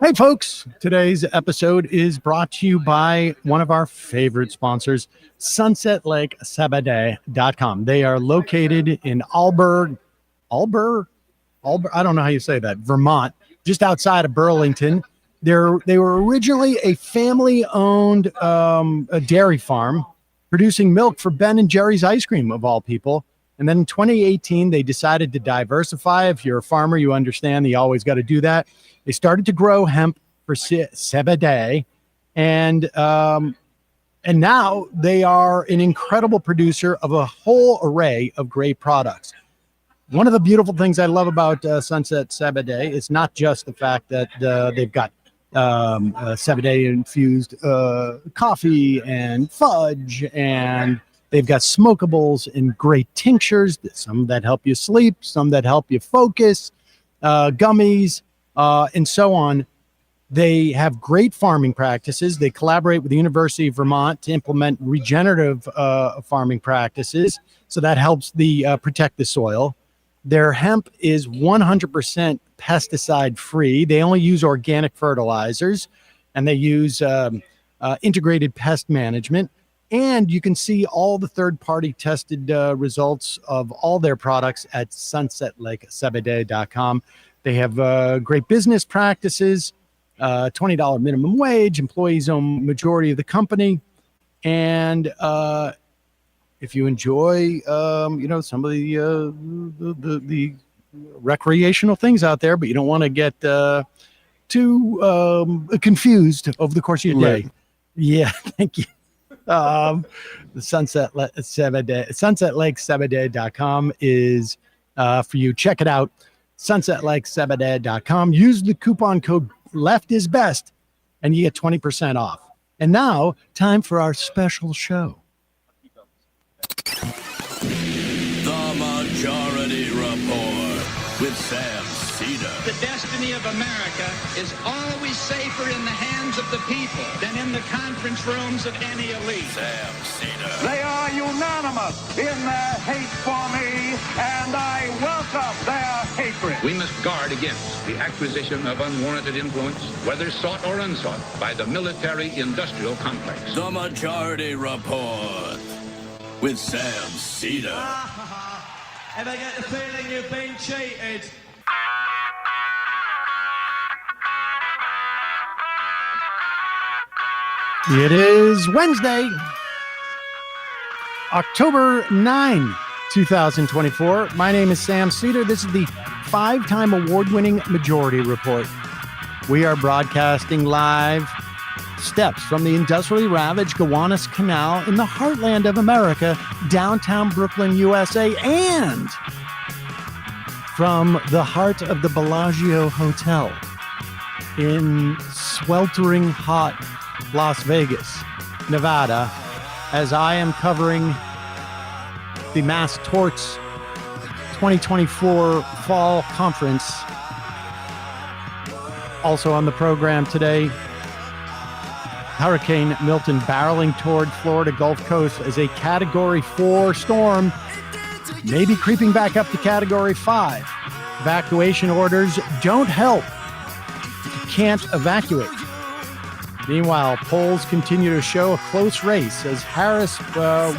Hey, folks. Today's episode is brought to you by one of our favorite sponsors, SunsetLakeSabadeh.com. They are located in Albury, I don't know how you say that, Vermont, just outside of Burlington. They were originally a family-owned a dairy farm producing milk for Ben and Jerry's ice cream, of all people. And then in 2018, they decided to diversify. If you're a farmer, you understand you always got to do that. They started to grow hemp for Sabadeh, and now they are an incredible producer of a whole array of great products. One of the beautiful things I love about Sunset Sabadeh is not just the fact that they've got Sabadeh infused coffee and fudge, and they've got smokables and great tinctures, some that help you sleep, some that help you focus, gummies, and so on. They have great farming practices. They collaborate with the University of Vermont to implement regenerative farming practices, so that helps protect the soil. Their hemp is 100% pesticide free. They only use organic fertilizers, and they use integrated pest management. And you can see all the third-party tested results of all their products at SunsetLakeSabadeh.com. They have great business practices, $20 minimum wage, employees own majority of the company. And if you enjoy, some of the recreational things out there, but you don't want to get too confused over the course of your day. Yeah, thank you. The SunsetLakeSabadeh.com is for you. Check it out. SunsetLakeSabadeh.com. Use the coupon code LEFTISBEST and you get 20% off. And now, time for our special show. The Majority Report with Sam Seder. The destiny of America is always safer in the hands of the people than in the conference rooms of any elite. Sam Seder. They are unanimous in their hate for me, and I welcome their hatred. We must guard against the acquisition of unwarranted influence, whether sought or unsought, by the military-industrial complex. The Majority Report with Sam Seder. Ever get the feeling you've been cheated? It is Wednesday, October 9, 2024. My name is Sam Seder. This is the 5-time award-winning Majority Report. We are broadcasting live steps from the industrially ravaged Gowanus Canal in the heartland of America, downtown Brooklyn, USA, and from the heart of the Bellagio Hotel in sweltering hot Las Vegas, Nevada, as I am covering the Mass Torts 2024 Fall Conference. Also on the program today, Hurricane Milton barreling toward Florida Gulf Coast as a Category 4 storm, maybe creeping back up to Category 5. Evacuation orders don't help if you can't evacuate. Meanwhile, polls continue to show a close race as Harris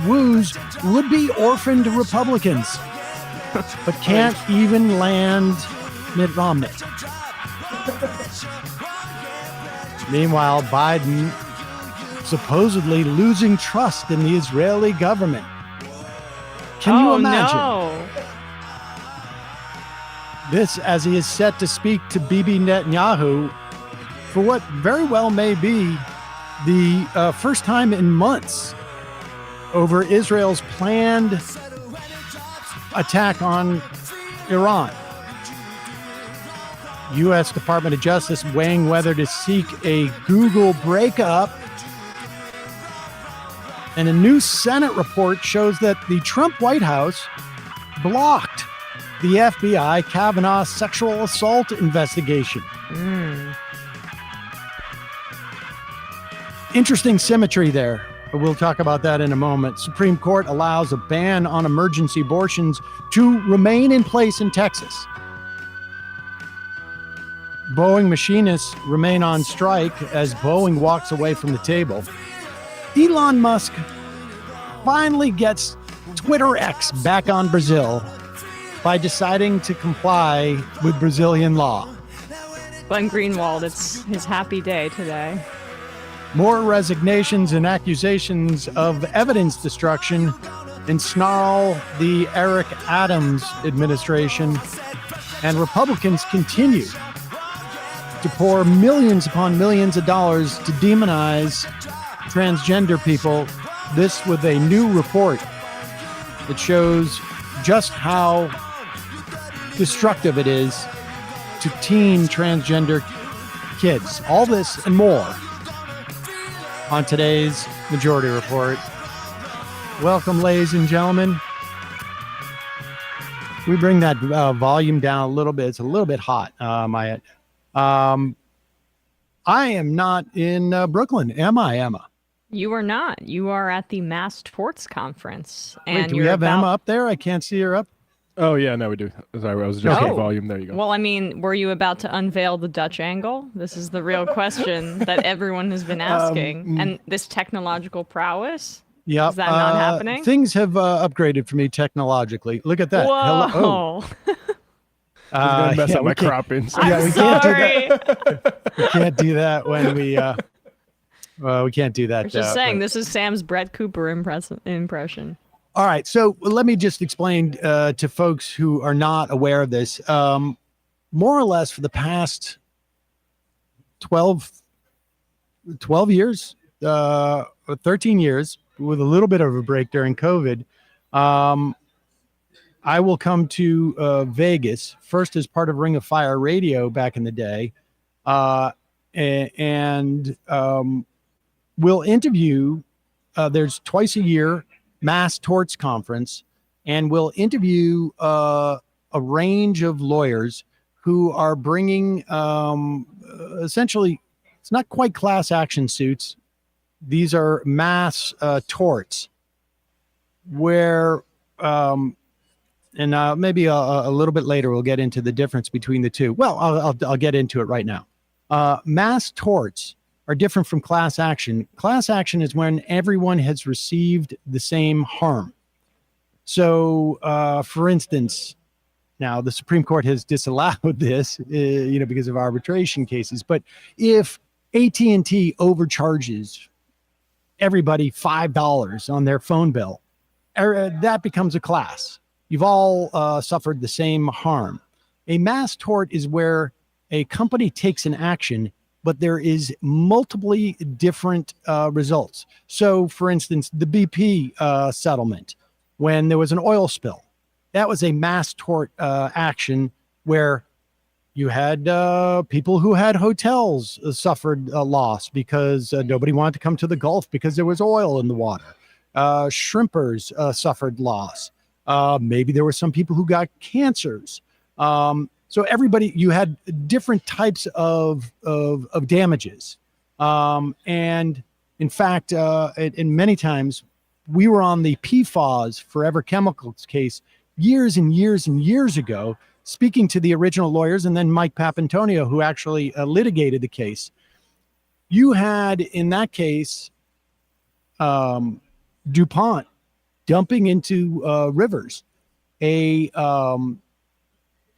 woos would-be orphaned Republicans, but can't even land Mitt Romney. Meanwhile, Biden supposedly losing trust in the Israeli government. Can you imagine? No. This as he is set to speak to Bibi Netanyahu for what very well may be the first time in months over Israel's planned attack on Iran. U.S. Department of Justice weighing whether to seek a Google breakup. And a new Senate report shows that the Trump White House blocked the FBI Kavanaugh sexual assault investigation. Interesting symmetry there, but we'll talk about that in a moment. Supreme Court allows a ban on emergency abortions to remain in place in Texas. Boeing machinists remain on strike as Boeing walks away from the table. Elon Musk finally gets Twitter X back on Brazil by deciding to comply with Brazilian law. Glenn Greenwald, it's his happy day today. More resignations and accusations of evidence destruction ensnarl the Eric Adams administration, and Republicans continue to pour millions upon millions of dollars to demonize transgender people. This with a new report that shows just how destructive it is to teen transgender kids. All this and more on today's Majority Report. Welcome, ladies and gentlemen. We bring that volume down a little bit. It's a little bit hot, Maya. I am not in Brooklyn, am I, Emma? You are not. You are at the Mass Torts Conference. And Wait, do we have Emma up there? I can't see her up. Oh, yeah, no, we do. Sorry, I was adjusting volume. There you go. Well, I mean, were you about to unveil the Dutch angle? This is the real question that everyone has been asking. And this technological prowess? Yeah. Is that not happening? Things have upgraded for me technologically. Look at that. Whoa. Hello. I was going to mess up my we can't- cropping. So. I'm we sorry. We can't do that when we we can't do that. I'm just saying, this is Sam's Brett Cooper impression. All right, so let me just explain to folks who are not aware of this. More or less for the past 12 years, 13 years, with a little bit of a break during COVID, I will come to Vegas, first as part of Ring of Fire Radio back in the day, and we'll interview, there's twice a year, Mass Torts Conference, and we'll interview a range of lawyers who are bringing essentially, it's not quite class action suits. These are mass torts where, and maybe a little bit later, we'll get into the difference between the two. Well, I'll get into it right now. Mass torts are different from class action. Class action is when everyone has received the same harm. So, for instance, now the Supreme Court has disallowed this, because of arbitration cases. But if AT&T overcharges everybody $5 on their phone bill, that becomes a class. You've all suffered the same harm. A mass tort is where a company takes an action, but there is multiply different results. So, for instance, the BP settlement, when there was an oil spill, that was a mass tort action where you had people who had hotels suffered a loss because nobody wanted to come to the Gulf because there was oil in the water. Shrimpers suffered loss. Maybe there were some people who got cancers. So everybody, you had different types of damages. And in fact, and many times we were on the PFAS, Forever Chemicals case, years and years and years ago, speaking to the original lawyers and then Mike Papantonio, who actually litigated the case. You had in that case, DuPont dumping into rivers a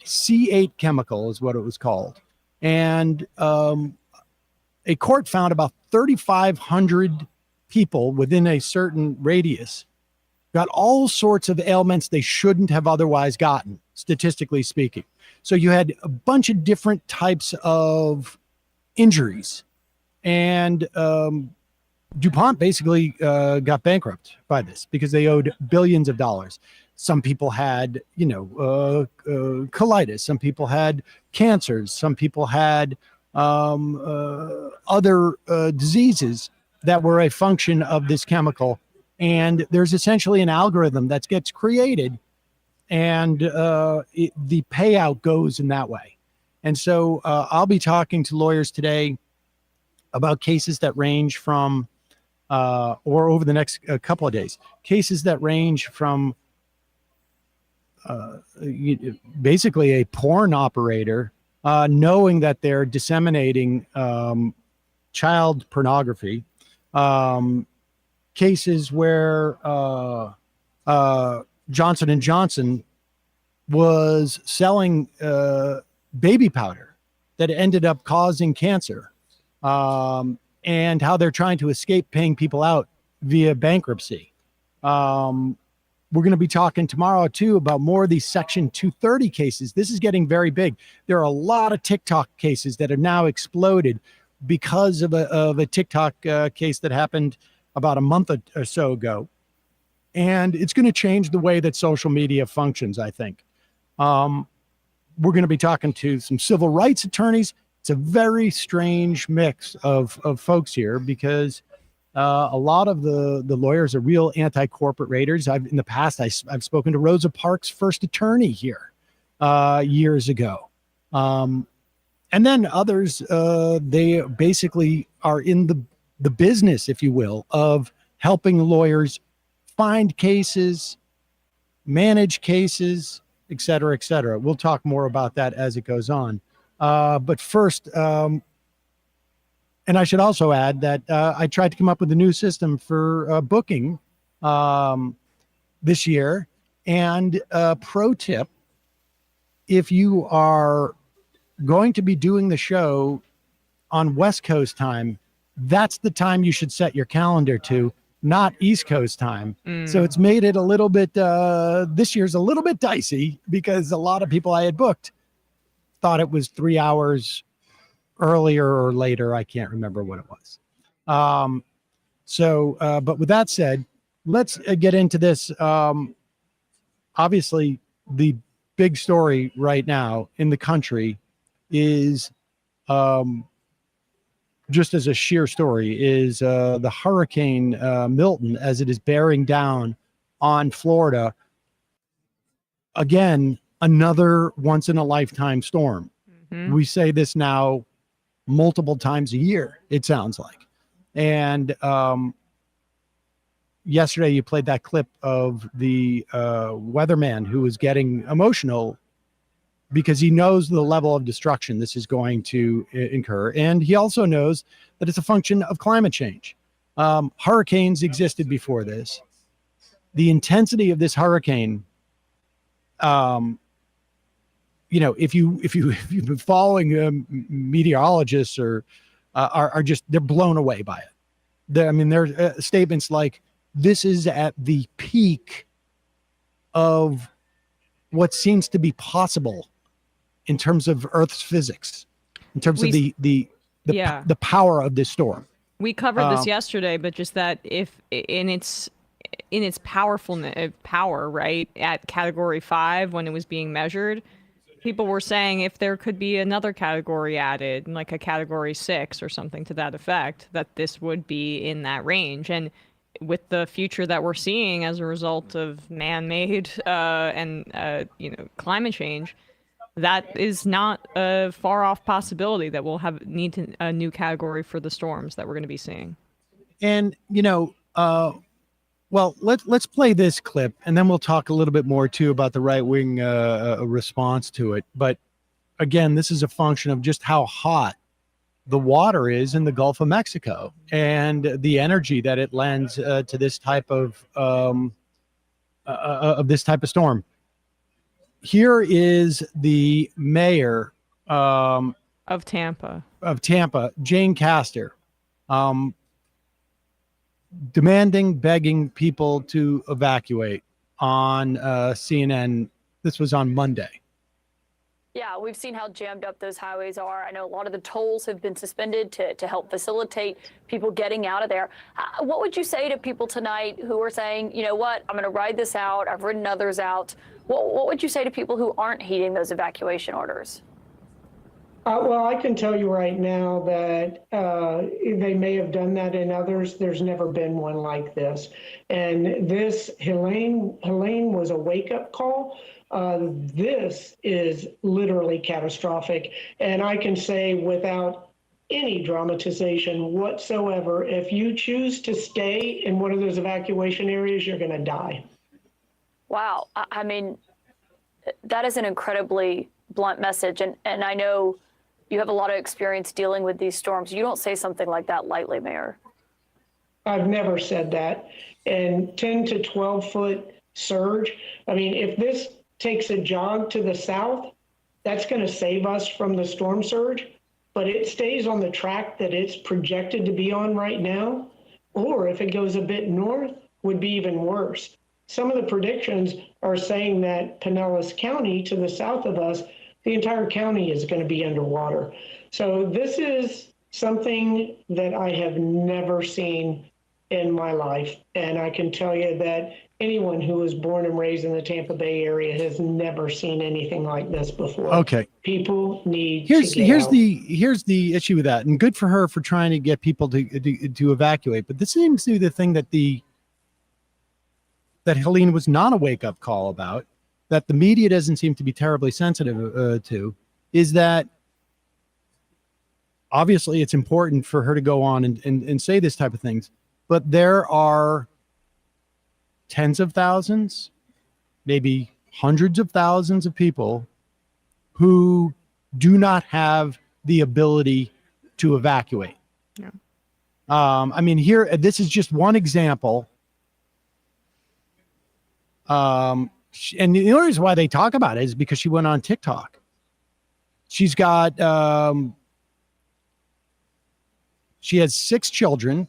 C8 chemical is what it was called. And a court found about 3,500 people within a certain radius got all sorts of ailments they shouldn't have otherwise gotten, statistically speaking. So you had a bunch of different types of injuries. And DuPont basically got bankrupt by this because they owed billions of dollars. Some people had, colitis. Some people had cancers. Some people had other diseases that were a function of this chemical. And there's essentially an algorithm that gets created, and the payout goes in that way. And so I'll be talking to lawyers today about cases that range from, or over the next couple of days, cases that range from basically a porn operator knowing that they're disseminating child pornography, cases where Johnson & Johnson was selling baby powder that ended up causing cancer, and how they're trying to escape paying people out via bankruptcy. We're going to be talking tomorrow, too, about more of these Section 230 cases. This is getting very big. There are a lot of TikTok cases that have now exploded because of a TikTok case that happened about a month or so ago. And it's going to change the way that social media functions, I think. We're going to be talking to some civil rights attorneys. It's a very strange mix of folks here because a lot of the lawyers are real anti-corporate raiders. In the past, I've spoken to Rosa Parks' first attorney here years ago. And then others, they basically are in the business, if you will, of helping lawyers find cases, manage cases, et cetera, et cetera. We'll talk more about that as it goes on. But first, and I should also add that I tried to come up with a new system for booking this year. And pro tip, if you are going to be doing the show on West Coast time, that's the time you should set your calendar to, not East Coast time. So it's made it a little bit, this year's a little bit dicey because a lot of people I had booked thought it was 3 hours earlier or later. I can't remember what it was. But with that said, let's get into this. Obviously, the big story right now in the country is, just as a sheer story, is the Hurricane Milton as it is bearing down on Florida. Again, another once-in-a-lifetime storm. We say this now multiple times a year, it sounds like. And yesterday you played that clip of the weatherman who was getting emotional because he knows the level of destruction this is going to incur. And he also knows that it's a function of climate change. Hurricanes existed before this. The intensity of this hurricane, if you've been following meteorologists or are just, they're blown away by it. There are statements like, this is at the peak of what seems to be possible in terms of Earth's physics, in terms of the power of this storm. We covered this yesterday, but just that if in its power, right, at Category 5 when it was being measured, people were saying if there could be another category added, like a Category 6 or something to that effect, that this would be in that range. And with the future that we're seeing as a result of man-made and climate change, that is not a far-off possibility that we'll need a new category for the storms that we're going to be seeing. And let's play this clip, and then we'll talk a little bit more too about the right-wing response to it. But again, this is a function of just how hot the water is in the Gulf of Mexico and the energy that it lends to this type of storm. Here is the mayor of Tampa, Jane Castor, begging people to evacuate on CNN. This was on Monday. Yeah, we've seen how jammed up those highways are. I know a lot of the tolls have been suspended to help facilitate people getting out of there. What would you say to people tonight who are saying, you know what, I'm going to ride this out, I've ridden others out? What would you say to people who aren't heeding those evacuation orders? Well, I can tell you right now that they may have done that in others. There's never been one like this. And this, Helene was a wake-up call. This is literally catastrophic. And I can say without any dramatization whatsoever, if you choose to stay in one of those evacuation areas, you're going to die. Wow. I mean, that is an incredibly blunt message. And I know you have a lot of experience dealing with these storms. You don't say something like that lightly, Mayor. I've never said that. And 10 to 12 foot surge. I mean, if this takes a jog to the south, that's going to save us from the storm surge. But it stays on the track that it's projected to be on right now, or if it goes a bit north, would be even worse. Some of the predictions are saying that Pinellas County, to the south of us, the entire county is going to be underwater. So this is something that I have never seen in my life. And I can tell you that anyone who was born and raised in the Tampa Bay area has never seen anything like this before. Okay. People need here's to get out. here's the issue with that, and good for her for trying to get people to evacuate. But this seems to be the thing that that Helene was not a wake up call about, that the media doesn't seem to be terribly sensitive to, is that obviously it's important for her to go on and say this type of things, but there are tens of thousands, maybe hundreds of thousands of people who do not have the ability to evacuate. Yeah. I mean, here, this is just one example. And the only reason why they talk about it is because she went on TikTok. She's got, she has 6 children.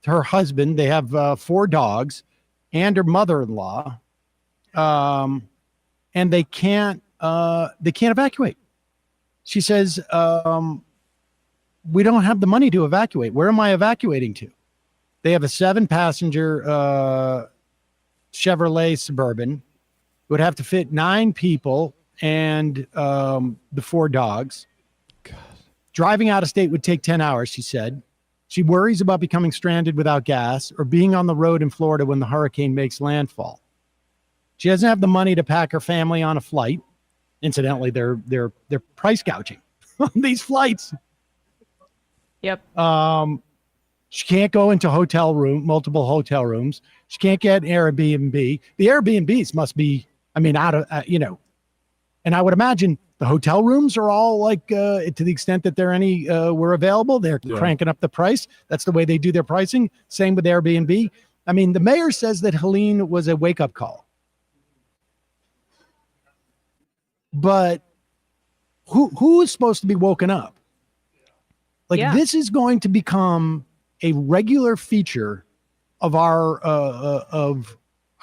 Her husband, they have 4 dogs, and her mother-in-law, and they can't evacuate. She says, we don't have the money to evacuate. Where am I evacuating to? They have a 7-passenger Chevrolet Suburban. It would have to fit 9 people and the 4 dogs. God. Driving out of state would take 10 hours, she said. She worries about becoming stranded without gas or being on the road in Florida when the hurricane makes landfall. She doesn't have the money to pack her family on a flight. Incidentally, they're price gouging on these flights. Yep. She can't go into multiple hotel rooms. She can't get Airbnb. The Airbnbs must be, I mean, out of, and I would imagine the hotel rooms are all like, to the extent that there any were available, they're cranking up the price. That's the way they do their pricing. Same with Airbnb. I mean, the mayor says that Helene was a wake-up call. But who is supposed to be woken up? Like, this is going to become a regular feature of our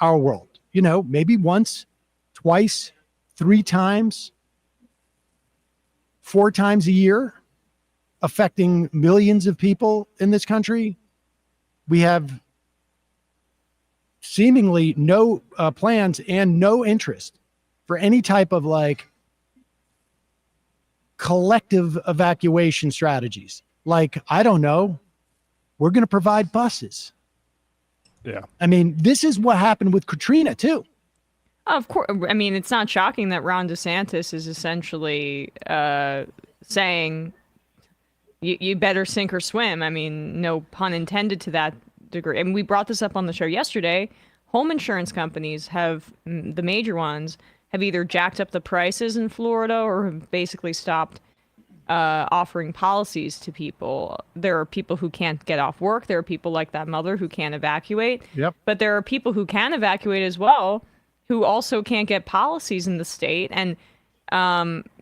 world. You know, maybe once, twice, 3 times, 4 times a year, affecting millions of people in this country. We have seemingly no plans and no interest for any type of like collective evacuation strategies. Like, I don't know, we're going to provide buses. Yeah. I mean, this is what happened with Katrina too. Of course. I mean, it's not shocking that Ron DeSantis is essentially saying you better sink or swim. I mean, no pun intended to that degree. And we brought this up on the show yesterday. Home insurance companies have, the major ones, have either jacked up the prices in Florida or have basically stopped offering policies to people. There are people who can't get off work. There are people like that mother who can't evacuate. Yep. But there are people who can evacuate as well, who also can't get policies in the state. And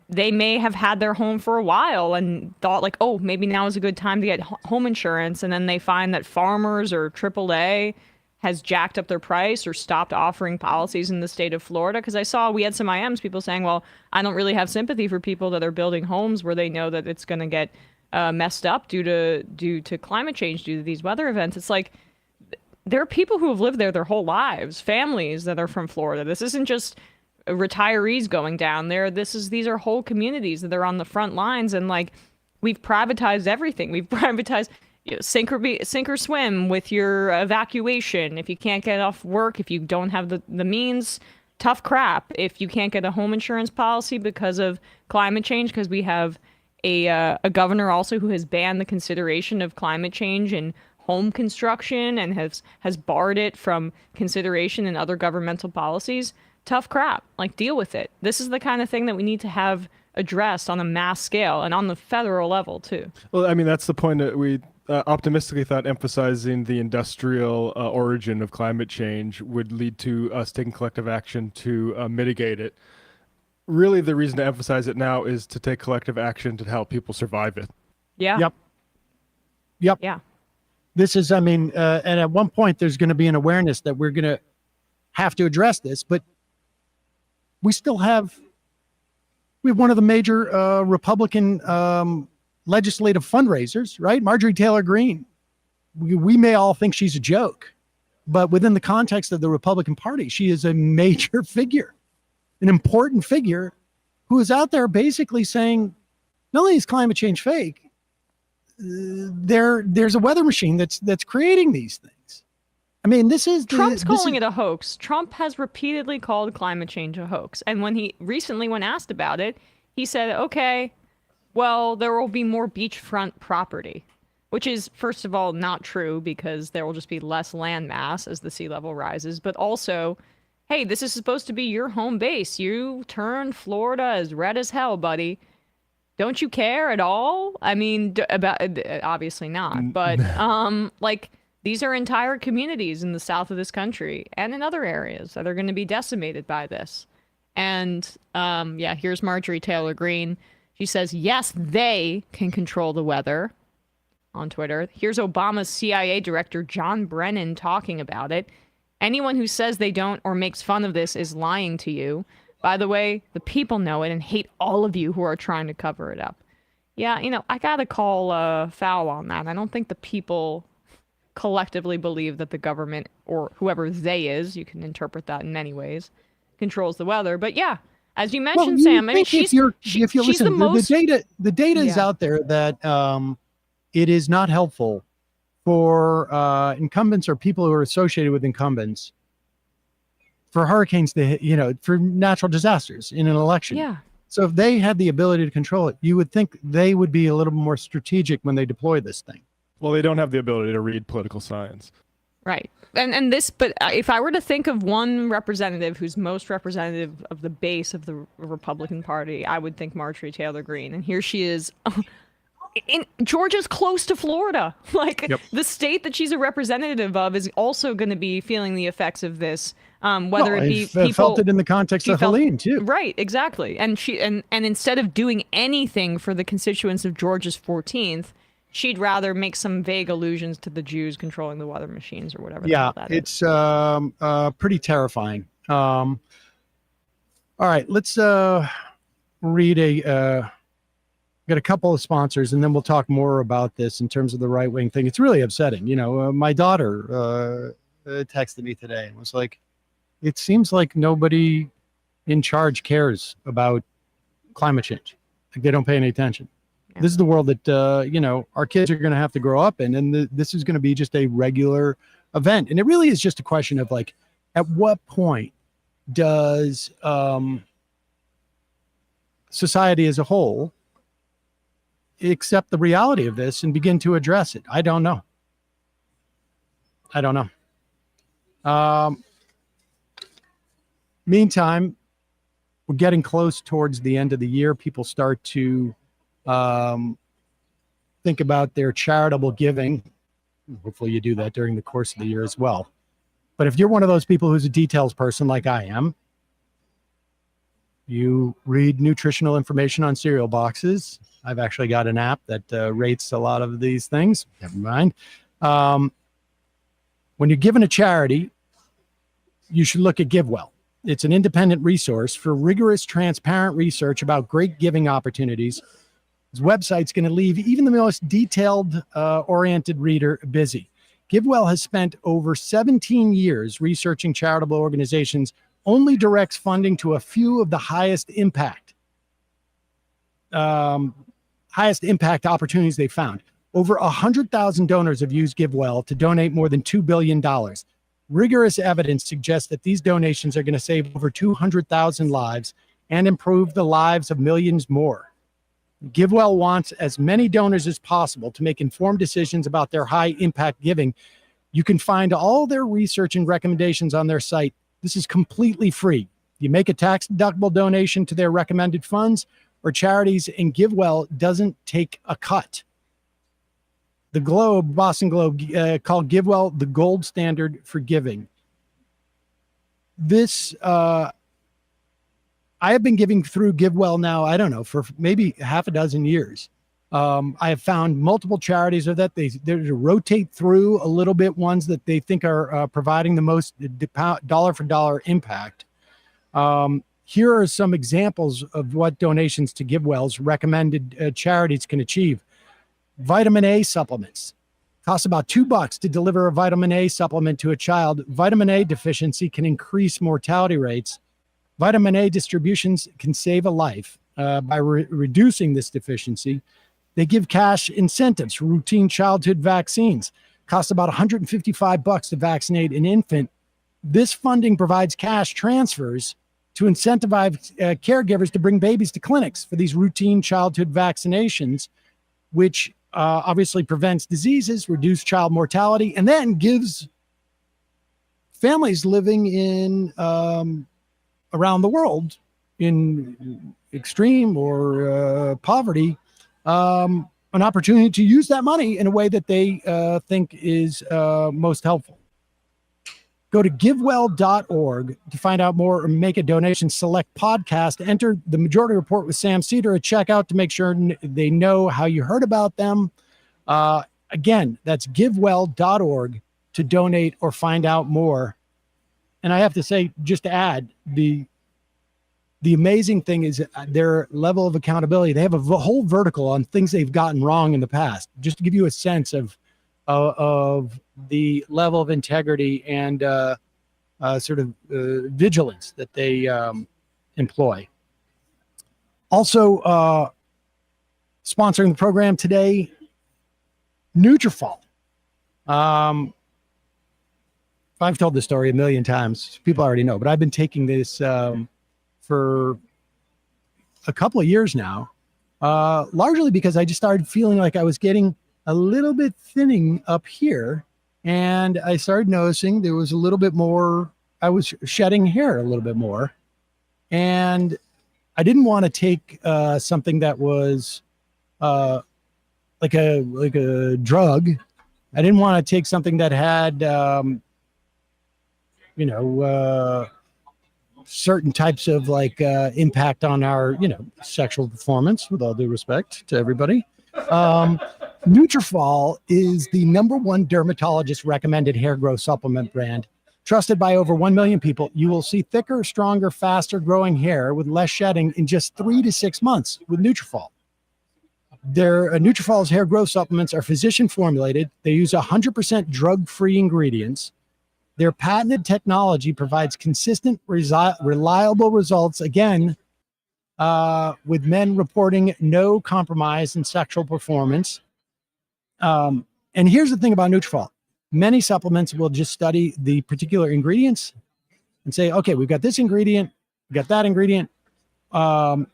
they may have had their home for a while and thought like, oh, maybe now is a good time to get home insurance. And then they find that Farmers or AAA has jacked up their price or stopped offering policies in the state of Florida. Because we had some IMs, people saying, well, I don't really have sympathy for people that are building homes where they know that it's going to get messed up due to climate change, due to these weather events. It's like, there are people who have lived there their whole lives, families that are from Florida. This isn't just retirees going down there. These are whole communities that are on the front lines. And like, we've privatized everything. We've privatized, sink or swim with your evacuation. If you can't get off work, if you don't have the means, tough crap. If you can't get a home insurance policy because of climate change, because we have a governor also who has banned the consideration of climate change and home construction and has barred it from consideration in other governmental policies. tough crap. Like, deal with it. This is the kind of thing that we need to have addressed on a mass scale and on the federal level too. Well, I mean, that's the point that we optimistically thought emphasizing the industrial origin of climate change would lead to us taking collective action to mitigate it. Really, the reason to emphasize it now is to take collective action to help people survive it. Yeah. Yep. Yeah. This is, and at one point there's going to be an awareness that we're going to have to address this, but we have one of the major Republican legislative fundraisers, right? Marjorie Taylor Greene. We may all think she's a joke, but within the context of the Republican Party, she is a major figure, an important figure who is out there basically saying, not only is climate change fake, there's a weather machine that's creating these things. I mean, Trump's calling it a hoax. Trump has repeatedly called climate change a hoax. And when asked about it, he said, okay, well, there will be more beachfront property, which is, first of all, not true because there will just be less land mass as the sea level rises. But also, hey, this is supposed to be your home base. You turned Florida as red as hell, buddy. Don't you care at all? I mean, obviously not. But these are entire communities in the south of this country and in other areas that are going to be decimated by this. And here's Marjorie Taylor Greene. She says, yes, they can control the weather on Twitter. Here's Obama's CIA director, John Brennan, talking about it. Anyone who says they don't or makes fun of this is lying to you. By the way, the people know it and hate all of you who are trying to cover it up. Yeah, I got to call foul on that. I don't think the people collectively believe that the government, or whoever they is, you can interpret that in many ways, controls the weather. But yeah, as you mentioned, Sam, I mean, she's the most... The data is out there that it is not helpful for incumbents or people who are associated with incumbents for hurricanes for natural disasters in an election. Yeah. So if they had the ability to control it, you would think they would be a little more strategic when they deploy this thing. Well, they don't have the ability to read political science. Right. But if I were to think of one representative who's most representative of the base of the Republican Party, I would think Marjorie Taylor Greene. And here she is. Georgia's close to Florida. The state that she's a representative of is also going to be feeling the effects of this. Whether it be people felt it in the context of Helene too. Right, exactly. And instead of doing anything for the constituents of Georgia's 14th, she'd rather make some vague allusions to the Jews controlling the weather machines or whatever. Yeah, that it's pretty terrifying. All right, let's read got a couple of sponsors, and then we'll talk more about this in terms of the right-wing thing. It's really upsetting. My daughter texted me today and was like, it seems like nobody in charge cares about climate change. Like they don't pay any attention. Yeah. This is the world that, our kids are going to have to grow up in, and this is going to be just a regular event. And it really is just a question of at what point does society as a whole accept the reality of this and begin to address it? I don't know. Meantime, we're getting close towards the end of the year. People start to think about their charitable giving. Hopefully you do that during the course of the year as well. But if you're one of those people who's a details person like I am, you read nutritional information on cereal boxes. I've actually got an app that rates a lot of these things. Never mind. When you're given a charity, you should look at GiveWell. It's an independent resource for rigorous, transparent research about great giving opportunities. This website's going to leave even the most detailed oriented reader busy. GiveWell has spent over 17 years researching charitable organizations, only directs funding to a few of the highest impact opportunities they found. Over 100,000 donors have used GiveWell to donate more than $2 billion. Rigorous evidence suggests that these donations are going to save over 200,000 lives and improve the lives of millions more. GiveWell wants as many donors as possible to make informed decisions about their high impact giving. You can find all their research and recommendations on their site. This is completely free. You make a tax-deductible donation to their recommended funds or charities, and GiveWell doesn't take a cut. The Globe, Boston Globe, called GiveWell the gold standard for giving. This, I have been giving through GiveWell now, I don't know, for maybe half a dozen years. I have found multiple charities that they rotate through a little bit, ones that they think are providing the most dollar for dollar impact. Here are some examples of what donations to GiveWell's recommended charities can achieve. Vitamin A supplements. Costs about $2 to deliver a vitamin A supplement to a child. Vitamin A deficiency can increase mortality rates. Vitamin A distributions can save a life by reducing this deficiency. They give cash incentives for routine childhood vaccines. Costs about $155 to vaccinate an infant. This funding provides cash transfers to incentivize caregivers to bring babies to clinics for these routine childhood vaccinations, which obviously prevents diseases, reduce child mortality, and then gives families living in around the world in extreme or poverty an opportunity to use that money in a way that they think is most helpful. Go to givewell.org to find out more or make a donation. Select podcast. Enter the Majority Report with Sam Seder at checkout to make sure they know how you heard about them. Again, that's givewell.org to donate or find out more. And I have to say, just to add, the amazing thing is their level of accountability. They have a whole vertical on things they've gotten wrong in the past, just to give you a sense of the level of integrity and sort of vigilance that they employ. Also, sponsoring the program today, Nutrafol. I've told this story a million times. People already know, but I've been taking this for a couple of years now, largely because I just started feeling like I was getting a little bit thinning up here, and I started noticing there was a little bit more, I was shedding hair a little bit more, and I didn't want to take something that was like a drug. I didn't want to take something that had certain types of impact on our sexual performance, with all due respect to everybody. Nutrafol is the #1 dermatologist recommended hair growth supplement brand. Trusted by over 1 million people, you will see thicker, stronger, faster growing hair with less shedding in just 3 to 6 months with Nutrafol. Their Nutrafol's hair growth supplements are physician formulated. They use 100% drug-free ingredients. Their patented technology provides consistent, reliable results, again, with men reporting no compromise in sexual performance. And here's the thing about Nutrafol. Many supplements will just study the particular ingredients and say, okay, we've got this ingredient, we've got that ingredient, and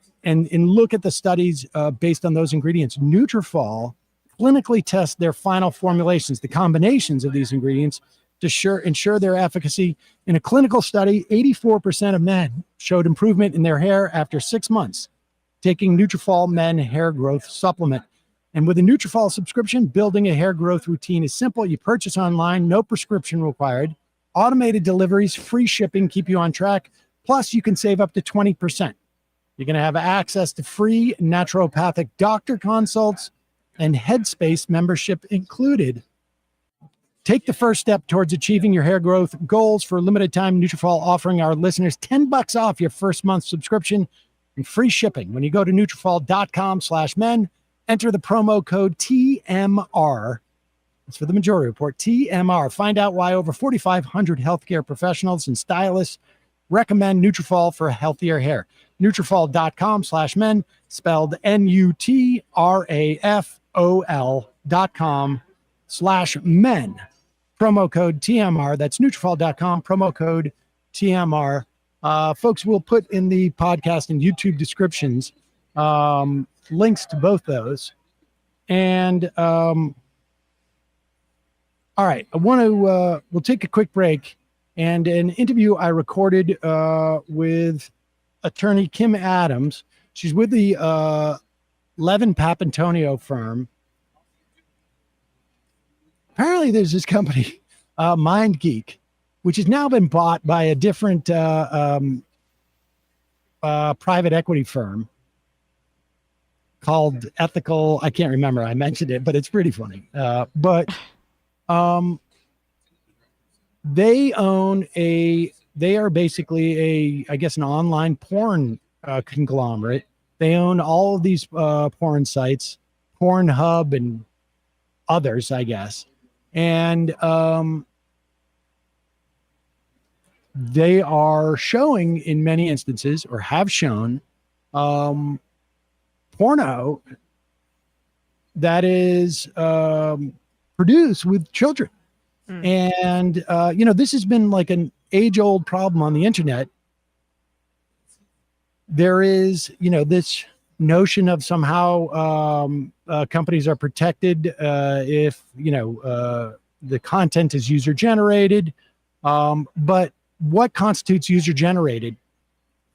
look at the studies based on those ingredients. Nutrafol clinically tests their final formulations, the combinations of these ingredients, to ensure their efficacy. In a clinical study, 84% of men showed improvement in their hair after 6 months taking Nutrafol Men Hair Growth Supplement. And with a Nutrafol subscription, building a hair growth routine is simple. You purchase online, no prescription required, automated deliveries, free shipping, keep you on track. Plus, you can save up to 20%. You're going to have access to free naturopathic doctor consults and Headspace membership included. Take the first step towards achieving your hair growth goals. For a limited time, Nutrafol offering our listeners $10 off your first month subscription and free shipping. When you go to Nutrafol.com/men, enter the promo code TMR. It's for the Majority Report, TMR. Find out why over 4,500 healthcare professionals and stylists recommend Nutrafol for healthier hair. Nutrafol.com/men, spelled NUTRAFOL.com/men. Promo code TMR. That's Nutrafol.com, promo code TMR. Folks, we'll put in the podcast and YouTube descriptions links to both those. And all right, I want to, we'll take a quick break. and an interview I recorded with attorney Kim Adams. She's with the Levin Papantonio firm. Apparently, there's this company, MindGeek, which has now been bought by a different private equity firm called Ethical. I can't remember. I mentioned it, but it's pretty funny. But they are basically I guess, an online porn conglomerate. They own all of these porn sites, Pornhub and others, I guess. And they are showing, in many instances, or have shown, porno that is produced with children. And this has been like an age-old problem on the internet. There is this notion of somehow companies are protected if the content is user generated, but what constitutes user generated?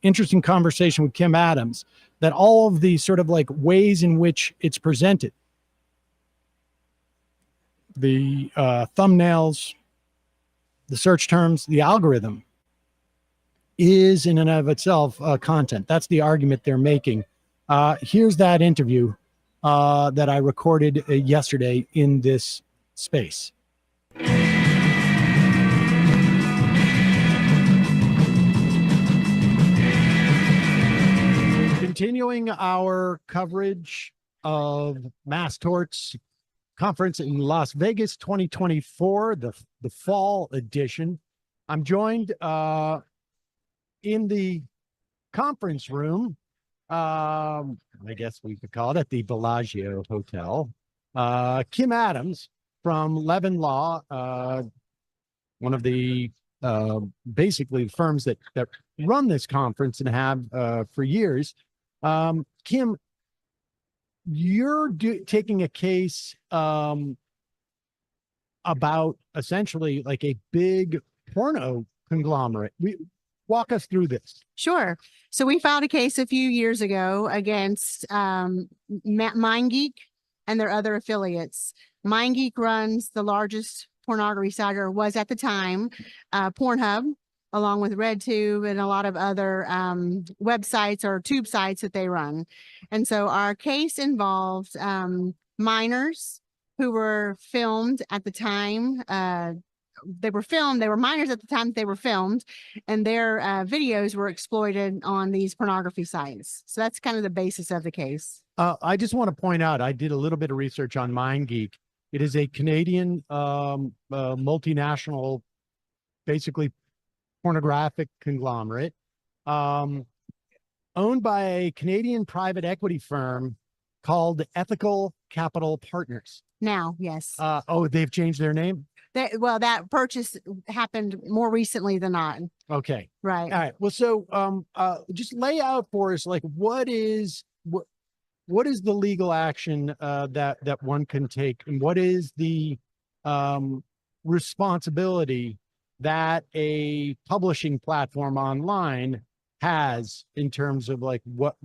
Interesting conversation with Kim Adams, that all of the sort of like ways in which it's presented, the thumbnails, the search terms, the algorithm, is in and of itself content. That's the argument they're making. Here's that interview that I recorded yesterday in this space. Continuing our coverage of Mass Torts Conference in Las Vegas 2024, the fall edition. I'm joined in the conference room, I guess we could call it, at the Bellagio Hotel. Kim Adams from Levin Law, one of the basically firms that run this conference and have for years. Kim, you're taking a case about essentially like a big porno conglomerate. Walk us through this. Sure. So we filed a case a few years ago against MindGeek and their other affiliates. MindGeek runs the largest pornography site, or was at the time, Pornhub, along with RedTube and a lot of other websites or tube sites that they run. And so our case involved minors who were filmed at the time. They were minors at the time that they were filmed, and their videos were exploited on these pornography sites. So that's kind of the basis of the case. I just want to point out, I did a little bit of research on MindGeek. It is a Canadian multinational, basically pornographic conglomerate, owned by a Canadian private equity firm called Ethical Capital Partners. Now, yes. They've changed their name? That purchase happened more recently than not. Okay. Right. All right. Well, so just lay out for us, like, what is the legal action that one can take, and what is the responsibility that a publishing platform online has in terms of like what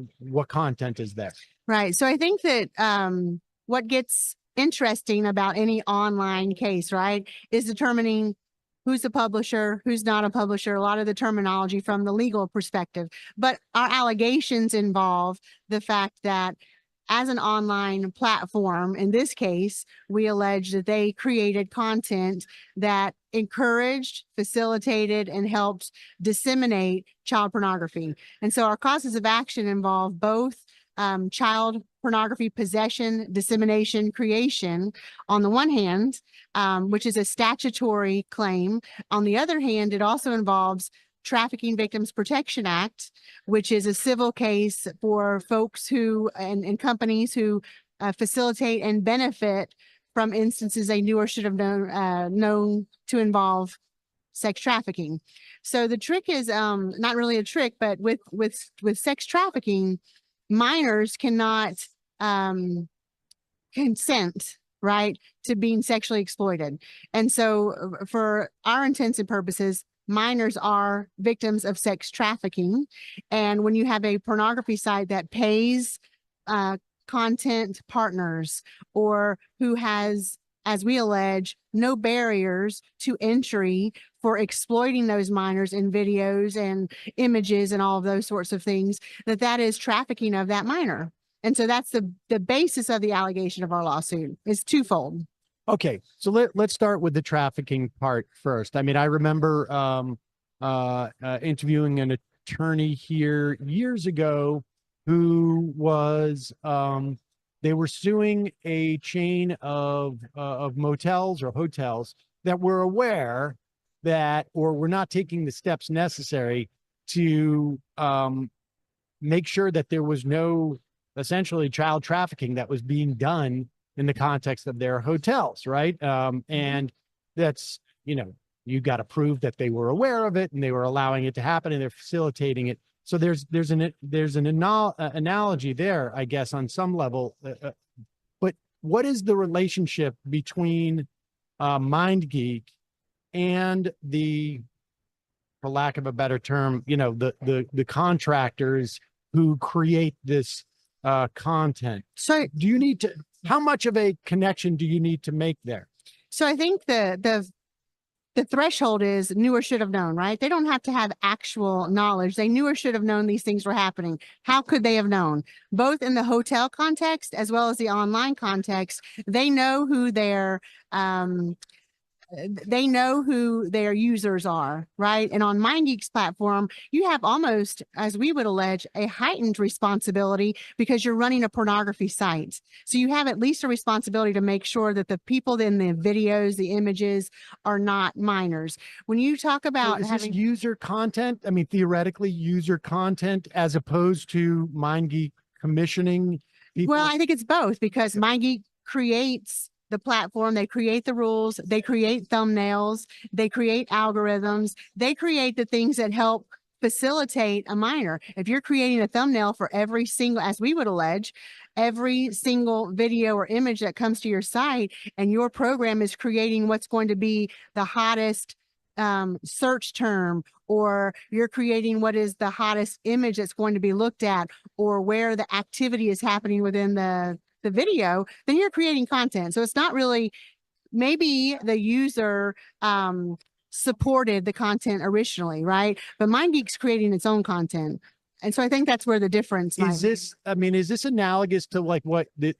content is there? Right. So I think that what gets interesting about any online case, right, is determining who's a publisher, who's not a publisher, a lot of the terminology from the legal perspective. But our allegations involve the fact that as an online platform, in this case, we allege that they created content that encouraged, facilitated, and helped disseminate child pornography. And so our causes of action involve both child pornography possession, dissemination, creation on the one hand, which is a statutory claim. On the other hand, it also involves Trafficking Victims Protection Act, which is a civil case for folks who and companies who facilitate and benefit from instances they knew or should have known to involve sex trafficking. So the trick is not really a trick, but with sex trafficking, minors cannot consent, right, to being sexually exploited. And so for our intents and purposes, minors are victims of sex trafficking. And when you have a pornography site that pays content partners, or who has, as we allege, no barriers to entry for exploiting those minors in videos and images and all of those sorts of things, that is trafficking of that minor. And so that's the basis of the allegation of our lawsuit is twofold. Okay, so let's start with the trafficking part first. I mean, I remember interviewing an attorney here years ago who was they were suing a chain of motels or hotels that were aware that, or were not taking the steps necessary to make sure that there was no essentially child trafficking that was being done in the context of their hotels, right? And that's, you got to prove that they were aware of it and they were allowing it to happen and they're facilitating it. So there's an analogy there, I guess, on some level. But what is the relationship between MindGeek and the, for lack of a better term, the contractors who create this content? So do you need to, how much of a connection do you need to make there? So I think the threshold is knew or should have known, right? They don't have to have actual knowledge. They knew or should have known these things were happening. How could they have known? Both in the hotel context as well as the online context, they know who their users are, right? And on MindGeek's platform, you have almost, as we would allege, a heightened responsibility because you're running a pornography site. So you have at least a responsibility to make sure that the people in the videos, the images, are not minors. When you talk about this user content, I mean, theoretically user content, as opposed to MindGeek commissioning people? Well, I think it's both, because MindGeek creates the platform, they create the rules, they create thumbnails, they create algorithms, they create the things that help facilitate a minor. If you're creating a thumbnail for every single, as we would allege, every single video or image that comes to your site, and your program is creating what's going to be the hottest search term, or you're creating what is the hottest image that's going to be looked at, or where the activity is happening within the video, then you're creating content. So it's not really, maybe the user supported the content originally, right? But MindGeek's creating its own content. And so I think that's where the difference is. This, I mean, is this analogous to like what that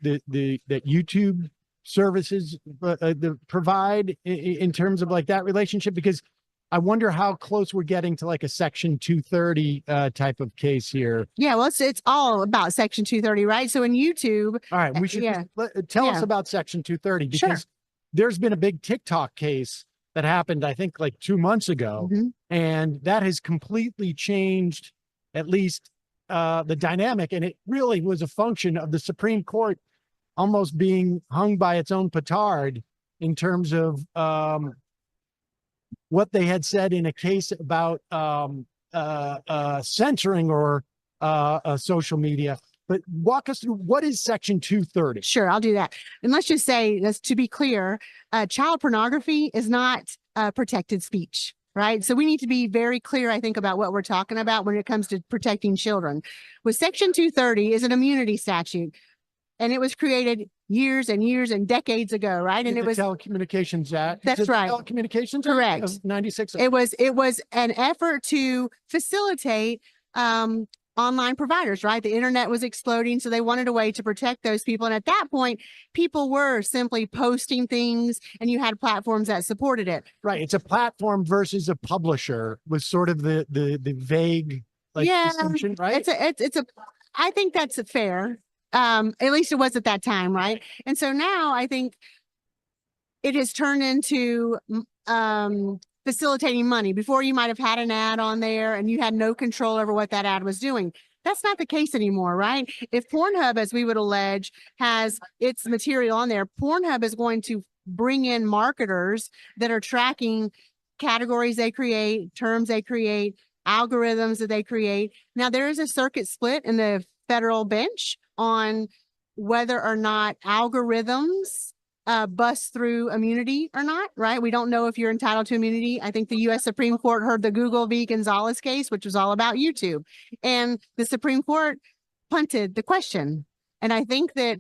YouTube services provide in terms of like that relationship? Because I wonder how close we're getting to like a Section 230 type of case here. Yeah, well, it's all about Section 230, right? So in YouTube. All right, we should tell us about Section 230, because there's been a big TikTok case that happened, I think, like 2 months ago, and that has completely changed at least the dynamic. And it really was a function of the Supreme Court almost being hung by its own petard in terms of what they had said in a case about censoring or social media. But walk us through, what is Section 230? Sure, I'll do that. And let's just say, to be clear, child pornography is not protected speech, right? So we need to be very clear, I think, about what we're talking about when it comes to protecting children. With Section 230 is an immunity statute, and it was created years and years and decades ago, right? And it was Telecommunications Act. That's right. Telecommunications Correct. Act of 96. It was an effort to facilitate online providers, right? The internet was exploding, so they wanted a way to protect those people. And at that point, people were simply posting things, and you had platforms that supported it. Right. It's a platform versus a publisher, was sort of the vague distinction, right? I think that's fair. At least it was at that time, right? And so now I think it has turned into facilitating money. Before, you might have had an ad on there and you had no control over what that ad was doing. That's not the case anymore, right? If Pornhub, as we would allege, has its material on there, Pornhub is going to bring in marketers that are tracking categories they create, terms they create, algorithms that they create. Now, there is a circuit split in the federal bench on whether or not algorithms bust through immunity or not, right? We don't know if you're entitled to immunity. I think the U.S. Supreme Court heard the Google v. Gonzalez case, which was all about YouTube. And the Supreme Court punted the question. And I think that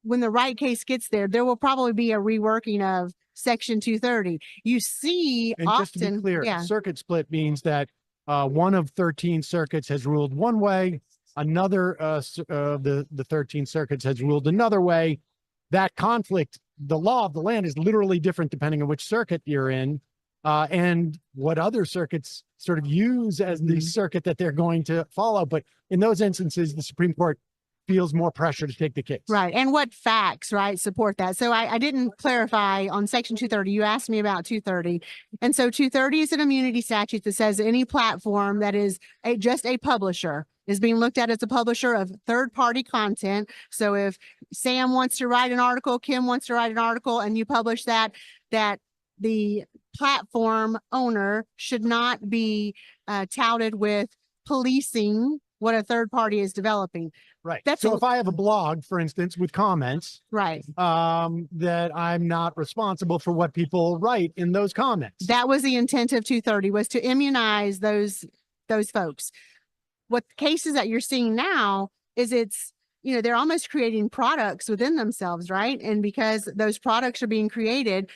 when the right case gets there, there will probably be a reworking of Section 230. You see And often, just to be clear, yeah, circuit split means that one of 13 circuits has ruled one way, another the 13 circuits has ruled another way. That conflict, the law of the land is literally different depending on which circuit you're in, and what other circuits sort of use as the circuit that they're going to follow. But in those instances, the Supreme Court feels more pressure to take the case. right. And what facts, right, support that? So I didn't clarify on Section 230. You asked me about 230. And so 230 is an immunity statute that says any platform that is just a publisher is being looked at as a publisher of third-party content. So if Sam wants to write an article, Kim wants to write an article, and you publish that the platform owner should not be touted with policing what a third party is developing. Right. That's so if I have a blog, for instance, with comments, right, that I'm not responsible for what people write in those comments. That was the intent of 230, was to immunize those folks. What cases that you're seeing now is they're almost creating products within themselves, right? And because those products are being created,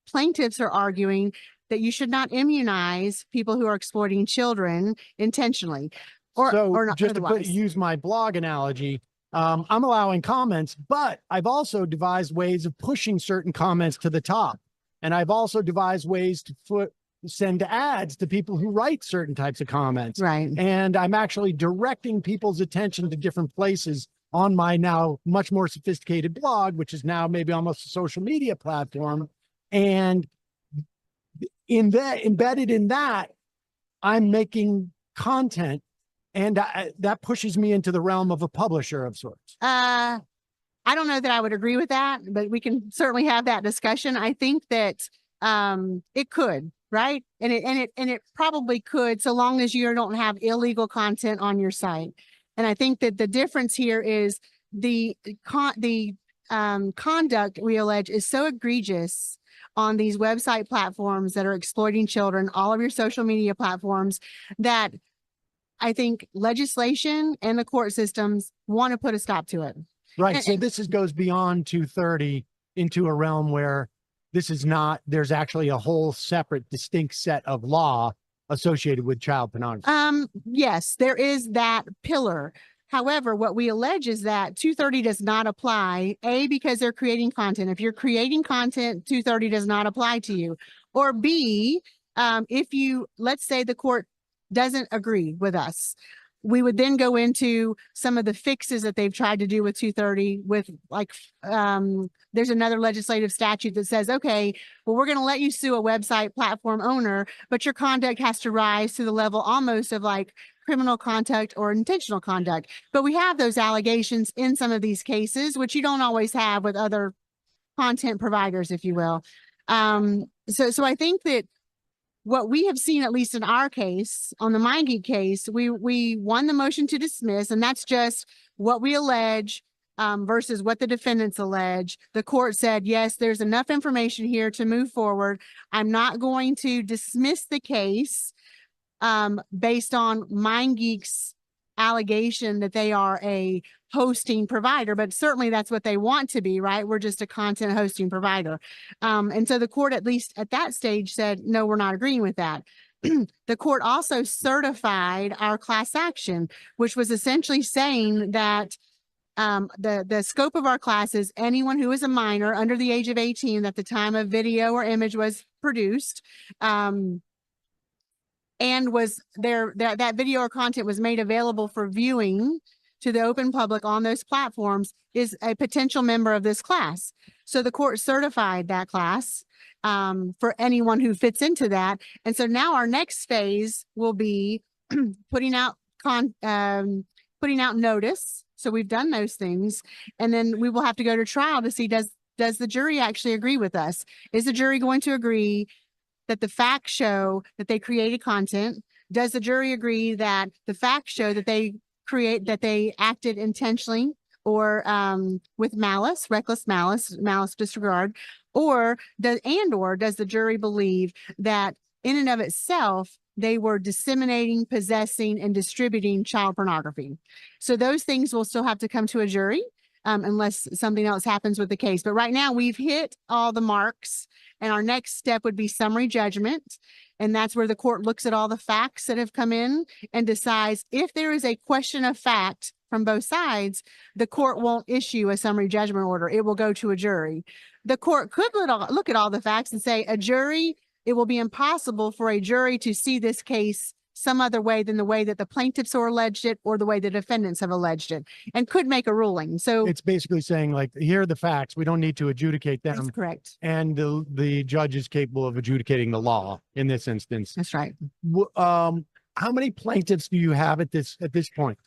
plaintiffs are arguing that you should not immunize people who are exploiting children intentionally. Or not, just otherwise. to use my blog analogy, I'm allowing comments, but I've also devised ways of pushing certain comments to the top. And I've also devised ways to send ads to people who write certain types of comments. Right. And I'm actually directing people's attention to different places on my now much more sophisticated blog, which is now maybe almost a social media platform. And embedded in that, I'm making content, and that pushes me into the realm of a publisher of sorts. I don't know that I would agree with that, but we can certainly have that discussion. I think that it could, right? And it probably could, so long as you don't have illegal content on your site. And I think that the difference here is the conduct we allege is so egregious on these website platforms that are exploiting children, all of your social media platforms, that I think legislation and the court systems want to put a stop to it. Right. So this goes beyond 230 into a realm where this is not, there's actually a whole separate, distinct set of law associated with child pornography. Yes, there is that pillar. However, what we allege is that 230 does not apply, A, because they're creating content. If you're creating content, 230 does not apply to you. Or B, let's say the court doesn't agree with us, we would then go into some of the fixes that they've tried to do with 230 with there's another legislative statute that says, okay, well, we're going to let you sue a website platform owner, but your conduct has to rise to the level almost of like criminal conduct or intentional conduct. But we have those allegations in some of these cases, which you don't always have with other content providers, if you will. So I think that what we have seen, at least in our case, on the MindGeek case, we won the motion to dismiss, and that's just what we allege versus what the defendants allege. The court said, yes, there's enough information here to move forward. I'm not going to dismiss the case based on MindGeek's allegation that they are a hosting provider, but certainly that's what they want to be, right? We're just a content hosting provider. And so the court, at least at that stage, said, no, we're not agreeing with that. The court also certified our class action, which was essentially saying that the scope of our class is anyone who is a minor under the age of 18 at the time a video or image was produced, and was that video or content was made available for viewing to the open public on those platforms, is a potential member of this class. So the court certified that class for anyone who fits into that. And so now our next phase will be putting out notice. So we've done those things, and then we will have to go to trial to see, does the jury actually agree with us? Is the jury going to agree that the facts show that they created content? Does the jury agree that the facts show that they acted intentionally or with malice, reckless malice, malice disregard, or does the jury believe that in and of itself they were disseminating, possessing, and distributing child pornography? So those things will still have to come to a jury unless something else happens with the case. But right now we've hit all the marks, and our next step would be summary judgment. And that's where the court looks at all the facts that have come in and decides if there is a question of fact from both sides, the court won't issue a summary judgment order. It will go to a jury. The court could look at all the facts and say it will be impossible for a jury to see this case some other way than the way that the plaintiffs are alleged it or the way the defendants have alleged it, and could make a ruling. So it's basically saying, like, here are the facts. We don't need to adjudicate them. That's correct. And the judge is capable of adjudicating the law in this instance. That's right. How many plaintiffs do you have at this point?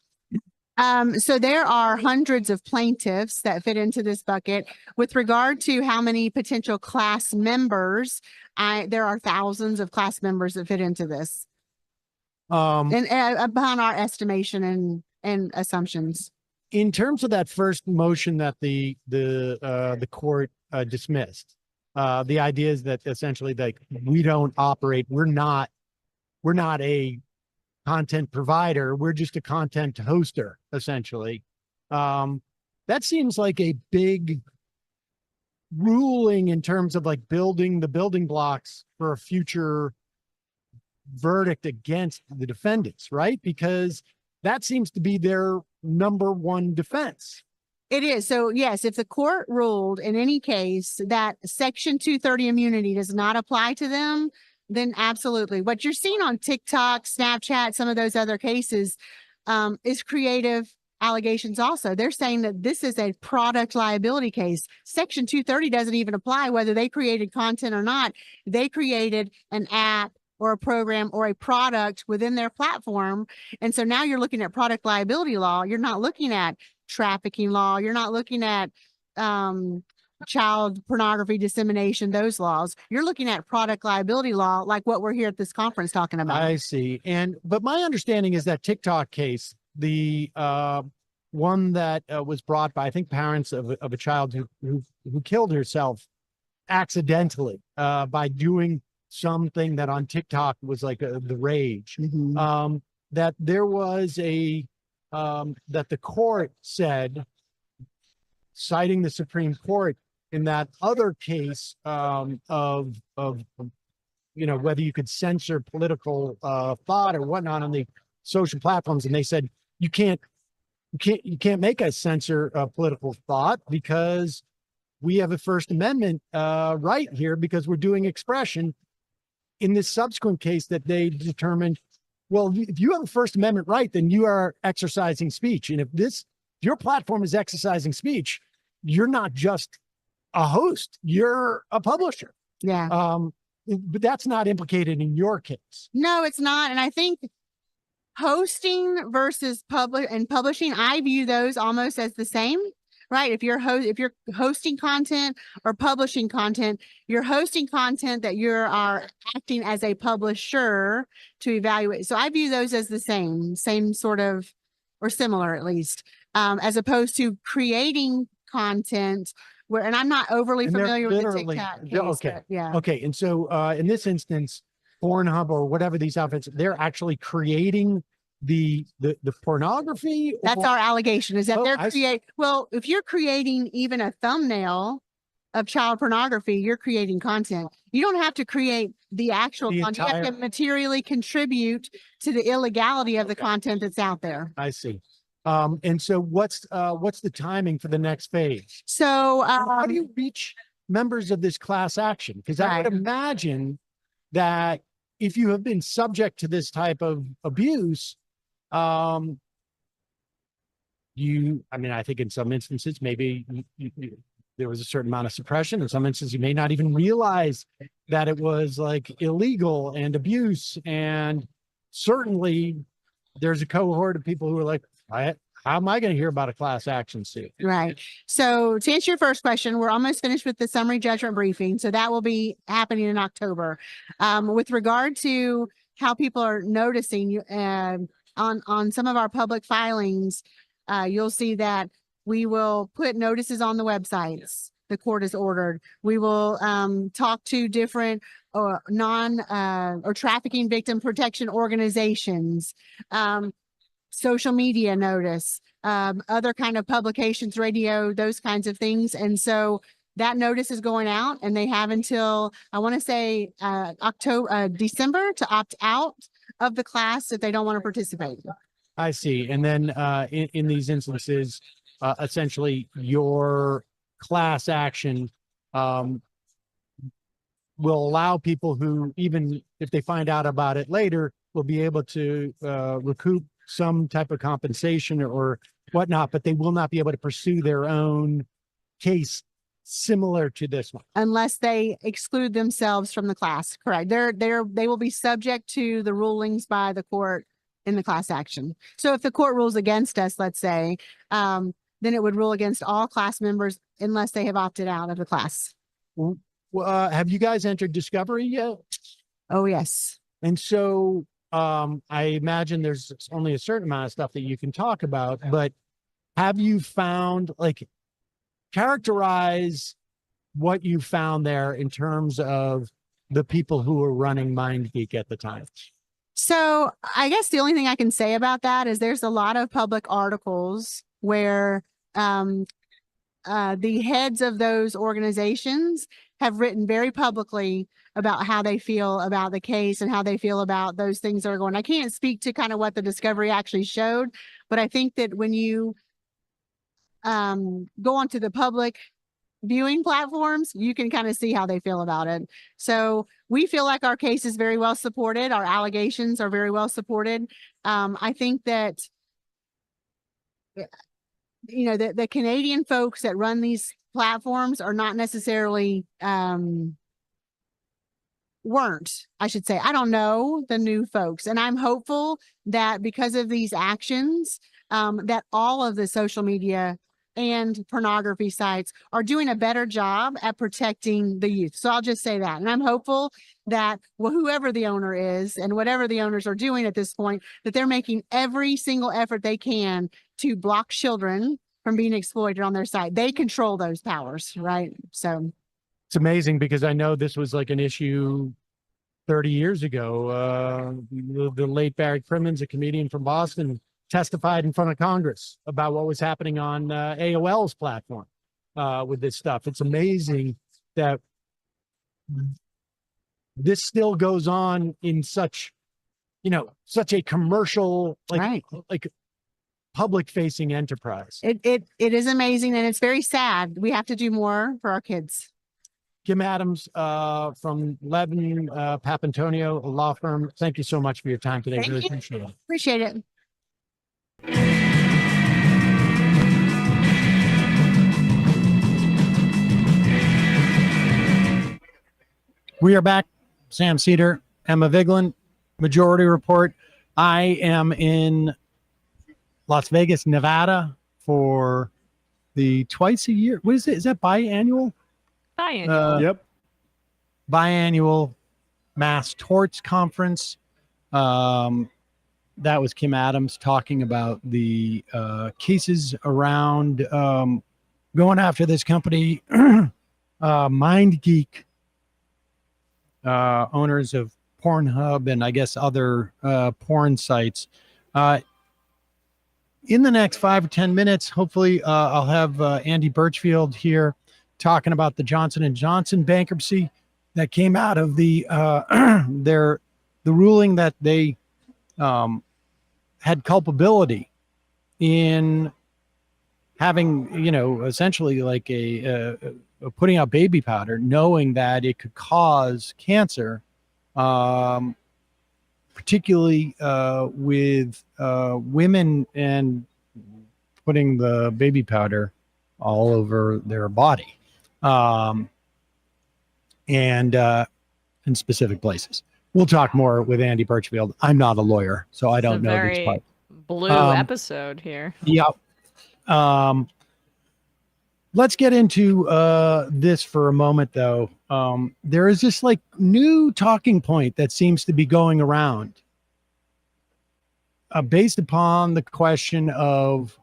So there are hundreds of plaintiffs that fit into this bucket. With regard to how many potential class members, there are thousands of class members that fit into this. And upon our estimation and assumptions. In terms of that first motion that the court dismissed, the idea is that essentially, like, we don't operate, we're not a content provider, we're just a content hoster, essentially. That seems like a big ruling in terms of, like, building the building blocks for a future verdict against the defendants, right? Because that seems to be their number one defense. It is. So yes, if the court ruled in any case that Section 230 immunity does not apply to them, then absolutely. What you're seeing on TikTok, Snapchat, some of those other cases is creative allegations also. They're saying that this is a product liability case. Section 230 doesn't even apply whether they created content or not. They created an app or a program or a product within their platform. And so now you're looking at product liability law. You're not looking at trafficking law. You're not looking at child pornography dissemination, those laws. You're looking at product liability law, like what we're here at this conference talking about. I see. But my understanding is that TikTok case, the one that was brought by, I think, parents of a child who killed herself accidentally by doing something that on TikTok was like the rage. Mm-hmm. That there was that the court said, citing the Supreme Court in that other case of whether you could censor political thought or whatnot on the social platforms, and they said you can't make us censor political thought because we have a First Amendment right here because we're doing expression. In this subsequent case that they determined, well, if you have a First Amendment right, then you are exercising speech. And if your platform is exercising speech, you're not just a host, you're a publisher. Yeah. But that's not implicated in your case. No, it's not. And I think hosting versus publishing, I view those almost as the same. Right. If you're hosting content or publishing content, you're hosting content that you are acting as a publisher to evaluate. So I view those as the same sort of, or similar at least, as opposed to creating content where, and I'm not overly familiar with the TikTok case. Okay. Yeah. Okay. And so in this instance, Pornhub or whatever these outfits, they're actually creating the pornography. That's our allegation, is that well, if you're creating even a thumbnail of child pornography, you're creating content. You don't have to create the actual content. You have to materially contribute to the illegality of the content that's out there. I see. And so what's the timing for the next phase? So how do you reach members of this class action? Because I would imagine that if you have been subject to this type of abuse, I think in some instances, maybe there was a certain amount of suppression. In some instances, you may not even realize that it was like illegal and abuse. And certainly there's a cohort of people who are like, how am I going to hear about a class action suit? Right. So to answer your first question, we're almost finished with the summary judgment briefing. So that will be happening in October. With regard to how people are noticing on some of our public filings, you'll see that We will put notices on the websites the court has ordered. We will talk to different or or trafficking victim protection organizations, social media notice, other kind of publications, radio, those kinds of things. And so that notice is going out, and they have until, I want to say, December to opt out of the class if they don't want to participate. I see. And then in these instances, essentially your class action will allow people who, even if they find out about it later, will be able to recoup some type of compensation or whatnot, but they will not be able to pursue their own case similar to this one. Unless they exclude themselves from the class. Correct. They will be subject to the rulings by the court in the class action. So if the court rules against us, let's say, then it would rule against all class members unless they have opted out of the class. Have you guys entered discovery yet? Oh, yes. And so I imagine there's only a certain amount of stuff that you can talk about, but have you found, like, characterize what you found there in terms of the people who were running MindGeek at the time? So I guess the only thing I can say about that is there's a lot of public articles where the heads of those organizations have written very publicly about how they feel about the case and how they feel about those things that are going. I can't speak to kind of what the discovery actually showed, but I think that when you go onto the public viewing platforms, you can kind of see how they feel about it. So we feel like our case is very well supported. Our allegations are very well supported. I think that, you know, the Canadian folks that run these platforms are not necessarily, weren't, I should say. I don't know the new folks. And I'm hopeful that because of these actions, that all of the social media and pornography sites are doing a better job at protecting the youth. So I'll just say that. And I'm hopeful that whoever the owner is and whatever the owners are doing at this point, that they're making every single effort they can to block children from being exploited on their site. They control those powers, right? So it's amazing because I know this was like an issue 30 years ago. The late Barry Crimmins, a comedian from Boston, testified in front of Congress about what was happening on AOL's platform with this stuff. It's amazing that this still goes on in such, you know, such a commercial, like public facing enterprise. It is amazing, and it's very sad. We have to do more for our kids. Kim Adams from Levin Papantonio, a law firm. Thank you so much for your time today. Thank Really you. appreciate it. Appreciate it. We are back. Sam Seder, Emma Vigeland, Majority Report. I am in Las Vegas, Nevada for the twice a year. What is it? Is that biannual? Biannual. Yep. Biannual Mass Torts Conference. That was Kim Adams talking about the cases around going after this company, MindGeek, owners of Pornhub and I guess other porn sites. In the next 5 or 10 minutes, hopefully I'll have Andy Birchfield here talking about the Johnson & Johnson bankruptcy that came out of the ruling that they had culpability in having, you know, essentially like a putting out baby powder, knowing that it could cause cancer, particularly with women, and putting the baby powder all over their body, and in specific places. We'll talk more with Andy Birchfield. I'm not a lawyer, so I don't know these parts. Blue episode here. Yep. Let's get into this for a moment, though. There is this like new talking point that seems to be going around based upon the question of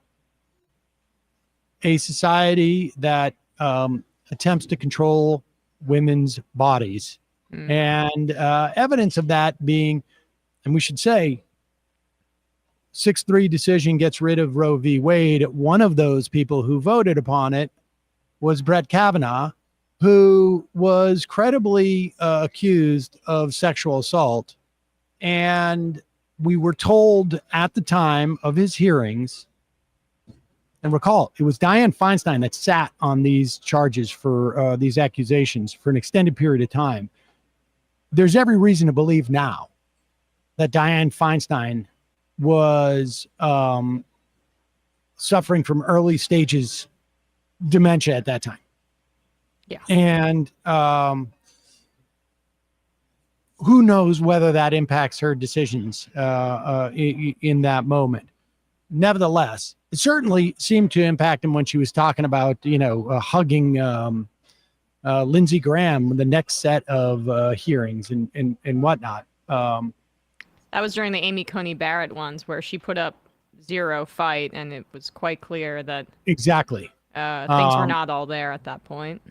a society that attempts to control women's bodies. And evidence of that being, and we should say, 6-3 decision gets rid of Roe v. Wade. One of those people who voted upon it was Brett Kavanaugh, who was credibly accused of sexual assault. And we were told at the time of his hearings, and recall, it was Dianne Feinstein that sat on these charges for these accusations for an extended period of time. There's every reason to believe now that Dianne Feinstein was suffering from early stages dementia at that time. Yeah. And who knows whether that impacts her decisions in that moment. Nevertheless, it certainly seemed to impact him when she was talking about, hugging Lindsey Graham, the next set of hearings and whatnot. That was during the Amy Coney Barrett ones where she put up 0 fight, and it was quite clear that exactly things were not all there at that point.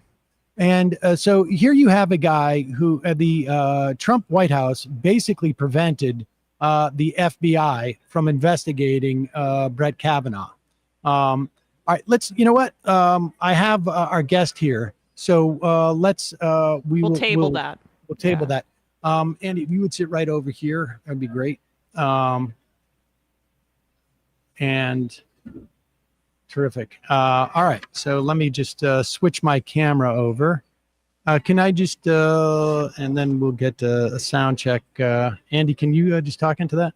And so here you have a guy who the Trump White House basically prevented the FBI from investigating Brett Kavanaugh. All right, I have our guest here. So we'll table that. We'll table that. Andy, if you would sit right over here, that'd be great. And terrific. All right. So let me just switch my camera over. Can I just, and then we'll get a sound check. Andy, can you just talk into that?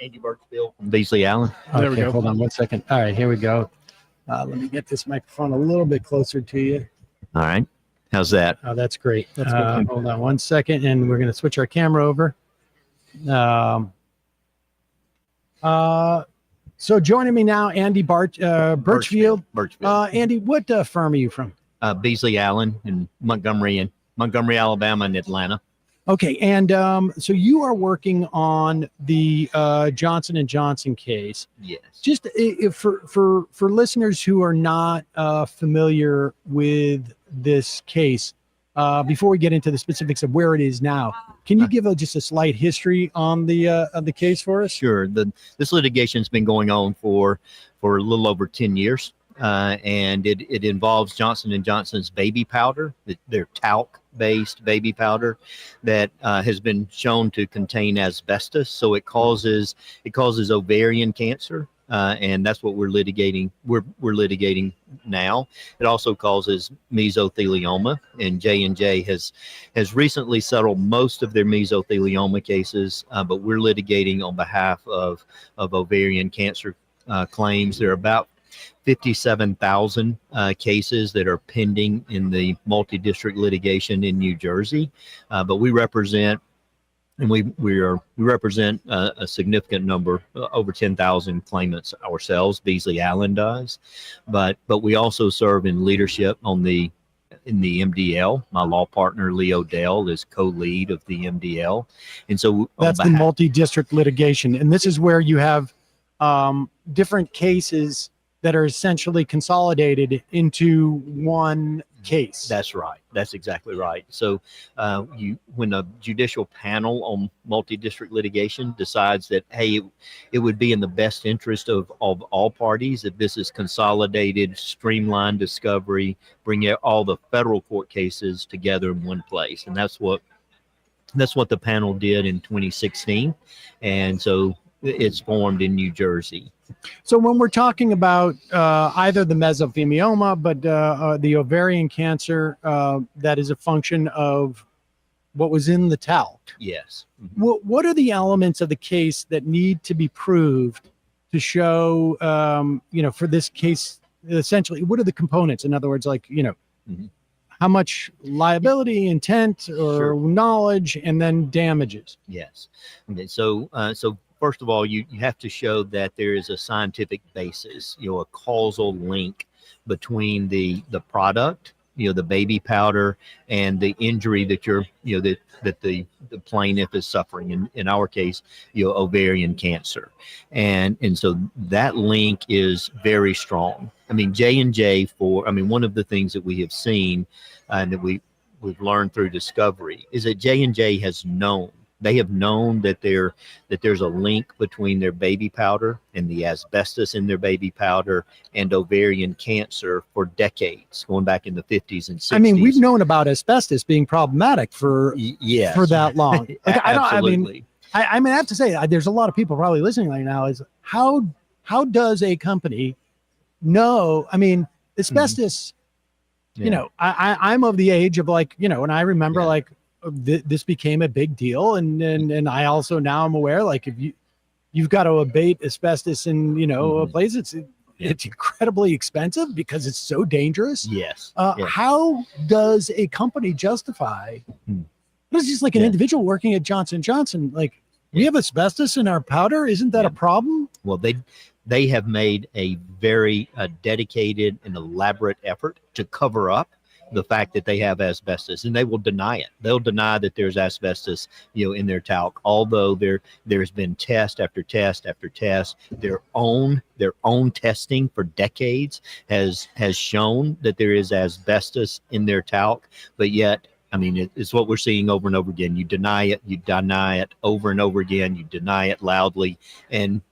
Andy Birchfield from Beasley Allen. There we go. Hold on 1 second. All right, here we go. Let me get this microphone a little bit closer to you. All right. How's that? Oh, that's great. Hold on 1 second, and we're going to switch our camera over. So joining me now, Andy Birchfield. Andy, what firm are you from? Beasley Allen in Montgomery, Alabama, and Atlanta. Okay, and so you are working on the Johnson & Johnson case. Yes. Just for listeners who are not familiar with this case, before we get into the specifics of where it is now, can you give just a slight history on the case for us? Sure. This litigation's been going on for a little over 10 years, and it involves Johnson & Johnson's baby powder, their talc-based baby powder that has been shown to contain asbestos, so it causes ovarian cancer. And that's what we're litigating. We're litigating now. It also causes mesothelioma, and J&J has recently settled most of their mesothelioma cases, but we're litigating on behalf of ovarian cancer claims. There are about 57,000 cases that are pending in the multi-district litigation in New Jersey, but we represent. And we represent a significant number, over 10,000 claimants ourselves. Beasley Allen does, but we also serve in leadership in the MDL. My law partner Leo Dell is co-lead of the MDL, and so that's the multi-district litigation. And this is where you have different cases that are essentially consolidated into one case. That's right. That's exactly right. So when a judicial panel on multi-district litigation decides that, hey, it would be in the best interest of all parties if this is consolidated, streamlined discovery, bring all the federal court cases together in one place. And that's what the panel did in 2016. And so it's formed in New Jersey. So when we're talking about either the mesothelioma, but the ovarian cancer, that is a function of what was in the talc. Yes. Mm-hmm. What are the elements of the case that need to be proved to show, for this case, essentially, what are the components? In other words, mm-hmm. how much liability, intent, or knowledge, and then damages? Yes. Okay. So first of all, you have to show that there is a scientific basis, a causal link between the product the baby powder and the injury that that the plaintiff is suffering. In our case, ovarian cancer, and so that link is very strong. I mean, J&J one of the things that we have seen and that we've learned through discovery is that J&J has known. They have known that there's a link between their baby powder and the asbestos in their baby powder and ovarian cancer for decades, going back in the 50s and 60s. I mean, we've known about asbestos being problematic for that long. Like, Absolutely. I have to say, there's a lot of people probably listening right now. Is how does a company know? I mean, asbestos. Yeah. I'm of the age of and I remember this became a big deal, and I also now I'm aware if you've got to abate asbestos in a place, it's incredibly expensive because it's so dangerous. Yes. How does a company justify? It's just like an individual working at Johnson & Johnson. We have asbestos in our powder. Isn't that a problem? Well, they have made a very dedicated and elaborate effort to cover up the fact that they have asbestos, and they will deny it. They'll deny that there's asbestos, in their talc, although there's been test after test after test. Their own testing for decades has shown that there is asbestos in their talc, but yet, I mean, it's what we're seeing over and over again. You deny it over and over again. You deny it loudly and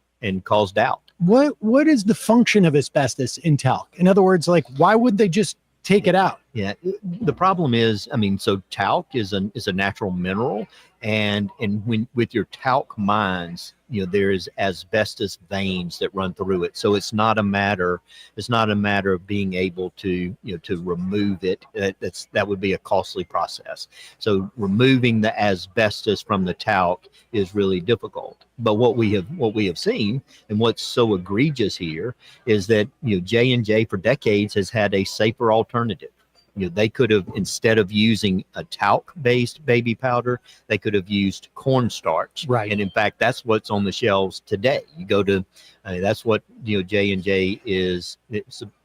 cause doubt. What is the function of asbestos in talc? In other words, why would they just take it out? Yeah, the problem is, so talc is a natural mineral, and when with your talc mines, there is asbestos veins that run through it. So it's not a matter of being able to to remove it. That would be a costly process. So removing the asbestos from the talc is really difficult. But what we have seen, and what's so egregious here, is that J&J for decades has had a safer alternative. They could have, instead of using a talc-based baby powder, they could have used cornstarch. Right. And in fact, that's what's on the shelves today. You go to, that's what J&J is.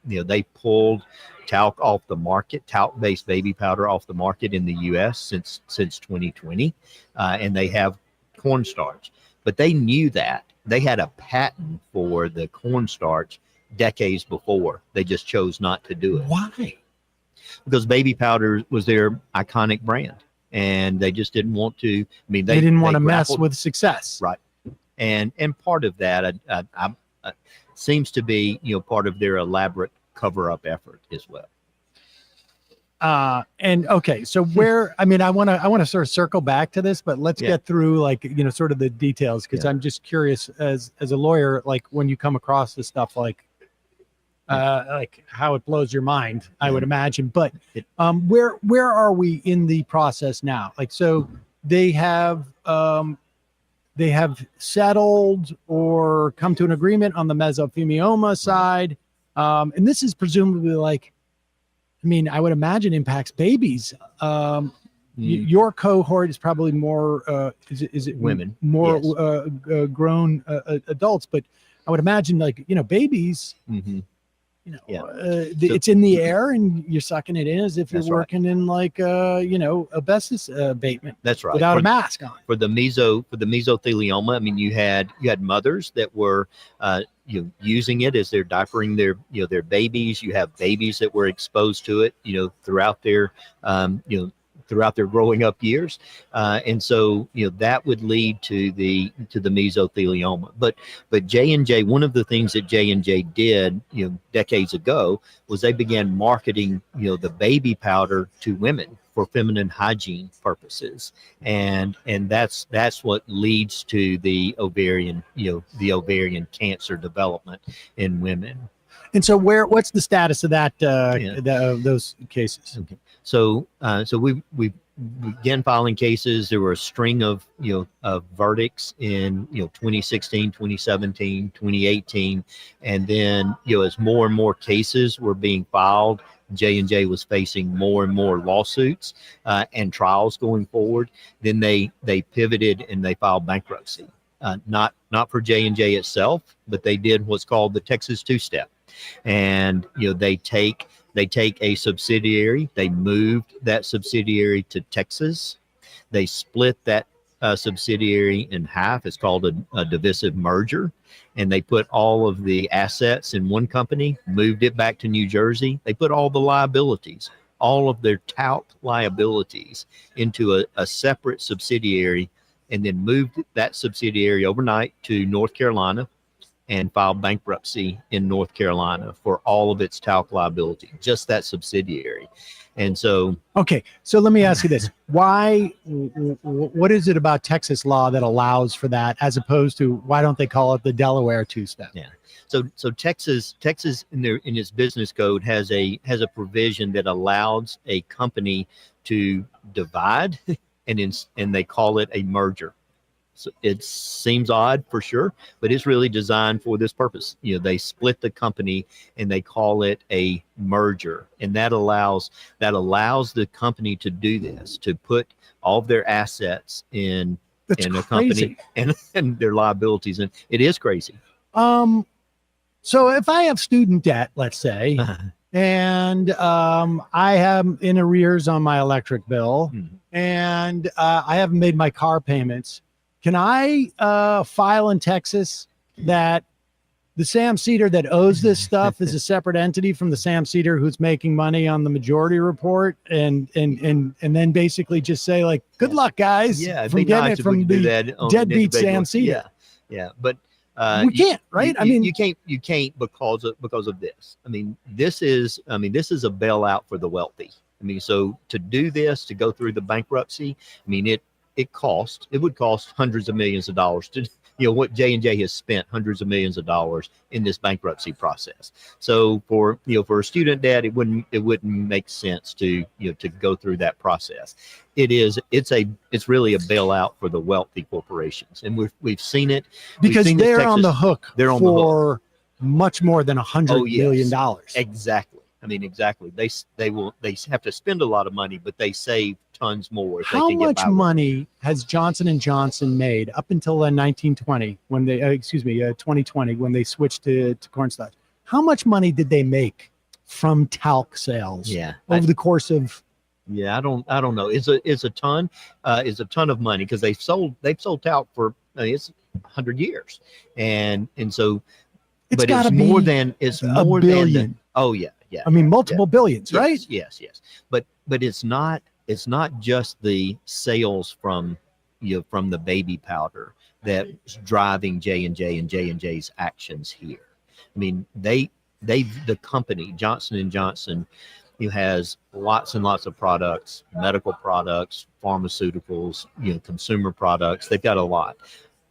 They pulled talc off the market, talc-based baby powder off the market in the U.S. since 2020, and they have cornstarch. But they knew that. They had a patent for the cornstarch decades before. They just chose not to do it. Why? Because baby powder was their iconic brand, and they just didn't want to. I mean, they didn't want to mess with success, right? And part of that seems to be part of their elaborate cover-up effort as well. And okay, so where I want to sort of circle back to this, but let's get through sort of the details, because I'm just curious as a lawyer, when you come across this stuff, how it blows your mind, I would imagine. But where are we in the process now? So they have settled or come to an agreement on the mesothelioma side, and this is presumably I would imagine impacts babies. Your cohort is probably more is it women, more grown adults, but I would imagine babies. Mm-hmm. It's in the air and you're sucking it in as if you're working in asbestos abatement. That's right. Without a mask on. For the mesothelioma, you had mothers that were using it as they're diapering their babies. You have babies that were exposed to it throughout their growing up years, and so that would lead to the mesothelioma. But J&J, one of the things that J&J did decades ago was they began marketing the baby powder to women for feminine hygiene purposes, and that's what leads to the ovarian cancer development in women. And so what's the status of that of those cases? Okay. So we began filing cases. There were a string of verdicts in 2016, 2017, 2018, and then as more and more cases were being filed, J&J was facing more and more lawsuits and trials going forward. Then they pivoted and they filed bankruptcy. Not for J&J itself, but they did what's called the Texas two-step. And they take They take a subsidiary, they moved that subsidiary to Texas. They split that subsidiary in half. It's called a divisive merger. And they put all of the assets in one company, moved it back to New Jersey. They put all the liabilities, all of their talc liabilities into a separate subsidiary, and then moved that subsidiary overnight to North Carolina and filed bankruptcy in North Carolina for all of its talc liability, just that subsidiary. And so, okay, so let me ask you this: why? What is it about Texas law that allows for that, as opposed to why don't they call it the Delaware two-step? Yeah. So Texas in its business code has a provision that allows a company to divide, and they call it a merger. So it seems odd for sure, but it's really designed for this purpose. They split the company and they call it a merger, and that allows the company to do this, to put all of their assets in a company and their liabilities, and it is crazy. So if I have student debt, let's say, and I am in arrears on my electric bill, and I haven't made my car payments, can I file in Texas that the Sam Seder that owes this stuff is a separate entity from the Sam Seder who's making money on the majority report, and then basically just say, like, good luck, guys, from getting it from the deadbeat Sam Seder? Yeah, but we can't, right? You can't because of this. This is a bailout for the wealthy. So to do this, to go through the bankruptcy, it would cost hundreds of millions of dollars to, what J&J has spent hundreds of millions of dollars in this bankruptcy process. So for a student debt, it wouldn't make sense to go through that process. It's really a bailout for the wealthy corporations, and we've seen it because they're on the hook for much more than $100 million. Exactly. Exactly. They have to spend a lot of money, but they save tons more. How much money has Johnson & Johnson made up until 2020 when they switched to cornstarch? How much money did they make from talc sales over the course of? Yeah, I don't know. It's a ton of money, because they've sold talc for it's 100 years, and so it's more than a billion. Yeah. Multiple billions, right? Yes. But it's not just the sales from the baby powder that's driving J&J and J&J's actions here. The company Johnson & Johnson, has lots and lots of products, medical products, pharmaceuticals, consumer products. They've got a lot,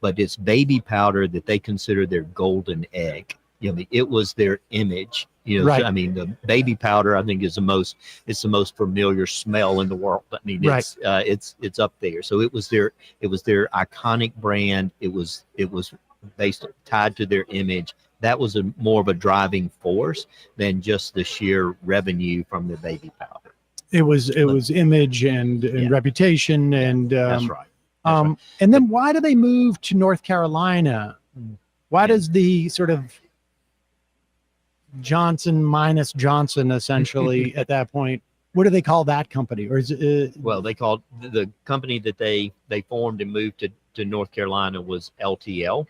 but it's baby powder that they consider their golden egg. It was their image. Right. The baby powder, I think, is the most familiar smell in the world. It's up there. So it was their iconic brand. It was tied to their image. That was more of a driving force than just the sheer revenue from the baby powder. It was image and reputation, and that's right. And then why do they move to North Carolina? Why does the sort of Johnson minus Johnson, essentially, at that point, what do they call that company? Or is it? Well, they called the company that they formed and moved to North Carolina was LTL,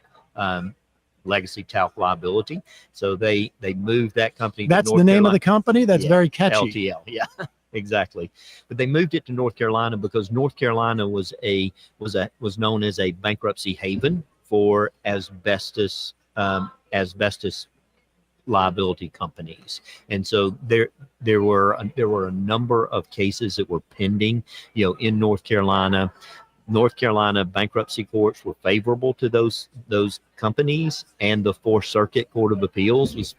Legacy Talc Liability. So they moved that company. That's to North the name Carolina. Of the company. That's very catchy. LTL, yeah, exactly. But they moved it to North Carolina because North Carolina was known as a bankruptcy haven for asbestos liability companies, and so there were a number of cases that were pending, in North Carolina. North Carolina bankruptcy courts were favorable to those companies, and the Fourth Circuit Court of Appeals was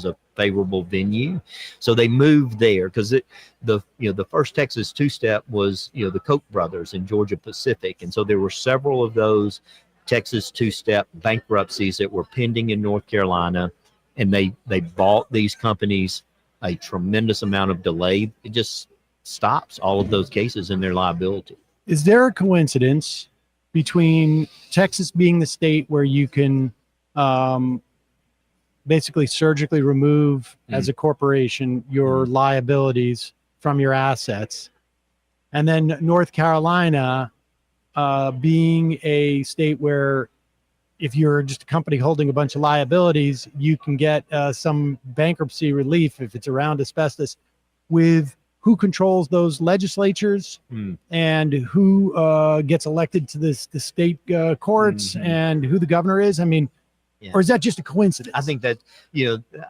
a favorable venue. So they moved there because the first Texas two-step was the Koch brothers and Georgia Pacific, and so there were several of those Texas two-step bankruptcies that were pending in North Carolina, and they bought these companies a tremendous amount of delay. It just stops all of those cases in their liability. Is there a coincidence between Texas being the state where you can basically surgically remove as a corporation your liabilities from your assets. And then North Carolina, being a state where if you're just a company holding a bunch of liabilities, you can get some bankruptcy relief if it's around asbestos, with who controls those legislatures and who gets elected to the state courts and who the governor is. I mean, or is that just a coincidence? I think that,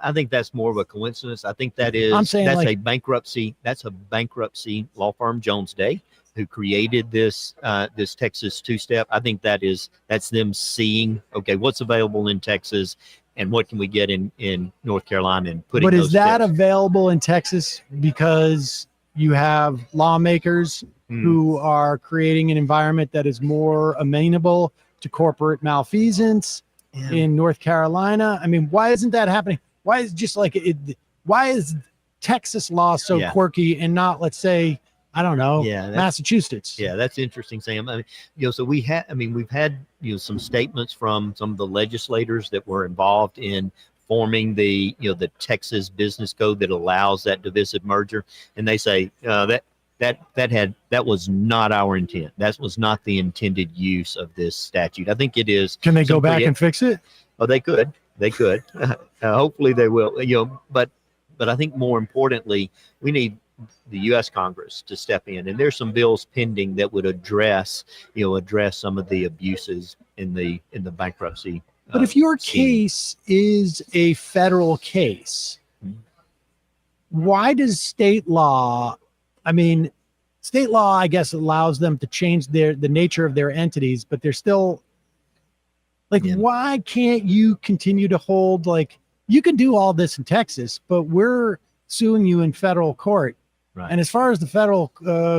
I think that's more of a coincidence. I think that is, I'm saying that's like, a bankruptcy law firm, Jones Day, who created this this Texas two-step. I think that's them seeing, okay, what's available in Texas and what can we get in North Carolina and putting. But is that steps. available in Texas because you have lawmakers who are creating an environment that is more amenable to corporate malfeasance in North Carolina? I mean, why isn't that happening? Why is just like why is Texas law so quirky and not, let's say, I don't know, Massachusetts? Yeah, that's interesting, Sam. I mean, so we've had some statements from some of the legislators that were involved in forming the Texas business code that allows that divisive merger, and they say that was not our intent. That was not the intended use of this statute. I think it is. Can they go back and fix it? Oh, they could. Hopefully they will. But I think more importantly, we need the U.S. Congress to step in, and there's some bills pending that would address some of the abuses in the bankruptcy. But if your case is a federal case, why does state law? I mean, state law, I guess, allows them to change the nature of their entities, but they're still like, why can't you continue to hold, like, you can do all this in Texas, but we're suing you in federal court. Right. And as far as the federal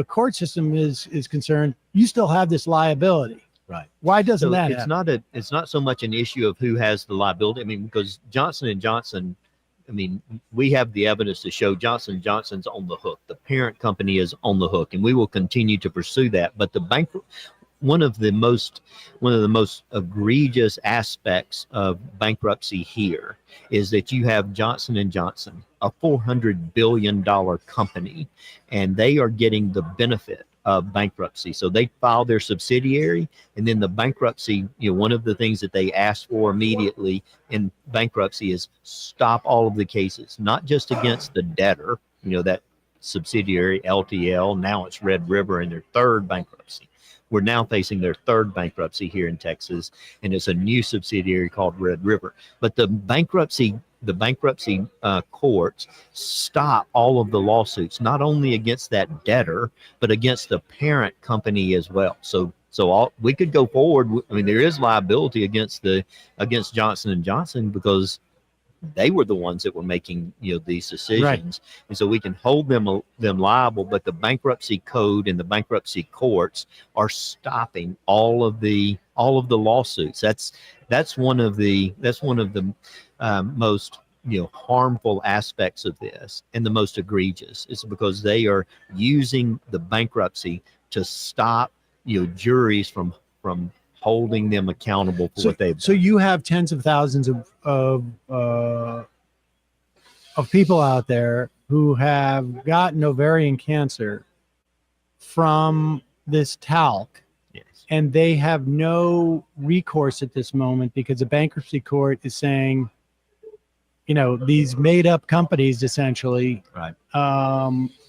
court system is concerned, you still have this liability. Right. Why doesn't that happen? It's not so much an issue of who has the liability. I mean, because Johnson & Johnson, I mean, we have the evidence to show Johnson & Johnson's on the hook. The parent company is on the hook, and we will continue to pursue that. But one of the most egregious aspects of bankruptcy here is that you have Johnson & Johnson, a $400 billion company, and they are getting the benefit of bankruptcy. So they file their subsidiary, and then the bankruptcy, one of the things that they ask for immediately in bankruptcy is stop all of the cases, not just against the debtor, that subsidiary LTL, now it's Red River in their third bankruptcy. We're now facing their third bankruptcy here in Texas, and it's a new subsidiary called Red River. But the bankruptcy courts stop all of the lawsuits, not only against that debtor, but against the parent company as well. So we could go forward. I mean, there is liability against Johnson & Johnson because they were the ones that were making these decisions, right. And so we can hold them liable. But the bankruptcy code and the bankruptcy courts are stopping all of the lawsuits. That's one of the most harmful aspects of this, and the most egregious is because they are using the bankruptcy to stop juries from holding them accountable for what they've done. So you have tens of thousands of people out there who have gotten ovarian cancer from this talc. Yes. And they have no recourse at this moment because the bankruptcy court is saying, these made up companies, essentially, right.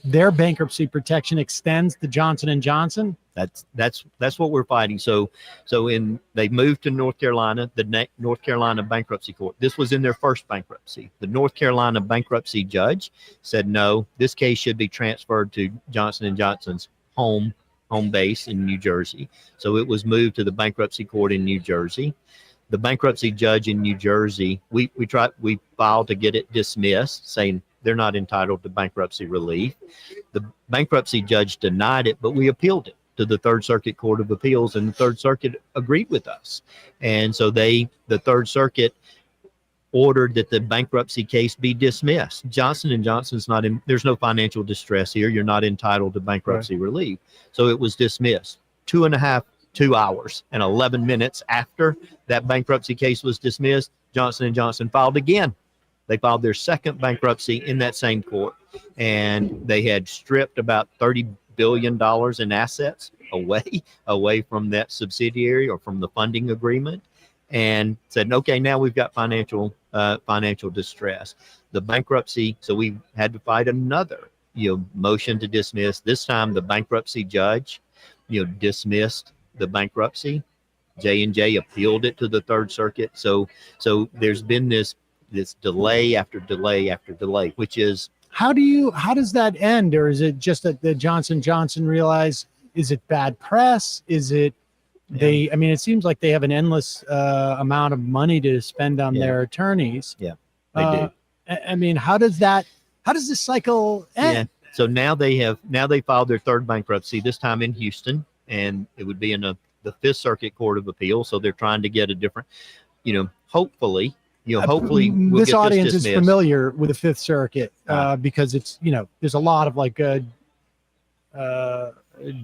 Their bankruptcy protection extends to Johnson & Johnson. That's what we're fighting. So they moved to North Carolina, the North Carolina Bankruptcy Court. This was in their first bankruptcy. The North Carolina bankruptcy judge said, no, this case should be transferred to Johnson & Johnson's home base in New Jersey. So it was moved to the bankruptcy court in New Jersey. The bankruptcy judge in New Jersey, we filed to get it dismissed, saying they're not entitled to bankruptcy relief. The bankruptcy judge denied it, but we appealed it to the Third Circuit Court of Appeals, and the Third Circuit agreed with us. And so the Third Circuit ordered that the bankruptcy case be dismissed. Johnson & Johnson's not in, there's no financial distress here. You're not entitled to bankruptcy relief. So it was dismissed. 2 hours and 11 minutes after that bankruptcy case was dismissed, Johnson & Johnson filed again They filed their second bankruptcy in that same court, and they had stripped about $30 billion in assets away from that subsidiary or from the funding agreement, and said, okay, now we've got financial distress. The bankruptcy, so we had to fight another motion to dismiss. This time the bankruptcy judge dismissed the bankruptcy. J&J appealed it to the Third Circuit. So there's been this delay after delay after delay, which is, how does that end? Or is it just that the Johnson & Johnson realize, is it bad press? Is it I mean, it seems like they have an endless amount of money to spend on their attorneys. Yeah, they do. I mean, how does this cycle end? Yeah. So now they filed their third bankruptcy, this time in Houston, and it would be in the Fifth Circuit Court of Appeal. So they're trying to get a different, hopefully we'll this get audience this is familiar with the Fifth Circuit because it's, there's a lot of like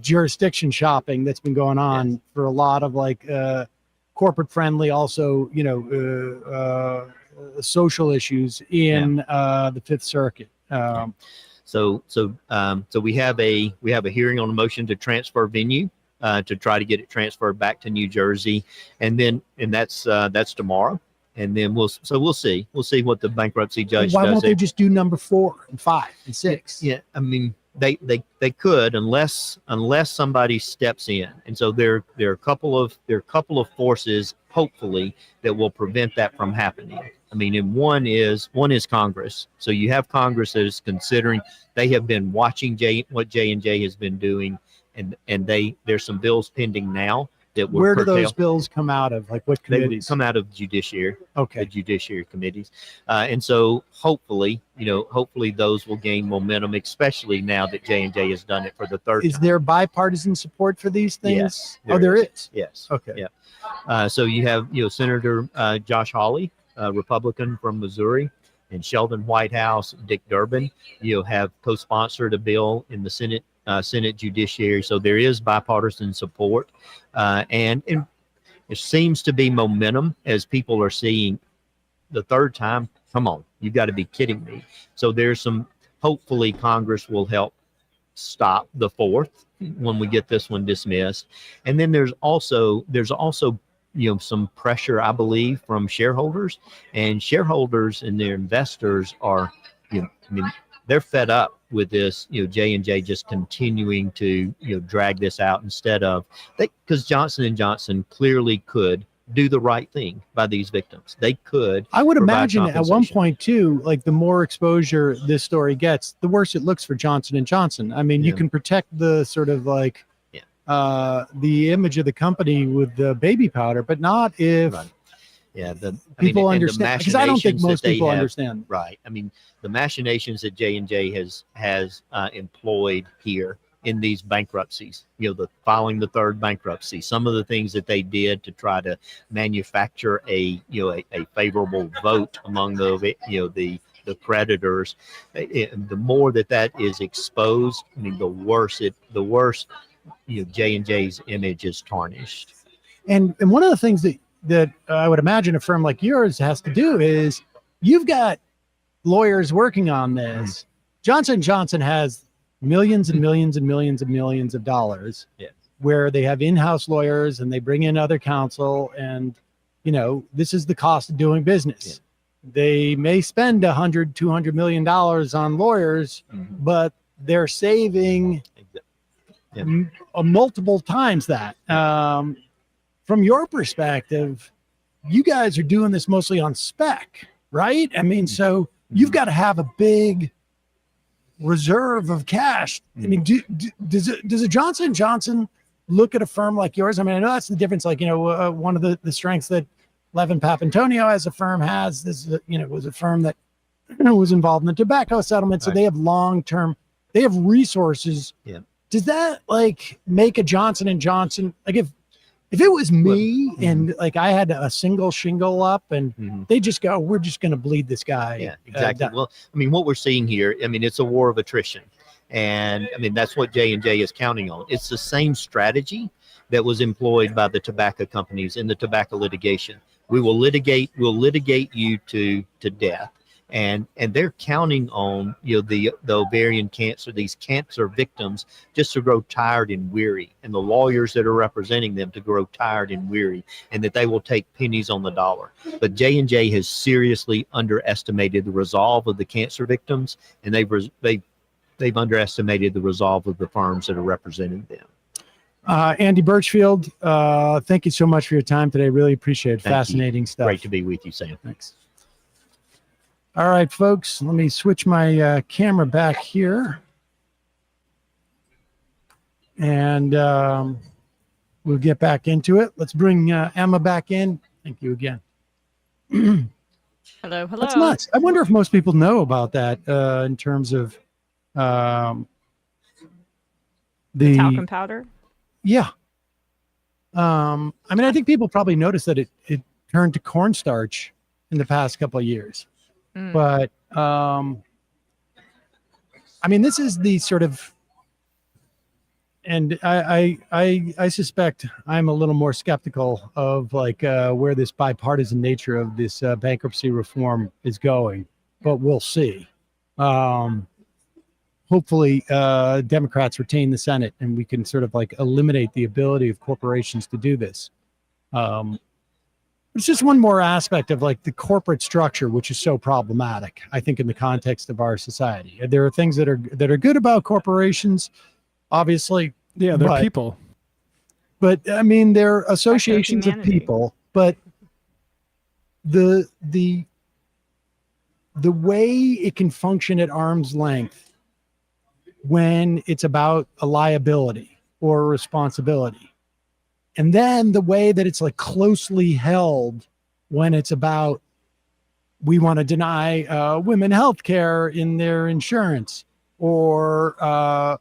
jurisdiction shopping that's been going on for a lot of like corporate friendly, also, social issues in the Fifth Circuit. So we have a hearing on a motion to transfer venue to try to get it transferred back to New Jersey, and that's tomorrow. And then we'll see what the bankruptcy judge does. Why won't they just do number 4 and 5 and 6? Yeah, I mean they could, unless somebody steps in. And so there are a couple of forces, hopefully, that will prevent that from happening. I mean, and one is Congress. So you have Congress that is considering. They have been watching what J&J has been doing, and there's some bills pending now that would Where do curtail. those bills come out of? Like what They would committees? come out of judiciary. Okay. The judiciary committees. And so hopefully those will gain momentum, especially now that J&J has done it for the third Is time. there bipartisan support for these things? Yes, There is. Yes. Okay. Yeah. So you have, Senator Josh Hawley, Republican from Missouri, and Sheldon Whitehouse, Dick Durbin, have co-sponsored a bill in the Senate Judiciary. So there is bipartisan support, and it seems to be momentum as people are seeing the third time. Come on, you've got to be kidding me. So there's hopefully Congress will help stop the fourth when we get this one dismissed. And then there's also some pressure, I believe, from shareholders, and their investors are, they're fed up with this, J&J just continuing to, drag this out instead of because Johnson & Johnson clearly could do the right thing by these victims. They could. I would provide imagine at one compensation. point too, like the more exposure this story gets, the worse it looks for Johnson & Johnson. I mean, you can protect the sort of like the image of the company with the baby powder, but not if people understand, because I don't think most people understand. Right. I mean, the machinations that J&J has employed here in these bankruptcies, following the third bankruptcy, some of the things that they did to try to manufacture a favorable vote among the creditors, the more that is exposed, I mean, the worse J&J's image is tarnished. And one of the things that I would imagine a firm like yours has to do is you've got lawyers working on this. Johnson & Johnson has millions and millions and millions and millions of dollars where they have in-house lawyers and they bring in other counsel, and this is the cost of doing business. They may spend $100-200 million on lawyers, but they're saving multiple times that. From your perspective, you guys are doing this mostly on spec, right? I mean, so you've got to have a big reserve of cash. I mean, does a Johnson & Johnson look at a firm like yours? I mean, I know that's the difference. Like, one of the strengths that Levin Papantonio as a firm has is, was a firm that was involved in the tobacco settlement. So they have long-term, they have resources. Yeah. Does that like make a Johnson & Johnson, like if it was me and like I had a single shingle up and they just go, we're just going to bleed this guy. Yeah, exactly. Well, I mean, what we're seeing here, I mean, it's a war of attrition. And I mean, that's what J&J is counting on. It's the same strategy that was employed by the tobacco companies in the tobacco litigation. We'll litigate you to death. and they're counting on the ovarian cancer, these cancer victims, just to grow tired and weary, and the lawyers that are representing them to grow tired and weary, and that they will take pennies on the dollar. But J&J has seriously underestimated the resolve of the cancer victims, and they've underestimated the resolve of the firms that are representing them. Andy Birchfield, thank you so much for your time today. Really appreciate it. Thank you. Fascinating stuff. Great to be with you, Sam. Thanks. All right, folks, let me switch my camera back here. And we'll get back into it. Let's bring Emma back in. Thank you again. Hello, hello. That's nuts. I wonder if most people know about that in terms of the the talcum powder. Yeah. I mean, I think people probably noticed that it turned to cornstarch in the past couple of years. But I mean, this is the sort of, and I suspect I'm a little more skeptical of like where this bipartisan nature of this bankruptcy reform is going, but we'll see. Hopefully Democrats retain the Senate and we can sort of like eliminate the ability of corporations to do this. It's just one more aspect of like the corporate structure, which is so problematic, I think, in the context of our society. There are things that are good about corporations, obviously. Yeah, they're people. But I mean, they're associations of people. But the way it can function at arm's length when it's about a liability or a responsibility, and then the way that it's like closely held when it's about, we want to deny women health care in their insurance, or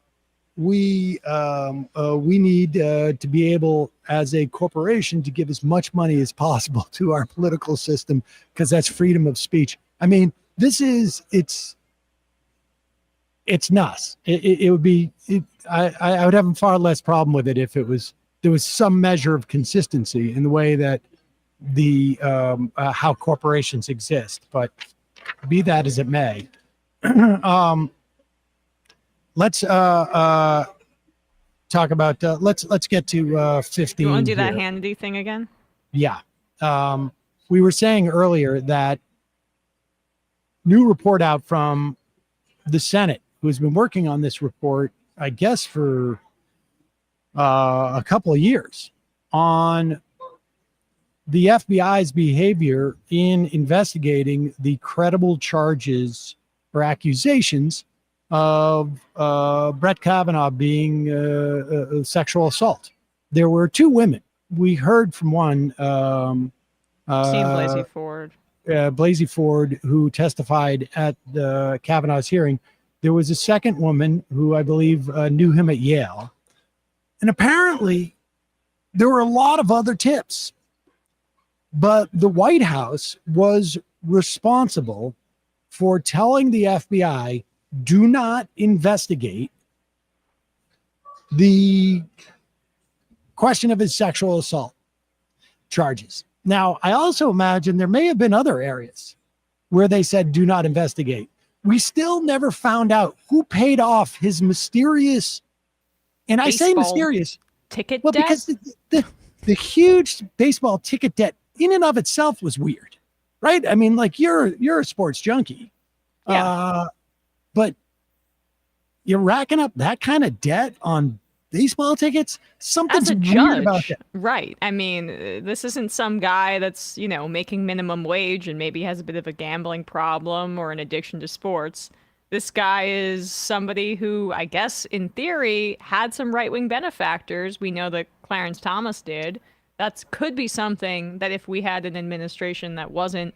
we need to be able as a corporation to give as much money as possible to our political system because that's freedom of speech. I mean, it's nuts. It would be, I would have a far less problem with it if there was some measure of consistency in the way that the how corporations exist. But be that as it may, let's talk about let's get to 15. You want to do that here. Hannity thing again? Yeah. We were saying earlier that new report out from the Senate, who's been working on this report, I guess, for a couple of years, on the FBI's behavior in investigating the credible charges or accusations of Brett Kavanaugh being a sexual assault. There were two women. We heard from one, Steve Blasey Ford. Blasey Ford, who testified at the Kavanaugh's hearing. There was a second woman who I believe knew him at Yale. And apparently there were a lot of other tips, but the White House was responsible for telling the FBI, do not investigate the question of his sexual assault charges. Now, I also imagine there may have been other areas where they said, do not investigate. We still never found out who paid off his mysterious, and I say mysterious, ticket debt? Because the huge baseball ticket debt in and of itself was weird, right? I mean, like you're a sports junkie, but you're racking up that kind of debt on baseball tickets. Something's weird about that. Right. I mean, this isn't some guy that's, making minimum wage and maybe has a bit of a gambling problem or an addiction to sports. This guy is somebody who, I guess, in theory, had some right-wing benefactors. We know that Clarence Thomas did. That could be something that if we had an administration that wasn't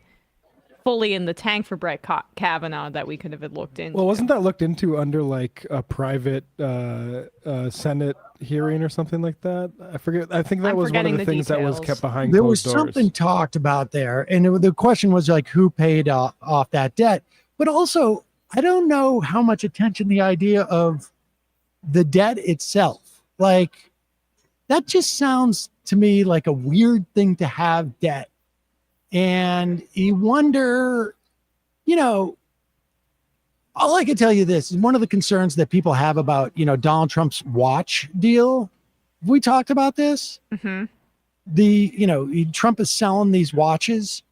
fully in the tank for Brett Kavanaugh, that we could have looked into. Well, wasn't that looked into under like a private Senate hearing or something like that? I forget. I think that was one of the things that was kept behind there closed was doors. Something talked about there, and the question was like, who paid off that debt? But also, I don't know how much attention the idea of the debt itself. Like, that just sounds to me like a weird thing to have debt. And you wonder, you know, all I can tell you this is one of the concerns that people have about, you know, Donald Trump's watch deal. Have we talked about this? Mm-hmm. Trump is selling these watches,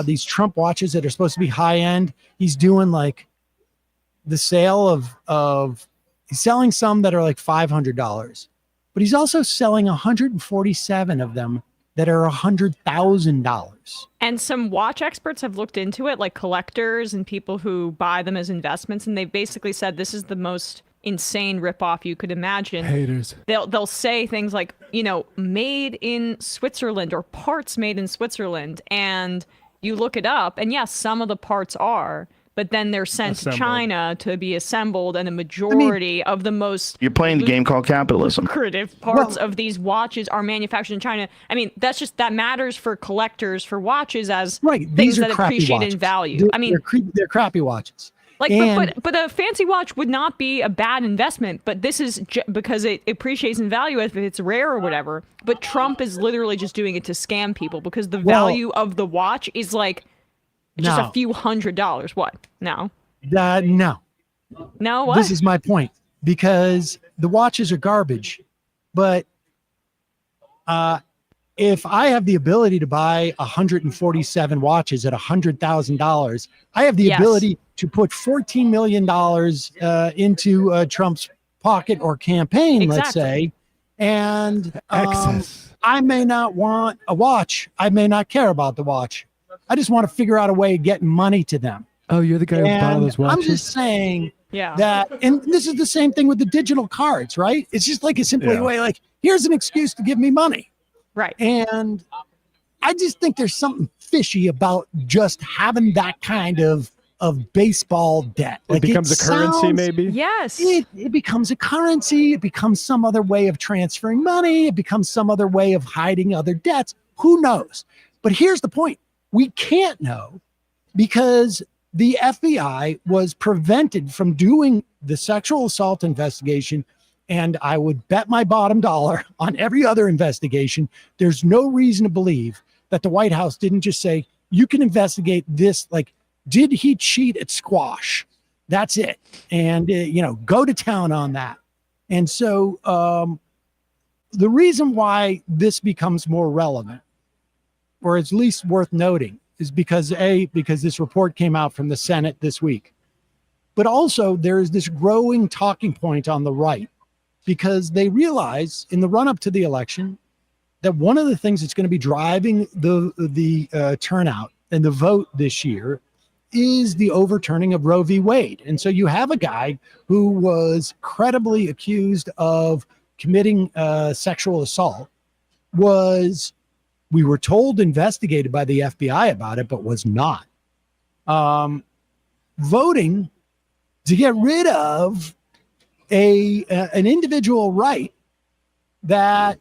these Trump watches that are supposed to be high end. He's doing like the sale of he's selling some that are like $500, but he's also selling 147 of them that are $100,000. And some watch experts have looked into it, like collectors and people who buy them as investments, and they've basically said this is the most insane ripoff you could imagine. Haters. They'll say things like, you know, made in Switzerland or parts made in Switzerland, and you look it up, and yes, some of the parts are, but then they're sent to China to be assembled, and a majority of the most You're playing the game called capitalism. lucrative parts of these watches are manufactured in China. I mean, that matters for collectors for watches as things These are that crappy appreciate watches. in value. They're crappy watches. Like, And- but a fancy watch would not be a bad investment, but this is because it appreciates in value if it's rare or whatever. But Trump is literally just doing it to scam people because the value of the watch is like just a few $100s. What? No. No. No, what? This is my point, because the watches are garbage, but if I have the ability to buy 147 watches at $100,000, I have the ability to put $14 million into Trump's pocket or campaign, let's say, and I may not want a watch. I may not care about the watch. I just want to figure out a way of getting money to them. Oh, you're the guy who bought those watches? I'm just saying that, and this is the same thing with the digital cards, right? It's just like a simple way, like, here's an excuse to give me money. Right. And I just think there's something fishy about just having that kind of baseball debt. It becomes a currency, maybe? Yes. It becomes a currency. It becomes some other way of transferring money. It becomes some other way of hiding other debts. Who knows? But here's the point. We can't know because the FBI was prevented from doing the sexual assault investigation. And I would bet my bottom dollar on every other investigation. There's no reason to believe that the White House didn't just say, you can investigate this. Like, did he cheat at squash? That's it. And, go to town on that. And so the reason why this becomes more relevant, or at least worth noting, is because this report came out from the Senate this week. But also there's this growing talking point on the right, because they realize in the run-up to the election that one of the things that's going to be driving the turnout and the vote this year is the overturning of Roe v. Wade. And so you have a guy who was credibly accused of committing sexual assault, we were told investigated by the FBI about it, but was not. Voting to get rid of an individual right that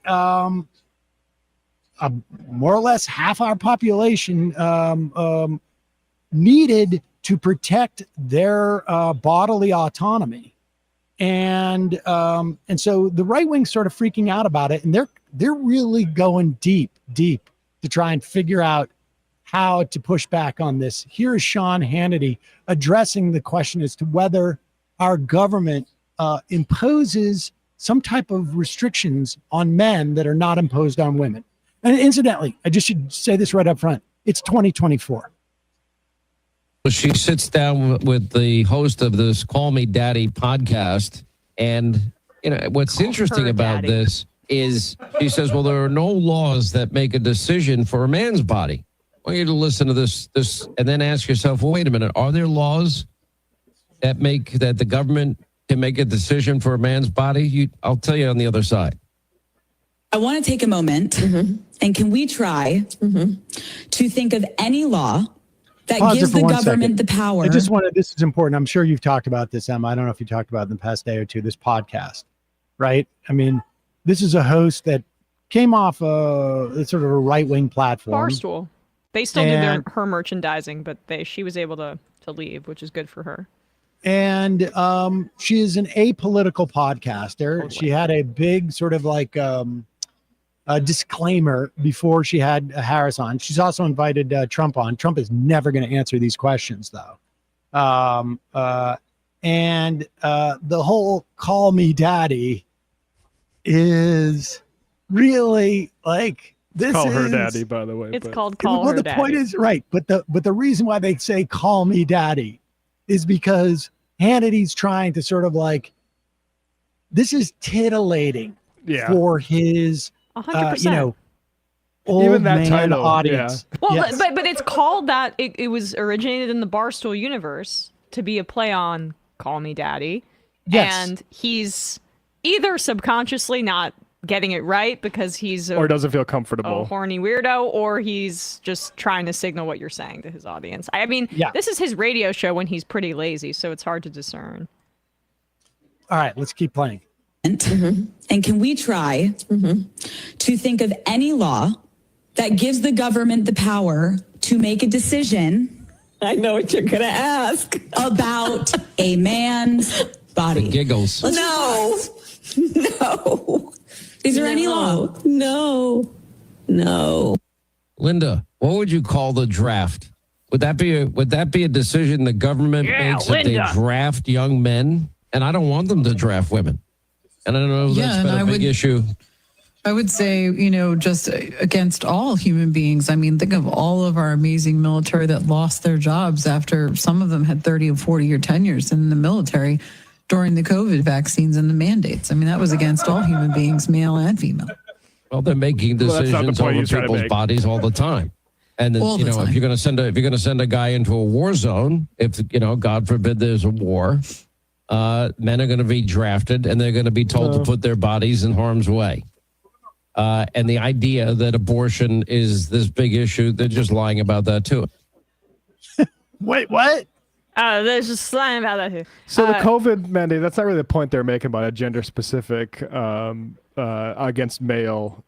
more or less half our population needed to protect their bodily autonomy, and so the right wing's sort of freaking out about it, and they're really going deep to try and figure out how to push back on this. Here is Sean Hannity addressing the question as to whether our government imposes some type of restrictions on men that are not imposed on women. And incidentally, I just should say this right up front. It's 2024. She sits down with the host of this Call Me Daddy podcast. And, what's interesting about this is she says, well, there are no laws that make a decision for a man's body. I want you to listen to this, and then ask yourself, well, wait a minute, are there laws that the government can make a decision for a man's body? I'll tell you on the other side. I want to take a moment, and can we try to think of any law that gives the government the power? I just wanted, this is important. I'm sure you've talked about this, Emma. I don't know if you talked about it in the past day or two, this podcast, right? I mean, this is a host that came off sort of a right-wing platform. Barstool. They still do her merchandising, but she was able to leave, which is good for her. And she is an apolitical podcaster. Totally. She had a big sort of like disclaimer before she had Harris on. She's also invited Trump on. Trump is never going to answer these questions, though. And the whole "call me daddy" is really like this. Call is, her daddy, by the way. It's but- called call well, her the daddy. point is right, but the reason why they say "call me daddy" is because Hannity's trying to sort of like, this is titillating for his 100%. old Even that man title, audience. Well, Yes. but it's called that. It was originated in the Barstool universe to be a play on "Call Me Daddy," Yes. and he's either subconsciously not getting it right because he's or doesn't feel a comfortable. horny weirdo, or he's just trying to signal what you're saying to his audience. I mean, this is his radio show when he's pretty lazy, so it's hard to discern. All right, let's keep playing. And can we try to think of any law that gives the government the power to make a decision? I know what you're going to ask. About a man's body. Giggles. No. Is there any law? No. Linda, what would you call the draft? Would that be a decision the government makes that they draft young men? And I don't want them to draft women. And I don't know if that's been a big issue. I would say, just against all human beings. I mean, think of all of our amazing military that lost their jobs after some of them had 30 and 40-year tenures in the military during the COVID vaccines and the mandates. I mean, that was against all human beings, male and female. Well, they're making decisions over people's bodies all the time. And then, if you're going to send a guy into a war zone, if God forbid there's a war, men are going to be drafted and they're going to be told to put their bodies in harm's way. And the idea that abortion is this big issue, they're just lying about that too. Wait, what? There's just lying about that too. So the COVID mandate, that's not really the point they're making about a gender specific against male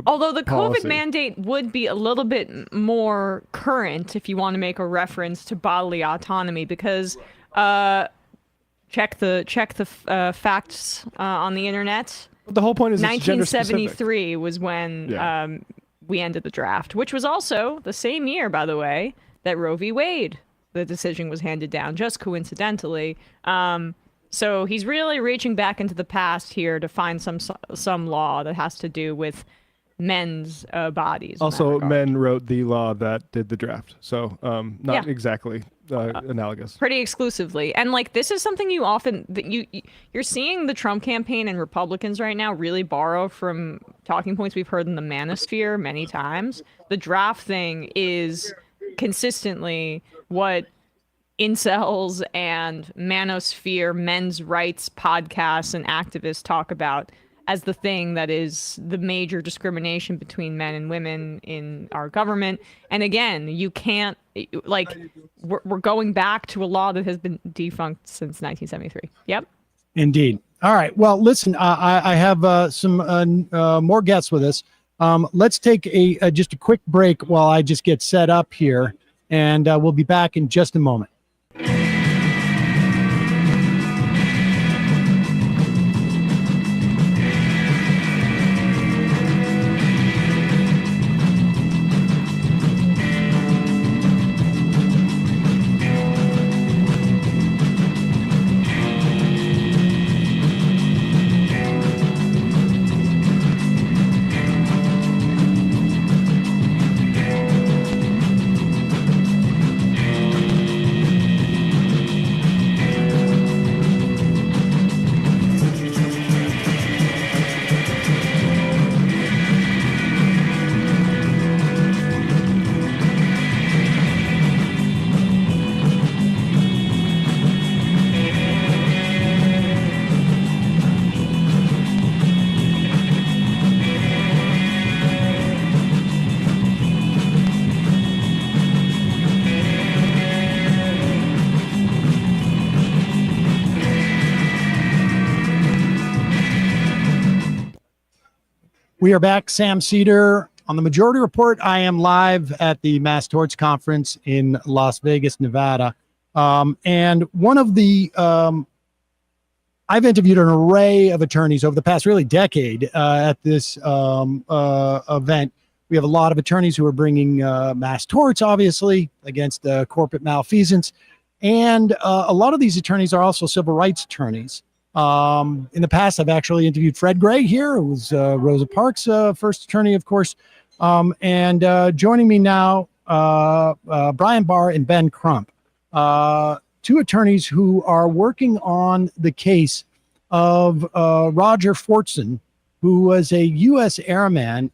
Although the policy. COVID mandate would be a little bit more current if you want to make a reference to bodily autonomy, because check the facts on the internet. But the whole point is it's gender specific. 1973 was when we ended the draft, which was also the same year, by the way, that Roe v. Wade, the decision was handed down, just coincidentally. So he's really reaching back into the past here to find some law that has to do with men's bodies. Also, men wrote the law that did the draft, so not exactly analogous. Pretty exclusively, and like this is something you often you're seeing the Trump campaign and Republicans right now really borrow from talking points we've heard in the manosphere many times. The draft thing is consistently what incels and manosphere men's rights podcasts and activists talk about as the thing that is the major discrimination between men and women in our government. And again, you can't, like, we're going back to a law that has been defunct since 1973. Yep. Indeed. All right. Well, listen, I have some more guests with us. Let's take just a quick break while I just get set up here, and we'll be back in just a moment. We are back. Sam Seder on the Majority Report. I am live at the Mass Torts Conference in Las Vegas, Nevada. And one of the I've interviewed an array of attorneys over the past really decade at this event. We have a lot of attorneys who are bringing mass torts, obviously, against corporate malfeasance. And a lot of these attorneys are also civil rights attorneys. In the past, I've actually interviewed Fred Gray here, who was Rosa Parks' first attorney, of course. And joining me now, Brian Barr and Ben Crump, two attorneys who are working on the case of Roger Fortson, who was a U.S. airman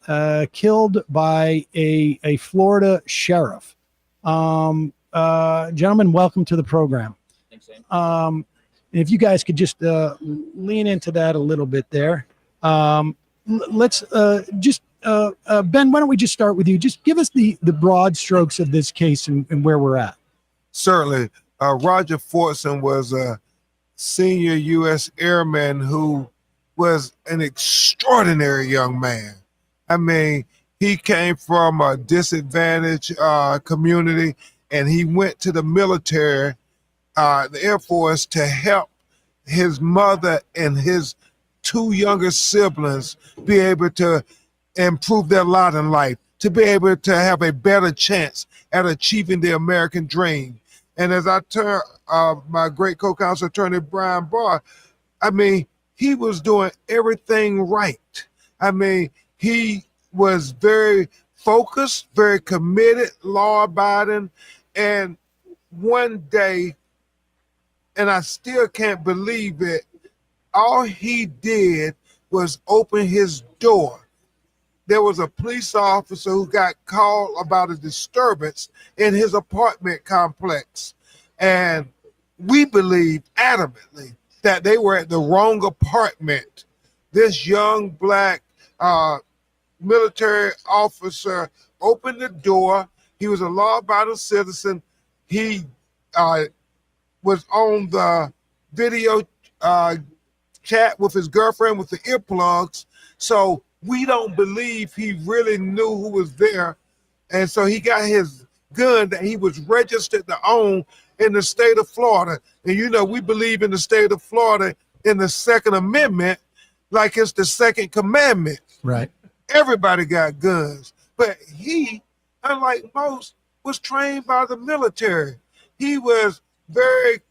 killed by a Florida sheriff. Gentlemen, welcome to the program. Thanks, Sam. If you guys could just lean into that a little bit there. Let's just, Ben, why don't we just start with you? Just give us the broad strokes of this case and where we're at. Certainly. Roger Fortson was a senior U.S. airman who was an extraordinary young man. I mean, he came from a disadvantaged community, and he went to the military, the Air Force, to help his mother and his two younger siblings be able to improve their lot in life, to be able to have a better chance at achieving the American dream. And as I turn my great co-counsel attorney, Brian Barr, I mean, he was doing everything right. I mean, he was very focused, very committed, law-abiding, and one day, and I still can't believe it, all he did was open his door. There was a police officer who got called about a disturbance in his apartment complex. And we believe adamantly that they were at the wrong apartment. This young black military officer opened the door. He was a law-abiding citizen. He was on the video chat with his girlfriend with the earplugs. So we don't believe he really knew who was there. And so he got his gun that he was registered to own in the state of Florida. And you know, we believe in the state of Florida in the Second Amendment like it's the second commandment. Right. Everybody got guns. But he, unlike most, was trained by the military. He was very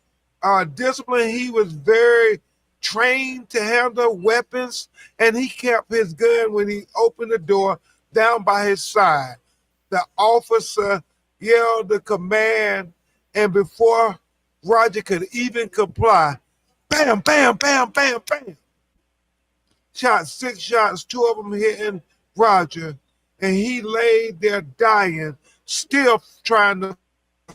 disciplined. He was very trained to handle weapons, and he kept his gun when he opened the door down by his side. The officer yelled the command, and before Roger could even comply, bam, bam, bam, bam, bam. Shot 6 shots, 2 of them hitting Roger, and he laid there dying, still trying to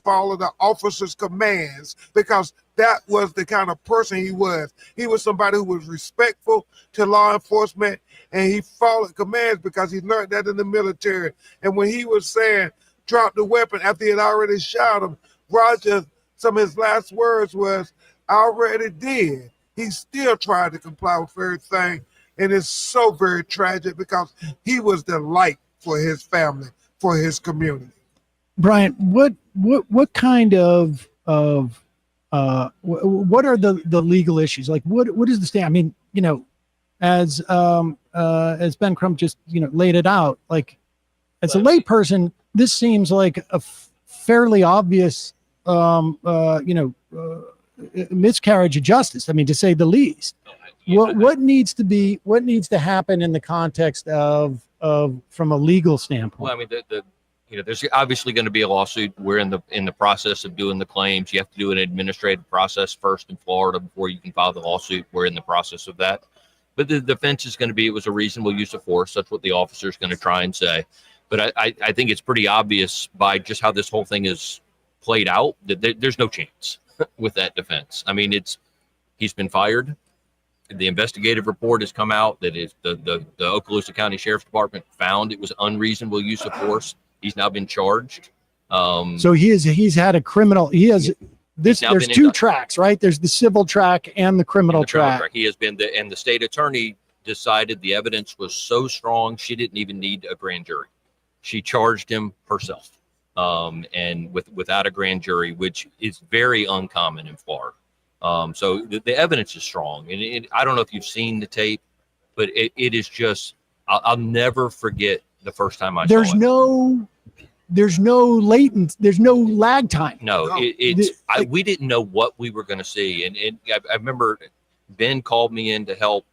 follow the officer's commands, because that was the kind of person he was. He was somebody who was respectful to law enforcement, and he followed commands because he learned that in the military. And when he was saying, drop the weapon after he had already shot him, Roger, some of his last words was, I already did. He still tried to comply with everything. And it's so very tragic because he was the light for his family, for his community. Brian, what kind of what are the legal issues? Like what is the stand? I mean, you know, as Ben Crump just, you know, laid it out, like as a layperson, this seems like a fairly obvious miscarriage of justice. I mean, to say the least. What needs to happen in the context of from a legal standpoint? Well, I mean, there's obviously going to be a lawsuit. We're in the process of doing the claims. You have to do an administrative process first in Florida before you can file the lawsuit. We're in the process of that. But the defense is going to be it was a reasonable use of force. That's what the officer is going to try and say. But I think it's pretty obvious by just how this whole thing is played out that there's no chance with that defense. I mean, he's been fired. The investigative report has come out that is the Okaloosa County Sheriff's Department found it was unreasonable use of force. He's now been charged. So he's had a criminal. There's two tracks, right? There's the civil track and the criminal track. He has been and the state attorney decided the evidence was so strong she didn't even need a grand jury. She charged him herself, and without a grand jury, which is very uncommon in Florida. So the evidence is strong, and I don't know if you've seen the tape, but it is just I'll never forget the first time I saw it. There's no latent, there's no lag time. No, we didn't know what we were going to see, and I remember Ben called me in to help.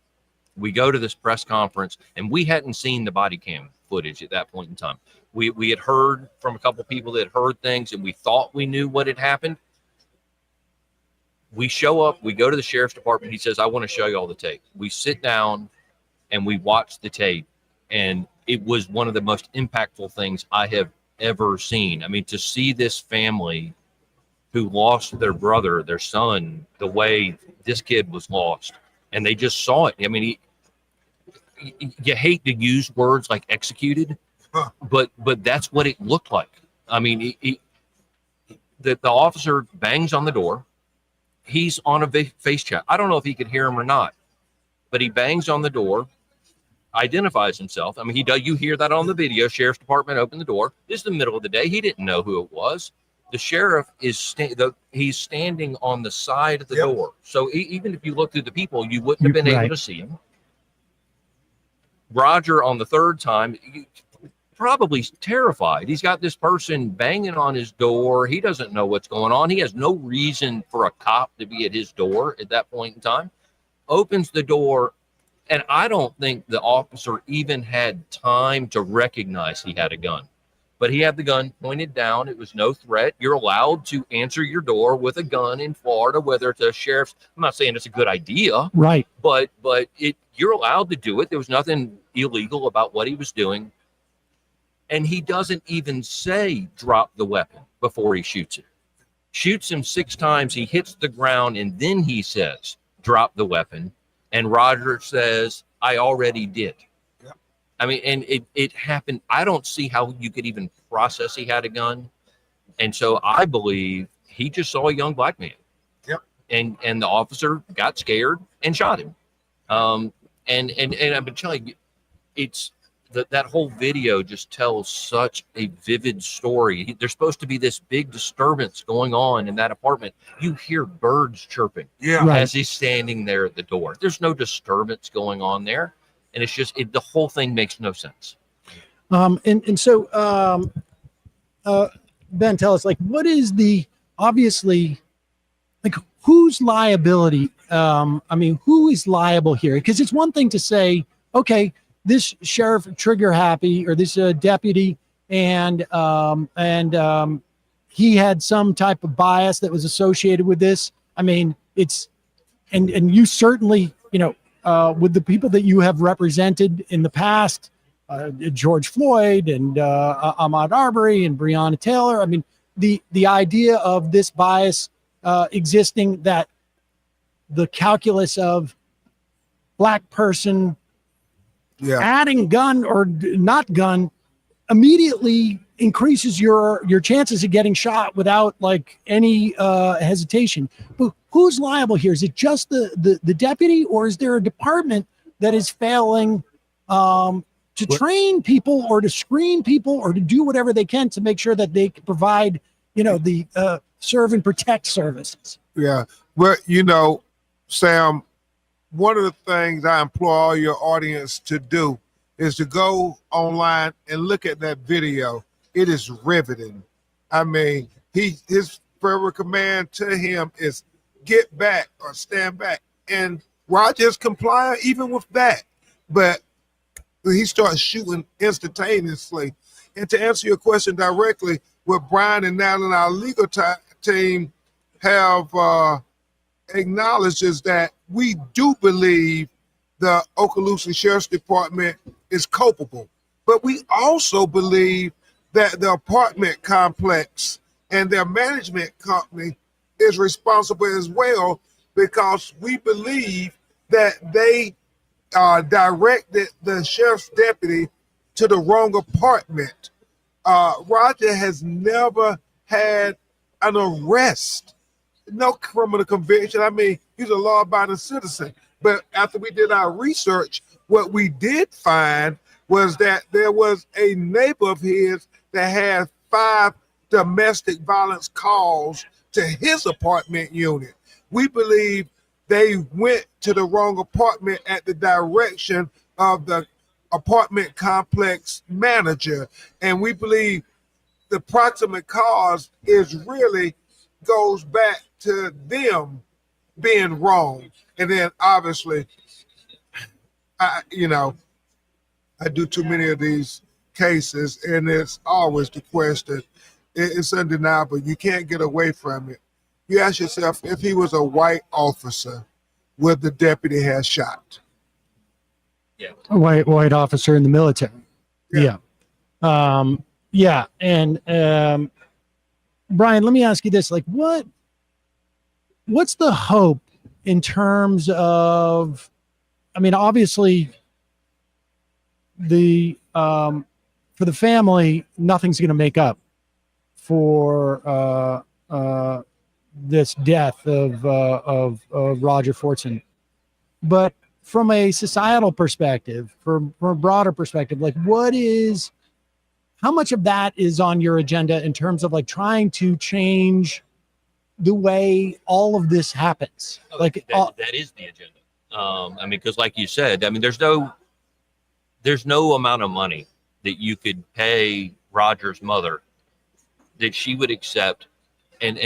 We go to this press conference, and we hadn't seen the body cam footage at that point in time. We had heard from a couple people that had heard things, and we thought we knew what had happened. We show up, we go to the sheriff's department. He says, I want to show you all the tape. We sit down and we watch the tape, and it was one of the most impactful things I have ever seen. I mean, to see this family who lost their brother, their son, the way this kid was lost, and they just saw it. I mean, you hate to use words like executed, but that's what it looked like. I mean, the officer bangs on the door. He's on a face chat. I don't know if he could hear him or not, but he bangs on the door, identifies himself. I mean, you hear that on the video. Sheriff's department opened the door. This is the middle of the day. He didn't know who it was. The sheriff is he's standing on the side of the door. So even if you look through the people, you wouldn't have been able to see him. Roger, on the third time, probably terrified. He's got this person banging on his door. He doesn't know what's going on. He has no reason for a cop to be at his door at that point in time. Opens the door, and I don't think the officer even had time to recognize he had a gun. But he had the gun pointed down. It was no threat. You're allowed to answer your door with a gun in Florida, whether it's a sheriff's. I'm not saying it's a good idea. Right. But you're allowed to do it. There was nothing illegal about what he was doing. And he doesn't even say drop the weapon before he shoots it. Shoots him 6 times. He hits the ground, and then he says, drop the weapon. And Roger says, I already did. Yep. I mean, and it happened. I don't see how you could even process he had a gun. And so I believe he just saw a young black man. Yep. And the officer got scared and shot him. And I've been telling you, it's that whole video just tells such a vivid story. There's supposed to be this big disturbance going on in that apartment. You hear birds chirping as he's standing there at the door. There's no disturbance going on there. And it's just, the whole thing makes no sense. So Ben, tell us, like, what is obviously, like, whose liability? I mean, who is liable here? Because it's one thing to say, okay, this sheriff trigger happy, or this deputy, and he had some type of bias that was associated with this. I mean, it's, and you certainly, with the people that you have represented in the past, George Floyd and Ahmaud Arbery and Breonna Taylor. I mean, the idea of this bias existing, that the calculus of black person adding gun or not gun immediately increases your chances of getting shot without like any hesitation. But who's liable here? Is it just the deputy, or is there a department that is failing to train people or to screen people or to do whatever they can to make sure that they can provide, the serve and protect services? Yeah. Well, Sam, one of the things I implore all your audience to do is to go online and look at that video. It is riveting. I mean, his verbal command to him is get back or stand back. And Roger's compliant even with that. But he starts shooting instantaneously. And to answer your question directly, what Brian and Natalie and our legal team have acknowledged is that we do believe the Okaloosa Sheriff's Department is culpable. But we also believe that the apartment complex and their management company is responsible as well, because we believe that they directed the sheriff's deputy to the wrong apartment. Roger has never had an arrest, no criminal conviction. I mean, he's a law-abiding citizen. But after we did our research, what we did find was that there was a neighbor of his that had 5 domestic violence calls to his apartment unit. We believe they went to the wrong apartment at the direction of the apartment complex manager. And we believe the proximate cause is really goes back to them being wrong. And then obviously, I do too many of these cases, and it's always the question. It's undeniable. You can't get away from it. You ask yourself, if he was a white officer, would the deputy have shot? Yeah. A white officer in the military. Yeah. Yeah. And Brian, let me ask you this: like, what's the hope in terms of? I mean, obviously, for the family, nothing's going to make up for this death of Roger Fortson. But from a societal perspective, from a broader perspective, like how much of that is on your agenda in terms of like trying to change the way all of this happens? Like that is the agenda. I mean, because like you said, I mean, there's no amount of money that you could pay Roger's mother that she would accept, and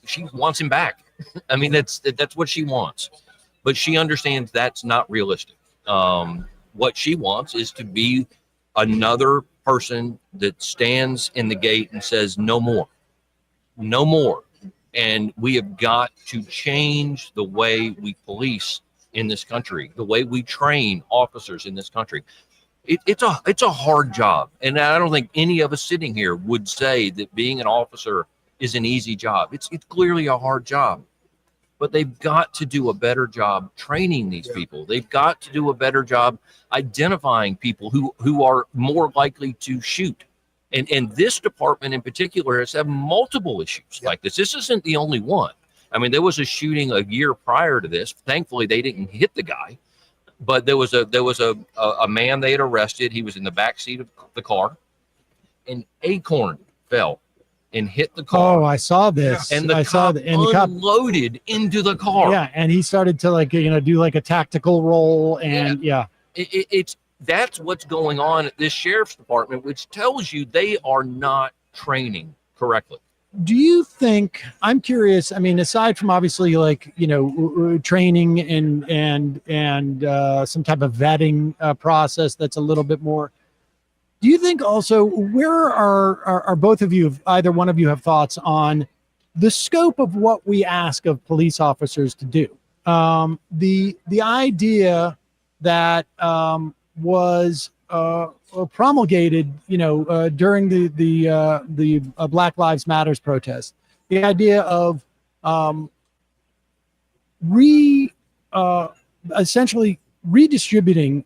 she wants him back. I mean, that's what she wants, but she understands that's not realistic. What she wants is to be another person that stands in the gate and says, no more, no more. And we have got to change the way we police in this country, the way we train officers in this country. It's a hard job. And I don't think any of us sitting here would say that being an officer is an easy job. It's clearly a hard job, but they've got to do a better job training these people. They've got to do a better job identifying people who are more likely to shoot. And this department in particular has had multiple issues like this. This isn't the only one. I mean, there was a shooting a year prior to this. Thankfully, they didn't hit the guy, but there was a man they had arrested. He was in the back seat of the car. An acorn fell and hit the car. Oh, I saw this. And the cop unloaded into the car. Yeah, and he started to do like a tactical role, and that's what's going on at this sheriff's department, which tells you they are not training correctly. Do you think, I'm curious, I mean, aside from obviously training and some type of vetting process that's a little bit more, do you think also, where are both of you, either one of you have thoughts on the scope of what we ask of police officers to do? The idea that was promulgated, during the Black Lives Matters protest, the idea of essentially redistributing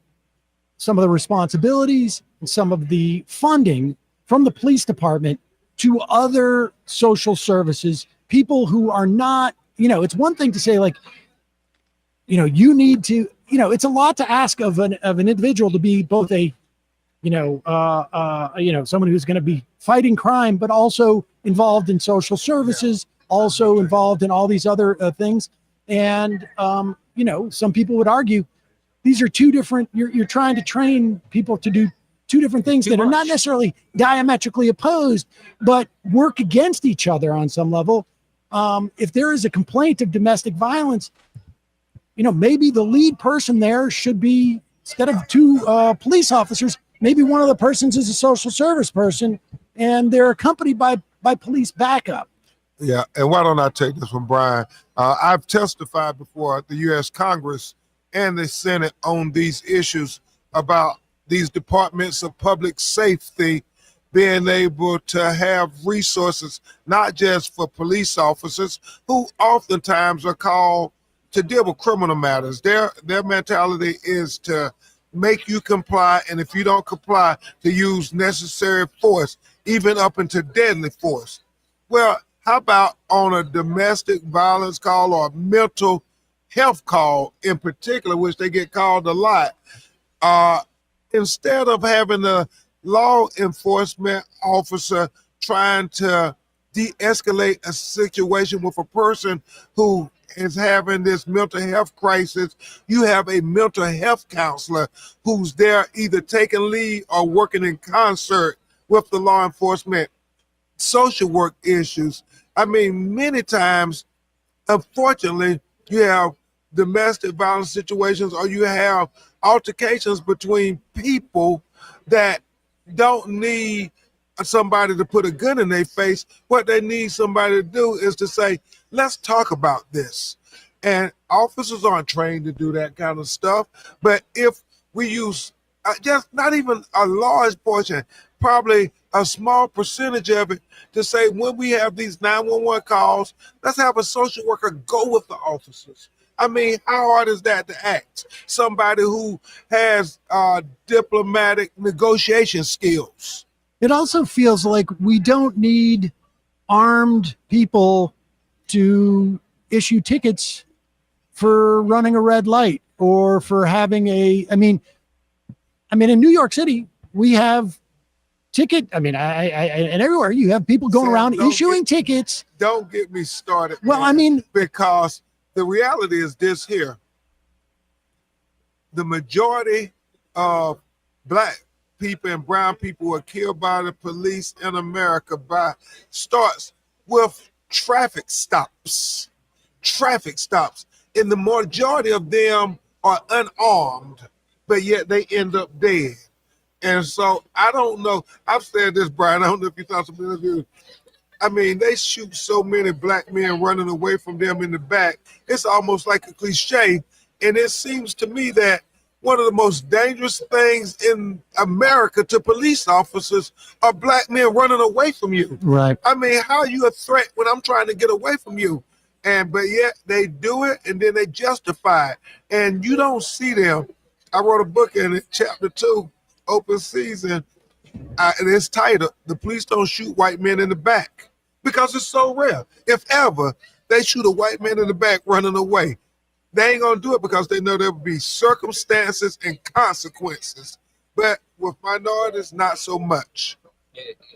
some of the responsibilities and some of the funding from the police department to other social services, people who are not, it's one thing to say like, you need to, it's a lot to ask of an individual to be both a, someone who's going to be fighting crime, but also involved in social services, also involved in all these other things. And, some people would argue these are two different, you're trying to train people to do two different things that are not necessarily diametrically opposed, but work against each other on some level. If there is a complaint of domestic violence, maybe the lead person there should be, instead of two police officers, maybe one of the persons is a social service person, and they're accompanied by police backup. Yeah, and why don't I take this one, Brian? I've testified before at the U.S. Congress and the Senate on these issues about these departments of public safety being able to have resources, not just for police officers who oftentimes are called to deal with criminal matters. Their mentality is to make you comply, and if you don't comply, to use necessary force, even up into deadly force. Well, how about on a domestic violence call or a mental health call in particular, which they get called a lot? Instead of having a law enforcement officer trying to de-escalate a situation with a person who is having this mental health crisis. You have a mental health counselor who's there either taking lead or working in concert with the law enforcement social work issues. I mean, many times, unfortunately, you have domestic violence situations or you have altercations between people that don't need somebody to put a gun in their face. What they need somebody to do is to say, let's talk about this. And officers aren't trained to do that kind of stuff. But if we use just not even a large portion, probably a small percentage of it, to say when we have these 911 calls, let's have a social worker go with the officers. I mean, how hard is that to act? Somebody who has diplomatic negotiation skills. It also feels like we don't need armed people to issue tickets for running a red light or for having I mean, in New York City, we have and everywhere you have people going around issuing tickets. Don't get me started. Well, man, I mean, because the reality is this here. The majority of black people and brown people who are killed by the police in America starts with traffic stops. Traffic stops. And the majority of them are unarmed, but yet they end up dead. And so I don't know. I've said this, Brian. I don't know if you thought something of you. I mean, they shoot so many black men running away from them in the back. It's almost like a cliche. And it seems to me that one of the most dangerous things in America to police officers are black men running away from you. Right. I mean, how are you a threat when I'm trying to get away from you? But yet they do it and then they justify it. And you don't see them. I wrote a book in it, chapter 2, open season, and it's titled, "The Police Don't Shoot White Men in the Back," because it's so rare. If ever they shoot a white man in the back running away, they ain't gonna do it because they know there will be circumstances and consequences. But with minorities, not so much.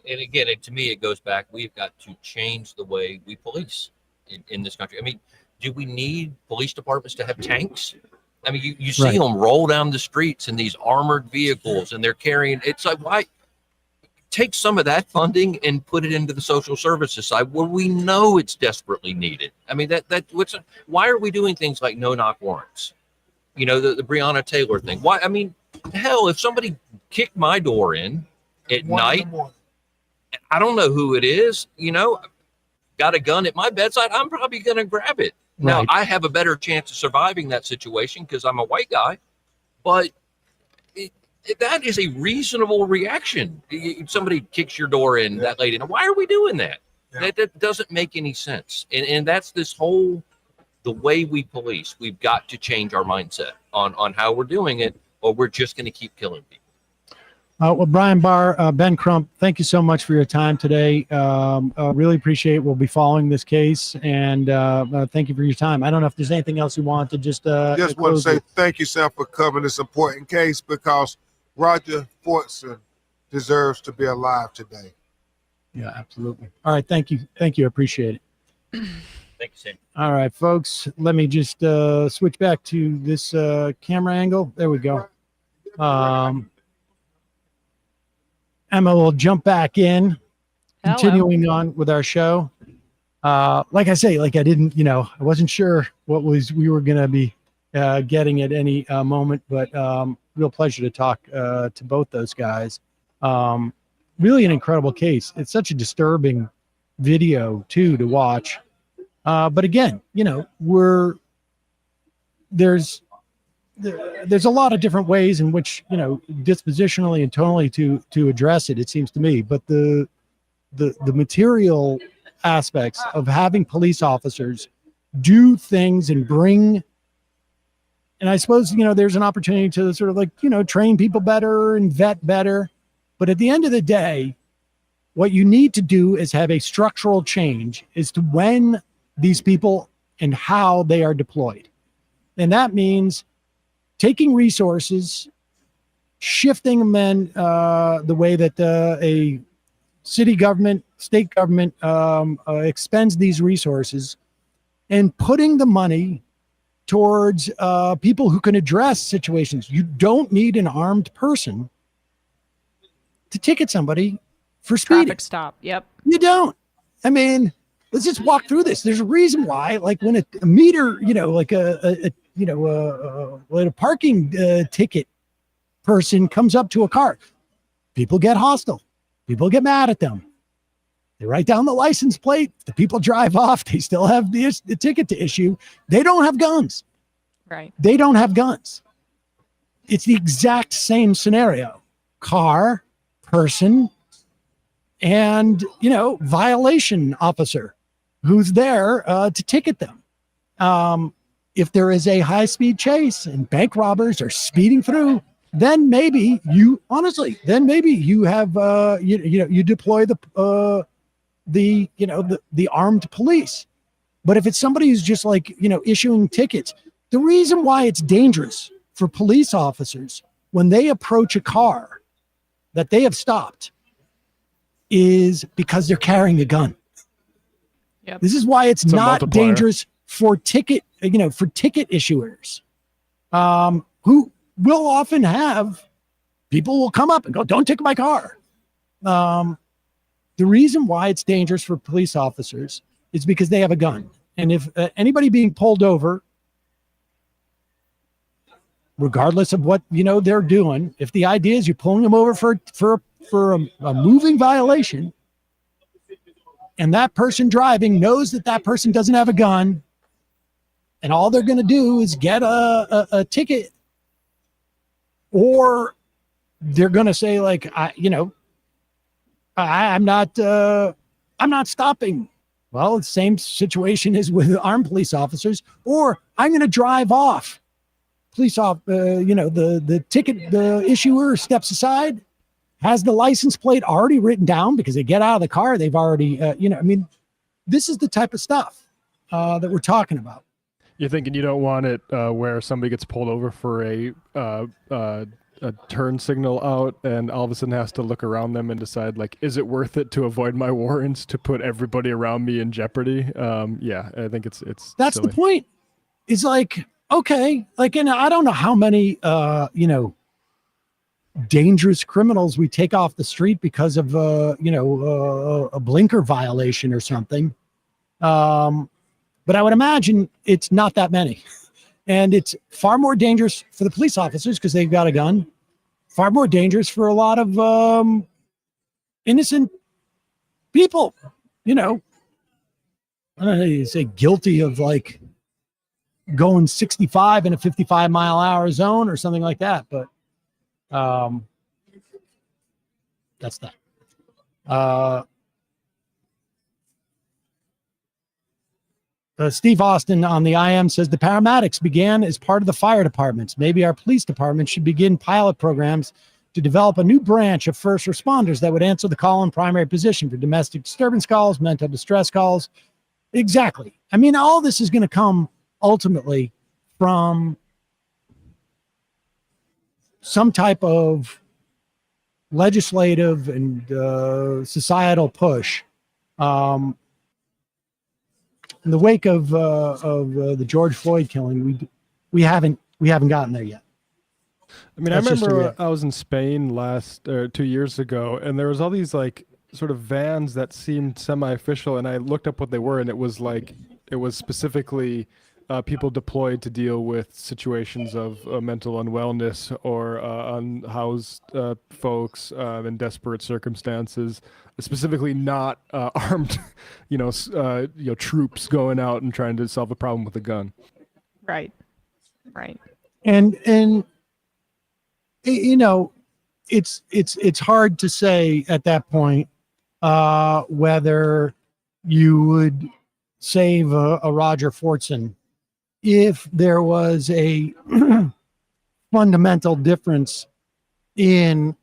And again, to me, it goes back. We've got to change the way we police in this country. I mean, do we need police departments to have tanks? I mean, you see them roll down the streets in these armored vehicles, and they're carrying. It's like, why take some of that funding and put it into the social services side where we know it's desperately needed? I mean, why are we doing things like no-knock warrants? You know, the Breonna Taylor thing. Why? I mean, hell, if somebody kicked my door in at night, I don't know who it is. You know, got a gun at my bedside, I'm probably going to grab it. Now, I have a better chance of surviving that situation because I'm a white guy, but that is a reasonable reaction. Somebody kicks your door in that late, and why are we doing that? That doesn't make any sense. And that's this whole, the way we police. We've got to change our mindset on how we're doing it, or we're just going to keep killing people. Well, Brian Barr, Ben Crump, thank you so much for your time today. Really appreciate it. We'll be following this case, and thank you for your time. I don't know if there's anything else you want to just want to say thank you, Sam, for covering this important case because Roger Fortson deserves to be alive today. Yeah, absolutely. All right, thank you. Thank you. I appreciate it. Thank you, Sam. All right, folks, let me just switch back to this camera angle. There we go. Emma will jump back in, continuing on with our show. Like I say, like I didn't, I wasn't sure what we were going to be getting at any moment, but real pleasure to talk to both those guys. Really an incredible case. It's such a disturbing video too to watch. But again, there's a lot of different ways in which, dispositionally and tonally to address it, it seems to me. But the material aspects of having police officers do things and bring, and I suppose, there's an opportunity to sort of train people better and vet better. But at the end of the day, what you need to do is have a structural change as to when these people and how they are deployed. And that means taking resources, shifting them in the way that a city government state government expends these resources and putting the money towards people who can address situations. You don't need an armed person to ticket somebody for speeding. Traffic stop. Yep. You don't. I mean, let's just walk through this. There's a reason why, like when a meter, like a parking ticket person comes up to a car, people get hostile. People get mad at them. They write down the license plate. The people drive off. They still have the ticket to issue. They don't have guns. Right. They don't have guns. It's the exact same scenario. Car, person, and, violation officer who's there to ticket them. If there is a high-speed chase and bank robbers are speeding through, then maybe you have, you deploy the armed police. But if it's somebody who's just issuing tickets, the reason why it's dangerous for police officers when they approach a car that they have stopped is because they're carrying a gun. Yep. This is why it's not dangerous for ticket issuers, who will often have people will come up and go, "Don't ticket my car." The reason why it's dangerous for police officers is because they have a gun. And if anybody being pulled over, regardless of what they're doing, if the idea is you're pulling them over for a moving violation, and that person driving knows that person doesn't have a gun, and all they're going to do is get a ticket, or they're going to say I'm not stopping. Well, the same situation is with armed police officers, or I'm going to drive off. The ticket, the issuer steps aside, has the license plate already written down because they get out of the car. They've already, this is the type of stuff that we're talking about. You're thinking you don't want it where somebody gets pulled over for a turn signal out and all of a sudden has to look around them and decide, is it worth it to avoid my warrants to put everybody around me in jeopardy? Yeah, I think it's that's silly. The point. It's okay, and I don't know how many, dangerous criminals we take off the street because of, a blinker violation or something. But I would imagine it's not that many. And it's far more dangerous for the police officers because they've got a gun. Far more dangerous for a lot of innocent people, I don't know, you say guilty of going 65 in a 55-mile-an-hour zone or something like that. But that's that. Steve Austin on the IM says the paramedics began as part of the fire departments. Maybe our police department should begin pilot programs to develop a new branch of first responders that would answer the call in primary position for domestic disturbance calls, mental distress calls. Exactly. I mean, all this is going to come ultimately from some type of legislative and societal push. In the wake of the George Floyd killing, we haven't gotten there yet. I mean, I remember I was in Spain 2 years ago, and there was all these sort of vans that seemed semi-official, and I looked up what they were, and it was specifically people deployed to deal with situations of mental unwellness or unhoused folks in desperate circumstances, specifically not armed, troops going out and trying to solve a problem with a gun. Right. And it's hard to say at that point whether you would save a Roger Fortson if there was a fundamental difference in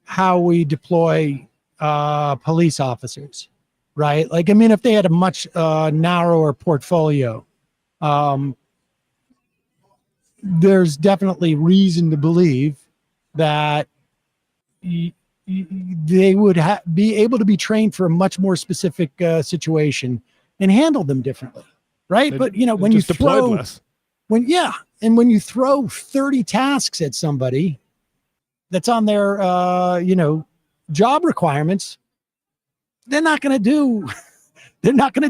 how we deploy police officers, right? If they had a much narrower portfolio, there's definitely reason to believe that they would be able to be trained for a much more specific situation and handle them differently, right? But when you throw less. when you throw 30 tasks at somebody that's on their job requirements, they're not going to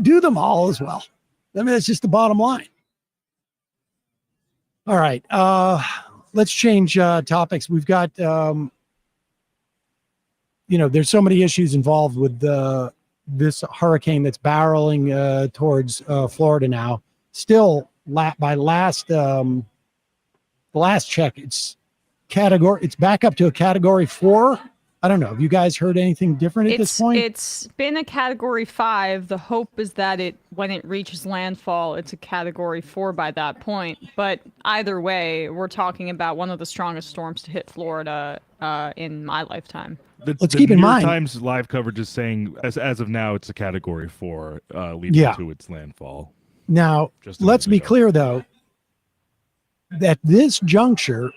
do them all as well. I mean, it's just the bottom line. All right, let's change topics. We've got there's so many issues involved with this hurricane that's barreling towards Florida now. Still, by the last check, it's back up to a category 4. I don't know. Have you guys heard anything different at this point? It's been a category 5. The hope is that when it reaches landfall, it's a category 4 by that point. But either way, we're talking about one of the strongest storms to hit Florida in my lifetime. Let's keep in mind, New York Times live coverage is saying as of now it's a category 4 leading to its landfall. Now, let's be clear though, that this juncture,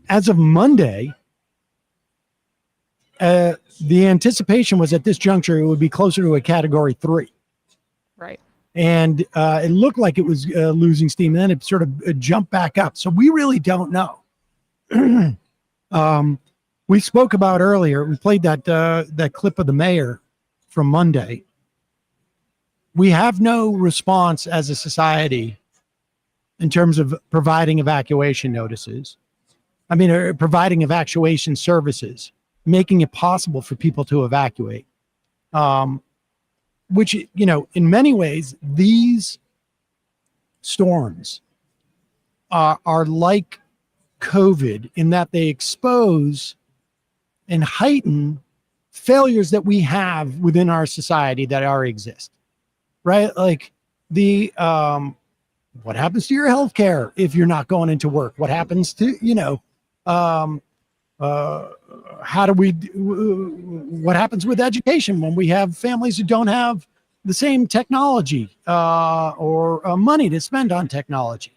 as of Monday, the anticipation was at this juncture it would be closer to a category 3. Right. And it looked like it was losing steam, and then it sort of jumped back up. So we really don't know. We spoke about earlier, we played that clip of the mayor from Monday. We have no response as a society in terms of providing evacuation notices. Providing evacuation services, making it possible for people to evacuate. Which, in many ways, these storms are like COVID in that they expose and heighten failures that we have within our society that already exist, right? Like what happens to your health care if you're not going into work? What happens to, what happens with education when we have families who don't have the same technology or money to spend on technology?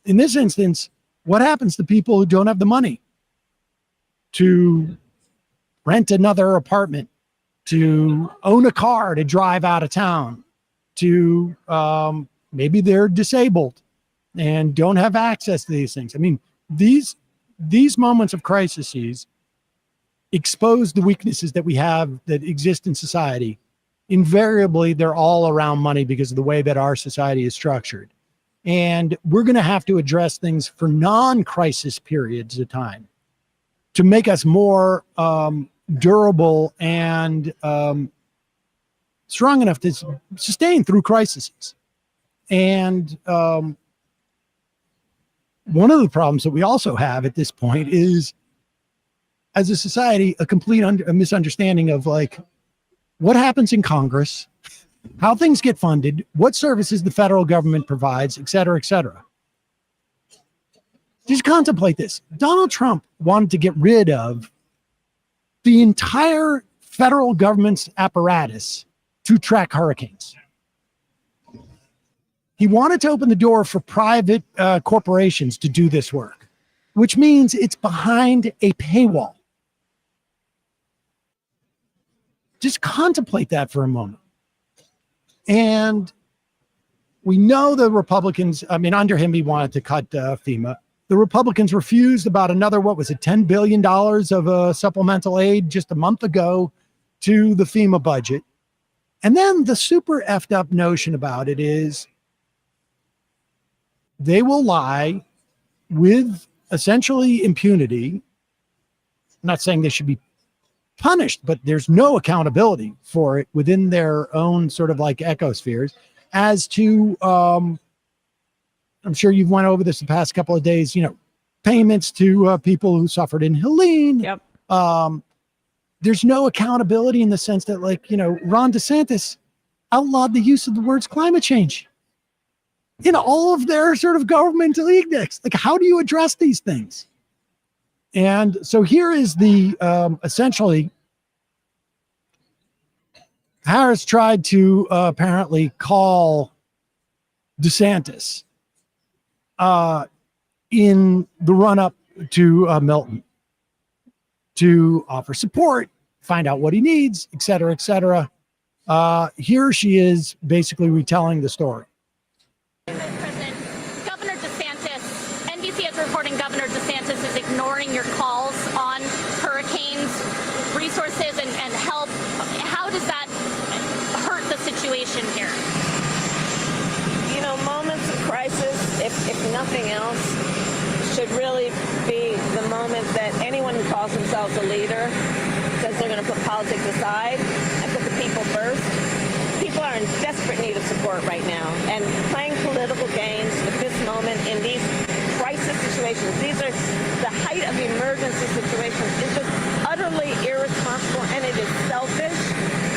In this instance, what happens to people who don't have the money to rent another apartment, to own a car to drive out of town, to maybe they're disabled and don't have access to these things? I mean, these moments of crises expose the weaknesses that we have that exist in society. Invariably, they're all around money because of the way that our society is structured. And we're going to have to address things for non-crisis periods of time to make us more durable and strong enough to sustain through crises. And one of the problems that we also have at this point is, as a society, a complete misunderstanding of what happens in Congress, how things get funded, what services the federal government provides, et cetera, et cetera. Just contemplate this. Donald Trump wanted to get rid of the entire federal government's apparatus to track hurricanes. He wanted to open the door for private corporations to do this work, which means it's behind a paywall. Just contemplate that for a moment. And we know the Republicans, under him, he wanted to cut FEMA. The Republicans refused about another, $10 billion of supplemental aid just a month ago to the FEMA budget. And then the super effed up notion about it is they will lie with essentially impunity. I'm not saying they should be punished, but there's no accountability for it within their own sort of ecospheres as to, I'm sure you've went over this the past couple of days, payments to people who suffered in Helene. Yep. There's no accountability in the sense that Ron DeSantis outlawed the use of the words climate change in all of their sort of governmental edicts. How do you address these things? And so here is the essentially, Harris tried to apparently call DeSantis in the run up to Milton. to offer support, find out what he needs, et cetera, et cetera. Here she is basically retelling the story. Governor DeSantis, NBC is reporting Governor DeSantis is ignoring your calls on hurricanes, resources, and help. How does that hurt the situation here? You know, moments of crisis, if nothing else, should really be the moment that anyone who calls themselves a leader says they're going to put politics aside and put the people first. People are in desperate need of support right now, and playing political games at this moment in these crisis situations, these are the height of emergency situations, is just utterly irresponsible, and it is selfish,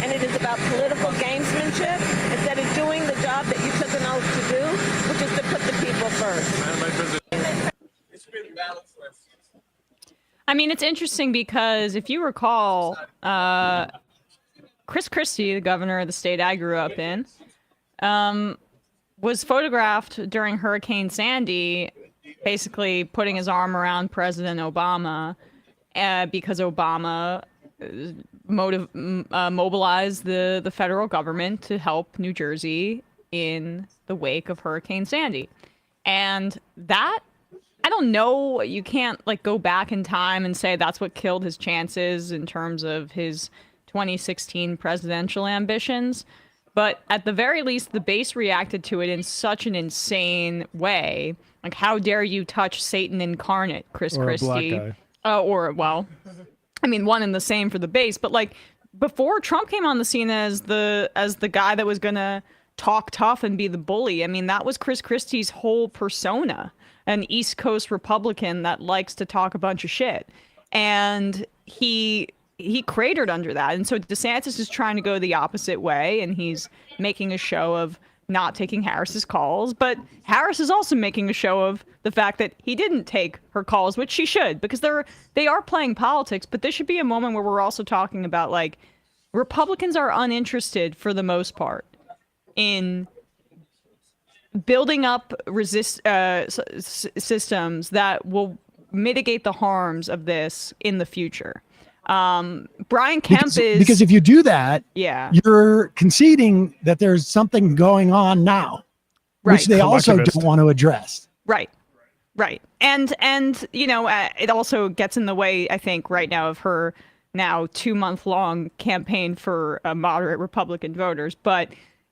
and it is about political gamesmanship instead of doing the job that you took an oath to do, which is to put the people first. I mean, it's interesting because if you recall, Chris Christie, the governor of the state I grew up in, was photographed during Hurricane Sandy, basically putting his arm around President Obama because Obama mobilized the federal government to help New Jersey in the wake of Hurricane Sandy. And that, I don't know, you can't like go back in time and say that's what killed his chances in terms of his 2016 presidential ambitions. But at the very least, the base reacted to it in such an insane way. Like, how dare you touch Satan incarnate, Chris Christie? A black guy. Well, I mean, one and the same for the base. But like, before Trump came on the scene as the guy that was gonna talk tough and be the bully, I mean, that was Chris Christie's whole persona. An East Coast Republican that likes to talk a bunch of shit. And he cratered under that. And so DeSantis is trying to go the opposite way, and he's making a show of not taking Harris's calls. But Harris is also making a show of the fact that he didn't take her calls, which she should, because they are playing politics. But this should be a moment where we're also talking about, like, Republicans are uninterested for the most part in building up systems that will mitigate the harms of this in the future. Brian Kemp because if you do that, yeah, you're conceding that there's something going on now, which they also don't want to address. Right. And you know, it also gets in the way, I think, right now of her now 2-month-long campaign for moderate Republican voters. But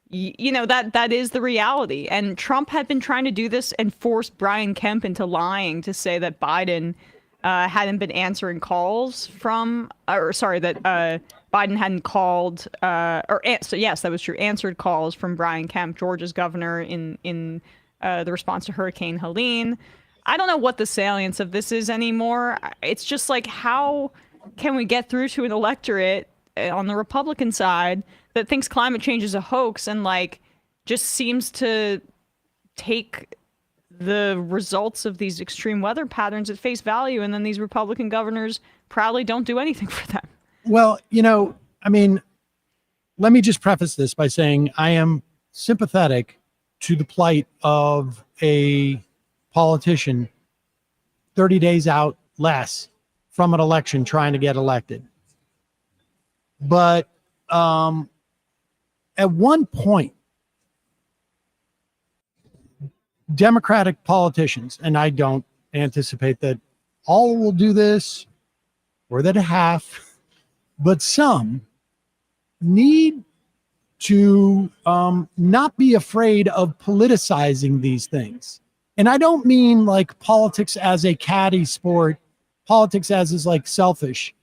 you know, that is the reality. And Trump had been trying to do this and force Brian Kemp into lying to say that Biden hadn't been answering calls from, that Biden hadn't called, so yes, that was true, answered calls from Brian Kemp, Georgia's governor, in the response to Hurricane Helene. I don't know what the salience of this is anymore. It's just like, how can we get through to an electorate on the Republican side that thinks climate change is a hoax and like just seems to take the results of these extreme weather patterns at face value, and then these Republican governors proudly don't do anything for them? Well, you know, I mean, let me just preface this by saying I am sympathetic to the plight of a politician 30 days out less from an election trying to get elected. But at one point, Democratic politicians, and I don't anticipate that all will do this or that half, but some need to not be afraid of politicizing these things. And I don't mean like politics as a catty sport, politics as is like selfish,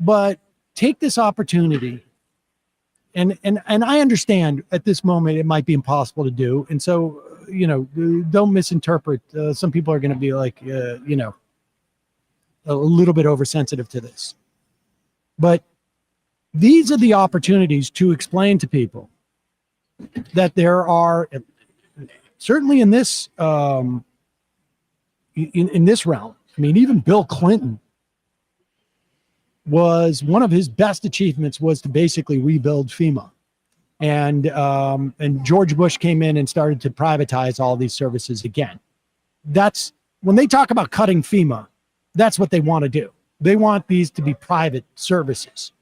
but take this opportunity. And I understand at this moment it might be impossible to do. And so, you know, don't misinterpret. Some people are going to be like, you know, a little bit oversensitive to this. But these are the opportunities to explain to people that there are, certainly in this in this realm. I mean, even Bill Clinton was, one of his best achievements was to basically rebuild FEMA. And George Bush came in and started to privatize all these services again. That's when they talk about cutting FEMA, that's what they want to do. They want these to be private services.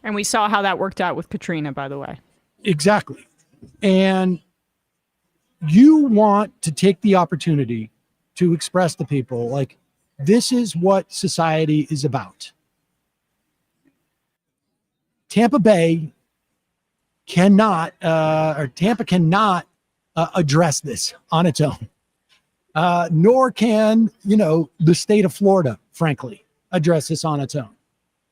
And we saw how that worked out with Katrina, by the way. Exactly. And you want to take the opportunity to express to people, like, this is what society is about. Tampa Bay cannot, or Tampa cannot address this on its own. Nor can, the state of Florida, frankly, address this on its own.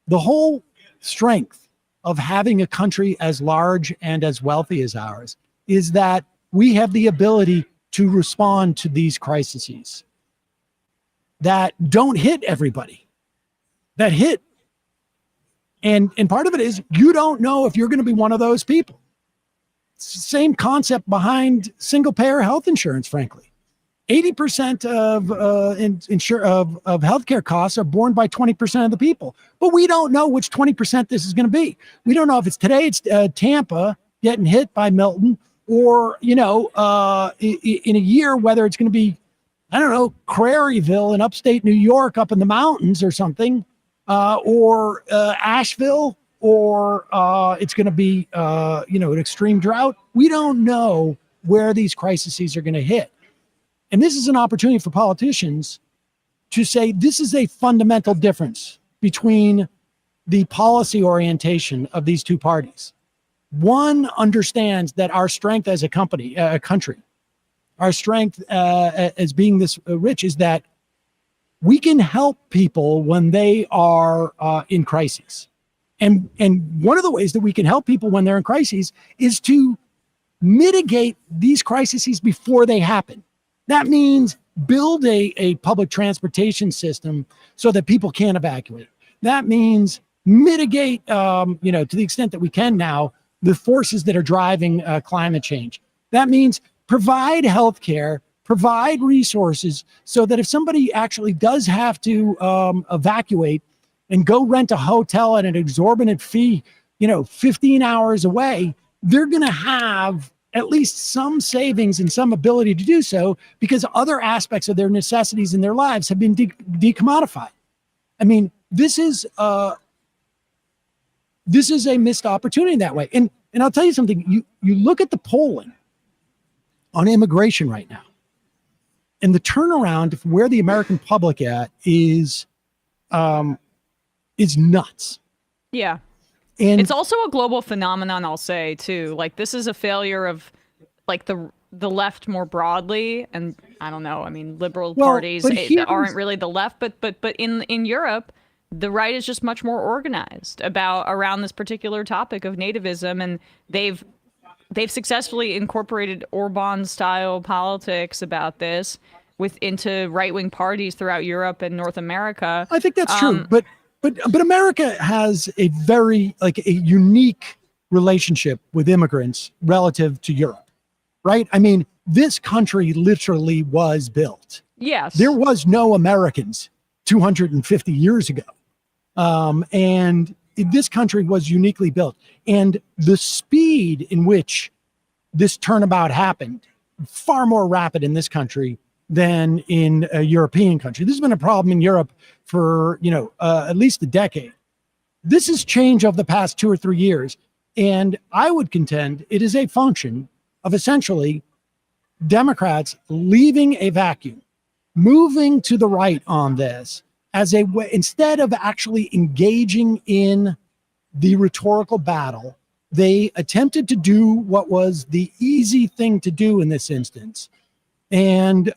The whole strength of having a country as large and as wealthy as ours is that we have the ability to respond to these crises that don't hit everybody, that hit. And part of it is you don't know if you're going to be one of those people. It's the same concept behind single payer health insurance, frankly. 80% of healthcare costs are borne by 20% of the people, but we don't know which 20% this is going to be. We don't know if it's today, it's Tampa getting hit by Milton, or, in a year, whether it's going to be, I don't know, Prairieville in upstate New York up in the mountains or something, or Asheville, or it's going to be, an extreme drought. We don't know where these crises are going to hit. And this is an opportunity for politicians to say this is a fundamental difference between the policy orientation of these two parties. One understands that our strength as a country, our strength as being this rich, is that we can help people when they are in crises. And one of the ways that we can help people when they're in crises is to mitigate these crises before they happen. That means build a public transportation system so that people can't evacuate. That means mitigate, to the extent that we can now, the forces that are driving climate change. That means provide healthcare, provide resources so that if somebody actually does have to evacuate and go rent a hotel at an exorbitant fee, 15 hours away, they're going to have at least some savings and some ability to do so because other aspects of their necessities in their lives have been decommodified. I mean, this is a missed opportunity in that way. And I'll tell you something, you look at the polling on immigration right now, and the turnaround of where the American public at is nuts. Yeah. And it's also a global phenomenon, I'll say, too. Like, this is a failure of, like, the left more broadly. And I don't know, I mean, liberal parties aren't really the left, but in Europe, the right is just much more organized around this particular topic of nativism, and they've successfully incorporated Orban-style politics about this into right-wing parties throughout Europe and North America. I think that's true, but America has a very a unique relationship with immigrants relative to Europe, right? I mean, this country literally was built. Yes. There was no Americans 250 years ago. And this country was uniquely built. And the speed in which this turnabout happened, far more rapid in this country than in a European country. This has been a problem in Europe for, at least a decade. This is change of the past 2 or 3 years. And I would contend it is a function of essentially Democrats leaving a vacuum, moving to the right on this as a way, instead of actually engaging in the rhetorical battle, they attempted to do what was the easy thing to do in this instance, and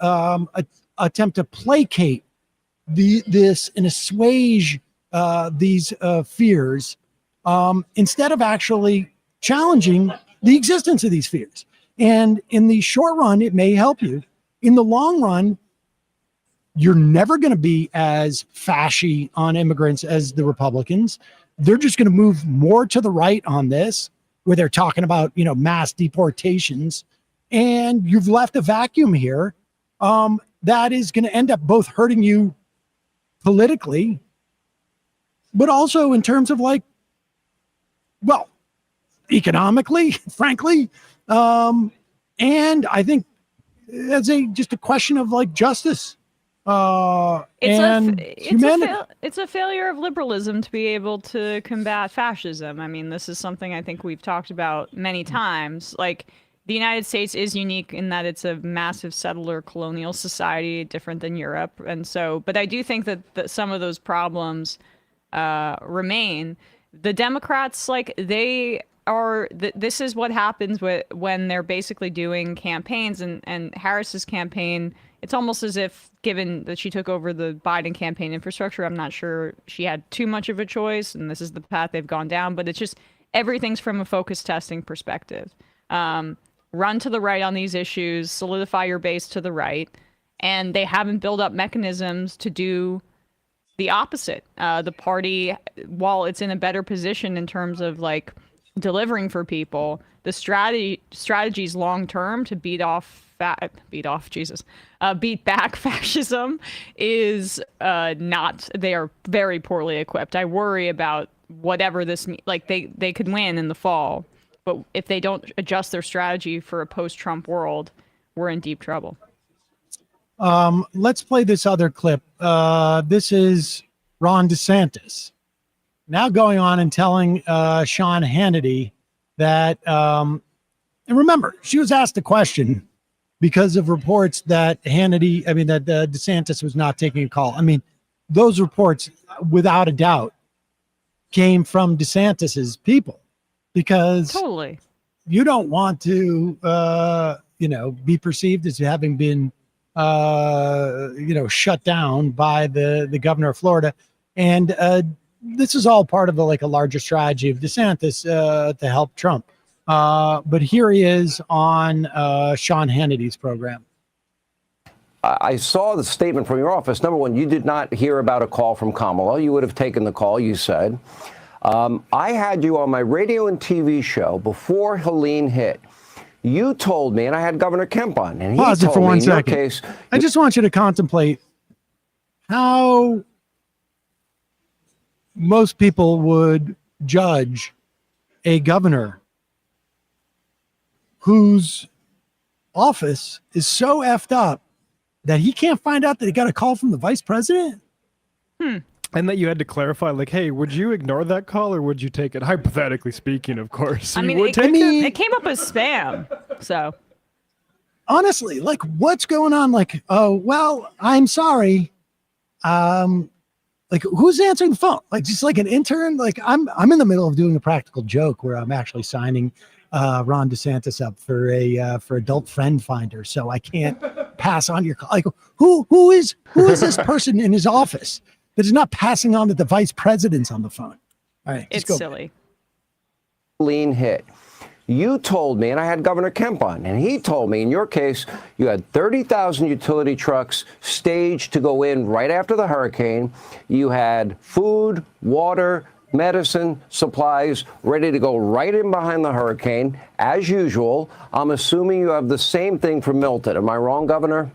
attempt to placate this and assuage these fears, instead of actually challenging the existence of these fears. And in the short run, it may help you. In the long run, you're never going to be as fashy on immigrants as the Republicans. They're just going to move more to the right on this, where they're talking about, mass deportations. And you've left a vacuum here that is going to end up both hurting you politically, but also in terms of economically, frankly. And I think that's just a question of justice. It's a failure of liberalism to be able to combat fascism. I mean, this is something I think we've talked about many times. Like, the United States is unique in that it's a massive settler colonial society, different than Europe. And so, but I do think that some of those problems remain. The Democrats, like, they are, this is what happens when they're basically doing campaigns, and Harris's campaign, it's almost as if, given that she took over the Biden campaign infrastructure, I'm not sure she had too much of a choice, and this is the path they've gone down, but it's just, everything's from a focus testing perspective. Run to the right on these issues, solidify your base to the right, and they haven't built up mechanisms to do the opposite. The party, while it's in a better position in terms of like delivering for people, the strategies long term to beat back fascism is not. They are very poorly equipped. I worry about whatever this like they could win in the fall, but if they don't adjust their strategy for a post-Trump world, we're in deep trouble. Let's play this other clip. This is Ron DeSantis now going on and telling Sean Hannity that, and remember, she was asked a question because of reports that DeSantis was not taking a call. I mean, those reports, without a doubt, came from DeSantis's people, because totally you don't want to, be perceived as having been, shut down by the governor of Florida. And this is all part of a larger strategy of DeSantis to help Trump. But here he is on Sean Hannity's program. I saw the statement from your office. Number one, you did not hear about a call from Kamala. You would have taken the call, you said. I had you on my radio and TV show before Helene hit. You told me, and I had Governor Kemp on, and he Pause it told for me one in your second. case, I just want you to contemplate how most people would judge a governor whose office is so effed up that he can't find out that he got a call from the vice president. And that you had to clarify, like, hey, would you ignore that call or would you take it? Hypothetically speaking, of course. I You mean, would it take it? it came up as spam. So Honestly, like, what's going on? Like, oh, well, I'm sorry. Like, who's answering the phone? Like, just like an intern? Like, I'm in the middle of doing a practical joke where I'm actually signing Ron DeSantis up for adult friend finder, so I can't pass on your call. Like, who is this person in his office that is not passing on that the vice president's on the phone? All right, it's silly. Helene hit. You told me, and I had Governor Kemp on, and he told me, in your case, you had 30,000 utility trucks staged to go in right after the hurricane. You had food, water, medicine, supplies ready to go right in behind the hurricane. As usual, I'm assuming you have the same thing for Milton. Am I wrong, Governor?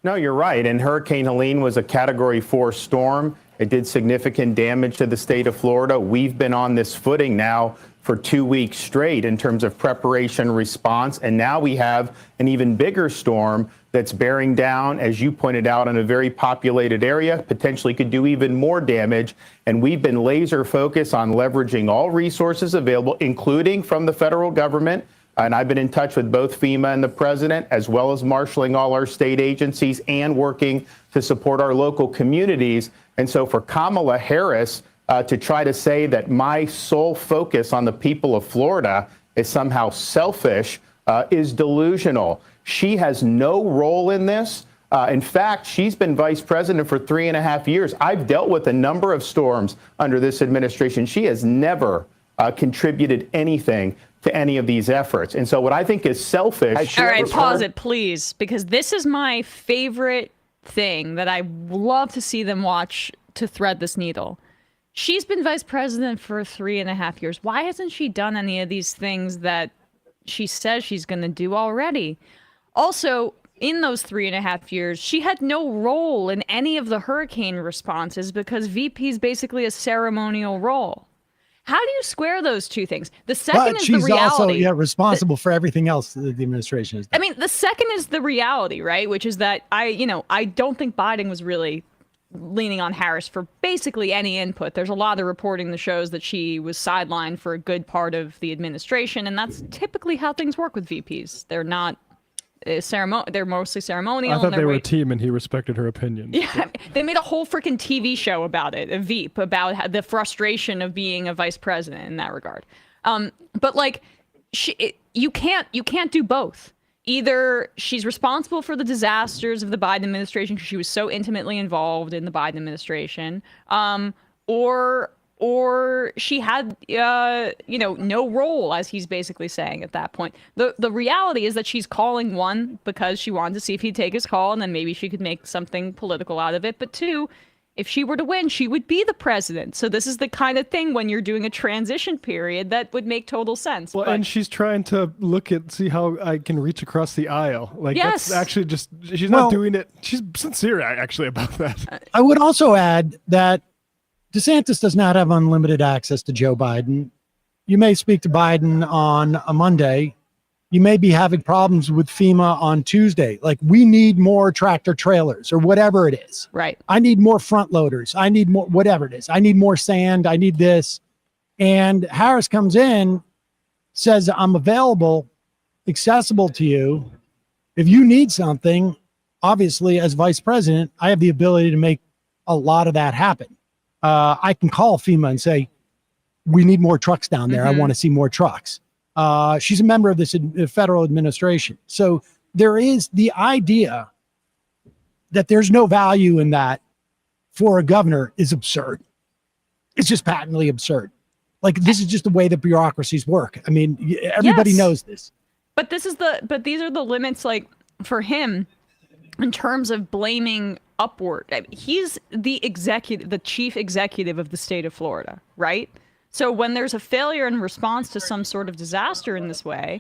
No, you're right. And Hurricane Helene was a Category 4 storm. It did significant damage to the state of Florida. We've been on this footing now for 2 weeks straight in terms of preparation response. And now we have an even bigger storm that's bearing down, as you pointed out, in a very populated area, potentially could do even more damage. And we've been laser focused on leveraging all resources available, including from the federal government. And I've been in touch with both FEMA and the president, as well as marshaling all our state agencies and working to support our local communities. And so for Kamala Harris to try to say that my sole focus on the people of Florida is somehow selfish is delusional. She has no role in this. In fact, she's been vice president for 3.5 years. I've dealt with a number of storms under this administration. She has never contributed anything to any of these efforts. And so what I think is selfish. All right, pause it, please, because this is my favorite thing that I love to see them watch to thread this needle. She's been vice president for 3.5 years. Why hasn't she done any of these things that she says she's going to do already? Also, in those 3.5 years, she had no role in any of the hurricane responses because VP is basically a ceremonial role. How do you square those two things? The second But is the she's also reality. responsible for everything else that the administration has done. I mean, the second is the reality, right? Which is that I don't think Biden was really leaning on Harris for basically any input. There's a lot of reporting that shows that she was sidelined for a good part of the administration, and that's typically how things work with VPs. They're not they're mostly ceremonial. I thought and they were a team, and he respected her opinion. Yeah, they made a whole freaking TV show about it, a Veep, about the frustration of being a vice president in that regard. But like, you can't do both. Either she's responsible for the disasters of the Biden administration because she was so intimately involved in the Biden administration, or she had no role, as he's basically saying at that point. The reality is that she's calling, one, because she wanted to see if he'd take his call, and then maybe she could make something political out of it. But two, if she were to win, she would be the president. So this is the kind of thing when you're doing a transition period that would make total sense. Well, and she's trying to see how I can reach across the aisle. Like, yes. That's actually just, she's not doing it. She's sincere, actually, about that. I would also add that DeSantis does not have unlimited access to Joe Biden. You may speak to Biden on a Monday. You may be having problems with FEMA on Tuesday. Like, we need more tractor trailers or whatever it is. Right. I need more front loaders. I need more, whatever it is. I need more sand. I need this. And Harris comes in, says, I'm available, accessible to you. If you need something, obviously, as vice president, I have the ability to make a lot of that happen. I can call FEMA and say, we need more trucks down there. I want to see more trucks. She's a member of this federal administration. So there is the idea that there's no value in that for a governor is absurd. It's just patently absurd. Like, this is just the way that bureaucracies work. I mean, everybody knows this. But these are the limits, like, for him, in terms of blaming upward. I mean, he's the chief executive of the state of Florida, right? So when there's a failure in response to some sort of disaster in this way,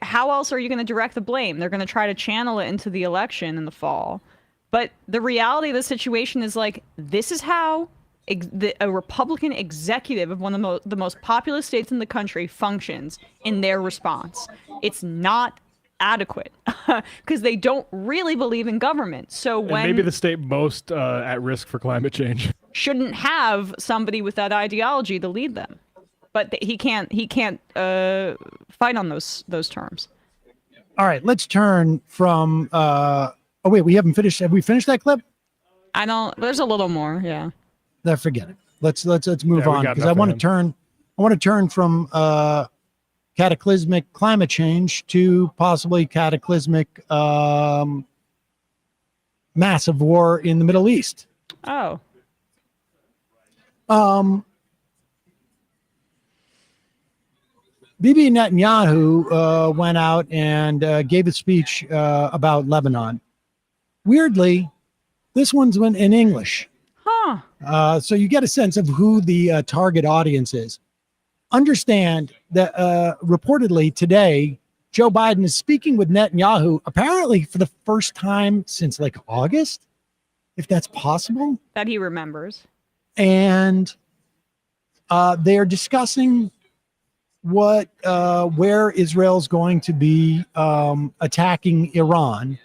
how else are you going to direct the blame? They're going to try to channel it into the election in the fall. But the reality of the situation is, like, this is how a Republican executive of one of the most populous states in the country functions in their response. It's not adequate because they don't really believe in government. So when maybe the state most at risk for climate change shouldn't have somebody with that ideology to lead them, but he can't fight on those terms. All right, let's turn from. Oh wait, we haven't finished. Have we finished that clip? I don't. There's a little more. Yeah. No, forget it. Let's move on, because I want to turn from cataclysmic climate change to possibly cataclysmic massive war in the Middle East. Oh. Bibi Netanyahu went out and gave a speech about Lebanon. Weirdly, this one's in English. Huh. So you get a sense of who the target audience is. Understand that reportedly today, Joe Biden is speaking with Netanyahu, apparently for the first time since like August, if that's possible. That he remembers. And they are discussing where Israel's going to be attacking Iran.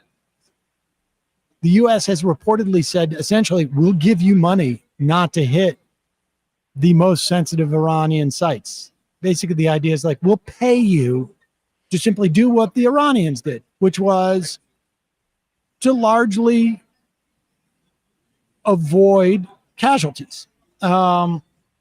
The U.S. has reportedly said, essentially, we'll give you money not to hit the most sensitive Iranian sites. Basically, the idea is like, we'll pay you to simply do what the Iranians did, which was to largely avoid casualties.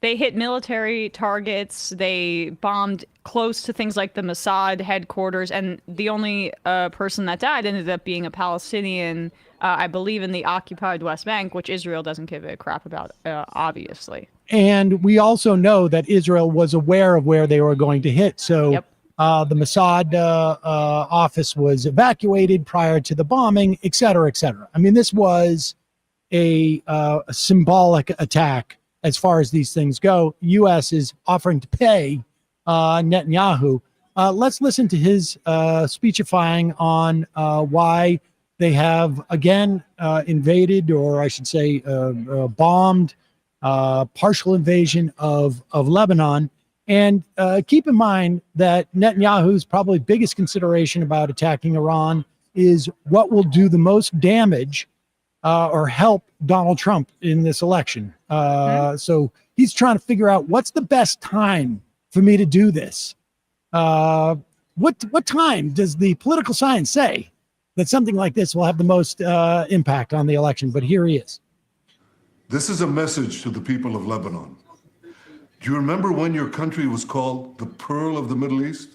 They hit military targets. They bombed close to things like the Mossad headquarters. And the only person that died ended up being a Palestinian, I believe, in the occupied West Bank, which Israel doesn't give a crap about, obviously. And we also know that Israel was aware of where they were going to hit. So the Mossad office was evacuated prior to the bombing, et cetera, et cetera. I mean, this was a symbolic attack as far as these things go. U.S. is offering to pay Netanyahu. Let's listen to his speechifying on why they have, again, invaded, or I should say bombed partial invasion of Lebanon. And keep in mind that Netanyahu's probably biggest consideration about attacking Iran is what will do the most damage or help Donald Trump in this election. So he's trying to figure out what's the best time for me to do this. What time does the political science say that something like this will have the most impact on the election? But here he is. This is a message to the people of Lebanon. Do you remember when your country was called the Pearl of the Middle East?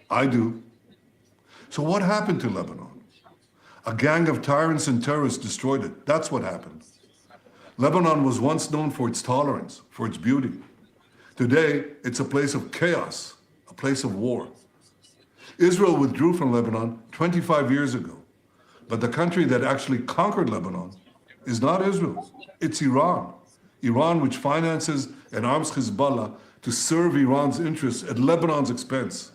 I do. So what happened to Lebanon? A gang of tyrants and terrorists destroyed it. That's what happened. Lebanon was once known for its tolerance, for its beauty. Today, it's a place of chaos, a place of war. Israel withdrew from Lebanon 25 years ago, but the country that actually conquered Lebanon is not Israel, it's Iran. Iran, which finances and arms Hezbollah to serve Iran's interests at Lebanon's expense.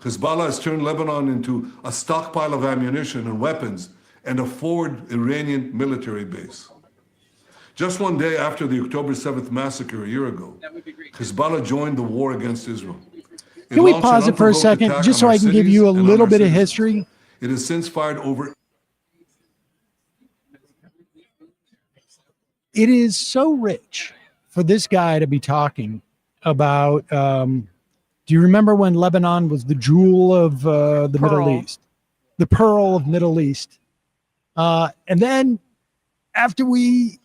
Hezbollah has turned Lebanon into a stockpile of ammunition and weapons and a forward Iranian military base. Just one day after the October 7th massacre a year ago, Hezbollah joined the war against Israel. Can we pause it for a second, just so I can give you a little bit of history? It has since fired over. It is so rich for this guy to be talking about. Do you remember when Lebanon was the jewel of the Middle East, the pearl of Middle East? And then after we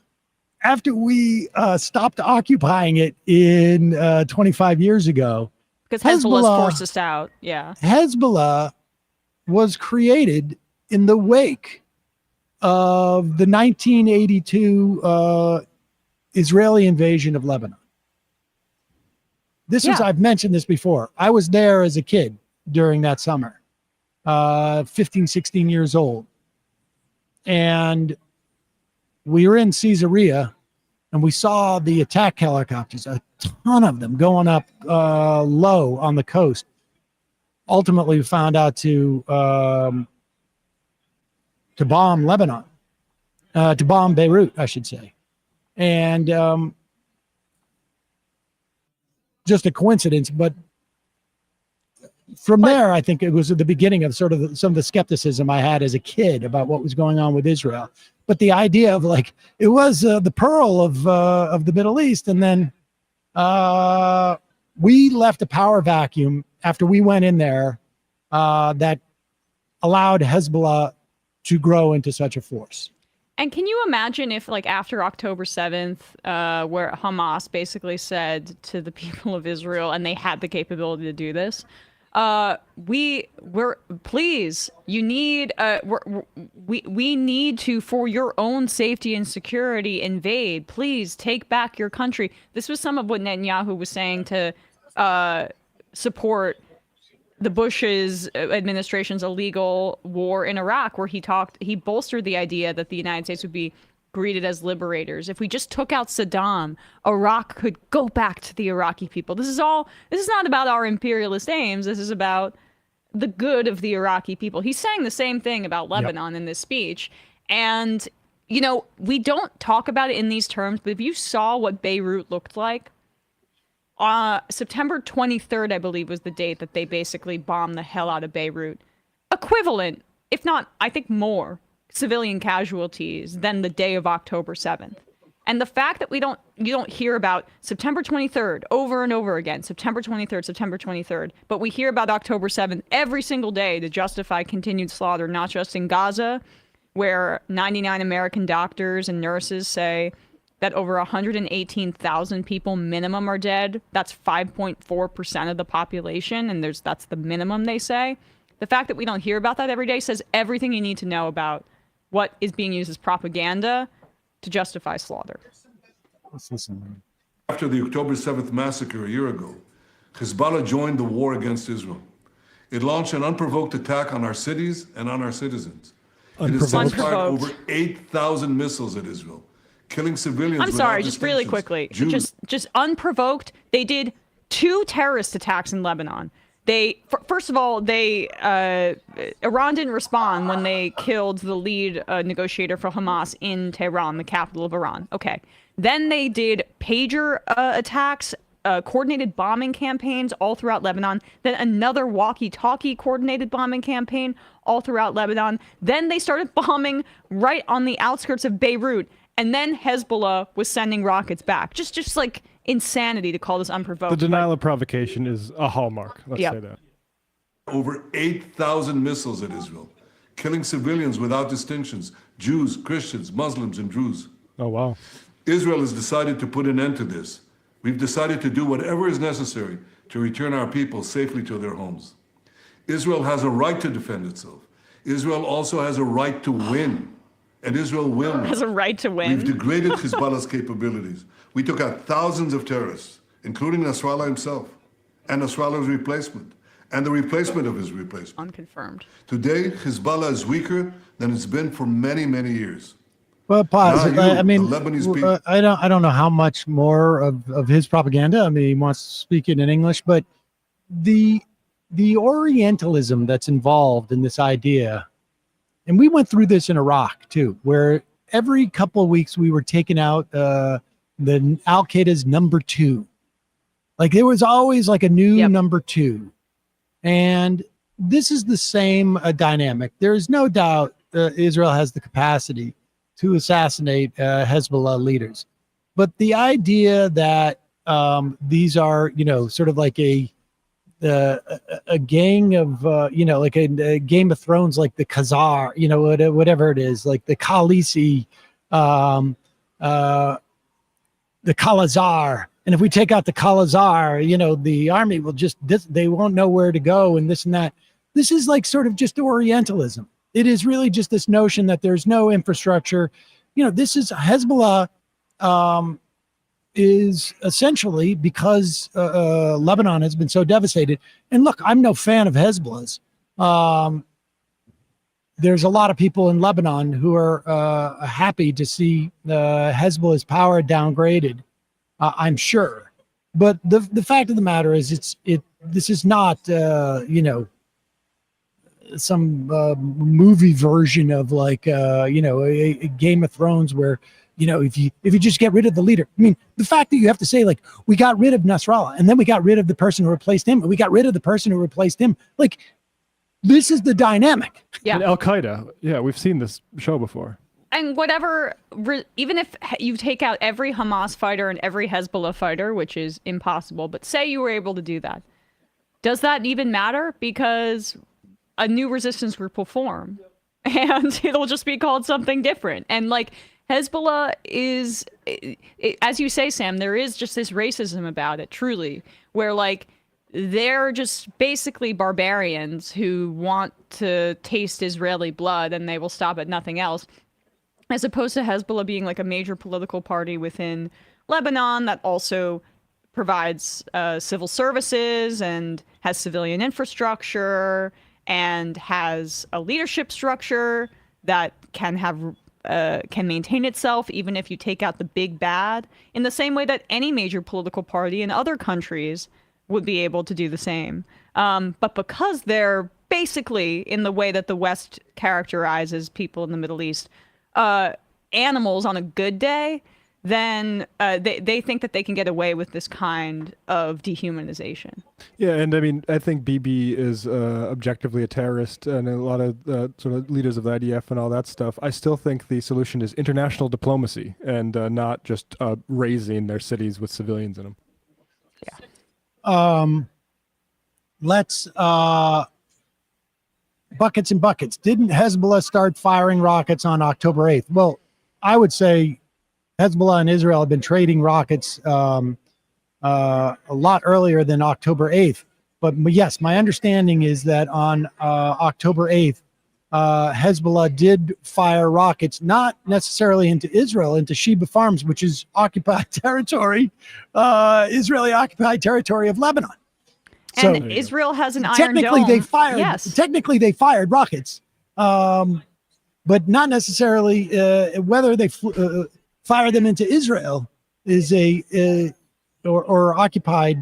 stopped occupying it in 25 years ago, because Hezbollah forced us out. Yeah, Hezbollah was created in the wake of the 1982 Israeli invasion of Lebanon. This is, I've mentioned this before. I was there as a kid during that summer, 15, 16 years old. And we were in Caesarea and we saw the attack helicopters, a ton of them going up low on the coast. Ultimately, we found out to bomb Lebanon, to bomb Beirut, I should say. And just a coincidence, but from there, I think it was at the beginning of sort of some of the skepticism I had as a kid about what was going on with Israel. But the idea of like, it was the pearl of the Middle East. And then we left a power vacuum after we went in there that allowed Hezbollah to grow into such a force. And can you imagine if, like, after October 7th, where Hamas basically said to the people of Israel, and they had the capability to do this, please, you need, we need to, for your own safety and security, invade. Please take back your country. This was some of what Netanyahu was saying to support the Bush's administration's illegal war in Iraq, where he bolstered the idea that the United States would be greeted as liberators. If we just took out Saddam, Iraq could go back to the Iraqi people. This is not about our imperialist aims. This is about the good of the Iraqi people. He's saying the same thing about Lebanon in this speech. And, you know, we don't talk about it in these terms, but if you saw what Beirut looked like, September 23rd, I believe, was the date that they basically bombed the hell out of Beirut. Equivalent, if not, I think more, civilian casualties than the day of October 7th. And the fact that you don't hear about September 23rd over and over again, September 23rd, but we hear about October 7th every single day to justify continued slaughter, not just in Gaza, where 99 American doctors and nurses say that over 118,000 people minimum are dead. That's 5.4% of the population, and that's the minimum, they say. The fact that we don't hear about that every day says everything you need to know about what is being used as propaganda to justify slaughter. Let's listen. After the October 7th massacre a year ago, Hezbollah joined the war against Israel. It launched an unprovoked attack on our cities and on our citizens. It has since fired over 8,000 missiles at Israel, killing civilians. I'm sorry, just really quickly. Just unprovoked. They did 2 terrorist attacks in Lebanon. First of all, Iran didn't respond when they killed the lead negotiator for Hamas in Tehran, the capital of Iran. Okay. Then they did pager attacks, coordinated bombing campaigns all throughout Lebanon. Then another walkie-talkie coordinated bombing campaign all throughout Lebanon. Then they started bombing right on the outskirts of Beirut. And then Hezbollah was sending rockets back. Just like insanity to call this unprovoked. The denial of provocation is a hallmark. Let's say that. Over 8,000 missiles at Israel, killing civilians without distinctions, Jews, Christians, Muslims, and Druze. Oh, wow. Israel has decided to put an end to this. We've decided to do whatever is necessary to return our people safely to their homes. Israel has a right to defend itself. Israel also has a right to win, and Israel will win. Has a right to win. We've degraded Hezbollah's capabilities. We took out thousands of terrorists, including Nasrallah himself, and Nasrallah's replacement, and the replacement of his replacement. Unconfirmed. Today, Hezbollah is weaker than it's been for many, many years. Well, pause. Now you, I mean, the Lebanese people, I don't know how much more of his propaganda. I mean, he wants to speak it in English, but the Orientalism that's involved in this idea, and we went through this in Iraq too, where every couple of weeks we were taking out the Al Qaeda's number 2. Like there was always like a new number 2, and this is the same dynamic. There is no doubt Israel has the capacity to assassinate Hezbollah leaders, but the idea that these are, sort of like a gang of, like a Game of Thrones, like the Khazar, whatever it is, like the Khalisi, the Khalazar. And if we take out the Khalazar, the army will they won't know where to go and this and that. This is like sort of just Orientalism. It is really just this notion that there's no infrastructure. This is Hezbollah is essentially because Lebanon has been so devastated. And look, I'm no fan of Hezbollah's. There's a lot of people in Lebanon who are happy to see Hezbollah's power downgraded, I'm sure. But the fact of the matter is, this is not some movie version of like a Game of Thrones where if you just get rid of the leader. I mean, the fact that you have to say like we got rid of Nasrallah and then we got rid of the person who replaced him and we got rid of the person who replaced him, like this is the dynamic. Yeah. And Al Qaeda, we've seen this show before. And whatever, even if you take out every Hamas fighter and every Hezbollah fighter, which is impossible, but say you were able to do that, does that even matter? Because a new resistance group will form and it'll just be called something different. And like Hezbollah is, as you say, Sam, there is just this racism about it, truly, where like they're just basically barbarians who want to taste Israeli blood and they will stop at nothing else, as opposed to Hezbollah being like a major political party within Lebanon that also provides civil services and has civilian infrastructure and has a leadership structure that can maintain itself even if you take out the big bad, in the same way that any major political party in other countries would be able to do the same. But because they're basically, in the way that the West characterizes people in the Middle East, animals on a good day, then they think that they can get away with this kind of dehumanization. Yeah, and I mean, I think Bibi is objectively a terrorist, and a lot of sort of leaders of the IDF and all that stuff. I still think the solution is international diplomacy and not just razing their cities with civilians in them. Yeah. Let's buckets and buckets. Didn't Hezbollah start firing rockets on October 8th? Well, I would say Hezbollah and Israel have been trading rockets a lot earlier than October 8th. But yes, my understanding is that on October 8th, Hezbollah did fire rockets, not necessarily into Israel, into Sheba Farms, which is occupied territory, Israeli occupied territory of Lebanon. And So Israel has an Iron technically Dome. they fired. Yes. Technically they fired rockets, but not necessarily whether they fire them into Israel is or occupied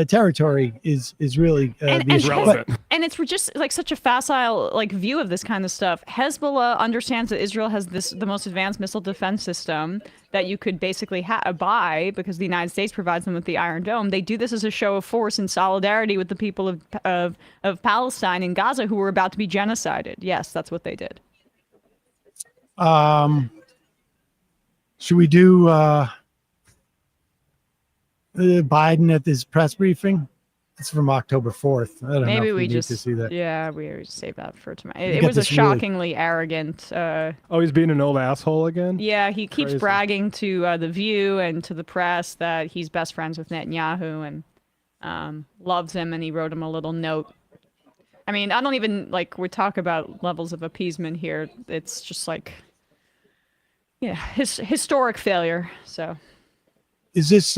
territory is really the issue. And it's just like such a facile like view of this kind of stuff. Hezbollah understands that Israel has the most advanced missile defense system that you could basically buy because the United States provides them with the Iron Dome. They do this as a show of force and solidarity with the people of Palestine and Gaza who were about to be genocided. Yes, that's what they did. Should we do Biden at this press briefing? It's from October 4th. I don't know Maybe if we need just to see that. Yeah, we save that for tomorrow. You It got was a this really- shockingly arrogant. Oh, he's being an old asshole again? Yeah, he keeps Crazy. bragging to the View and to the press that he's best friends with Netanyahu and loves him, and he wrote him a little note. I mean, I don't even we talk about levels of appeasement here. It's just historic failure. So, Is this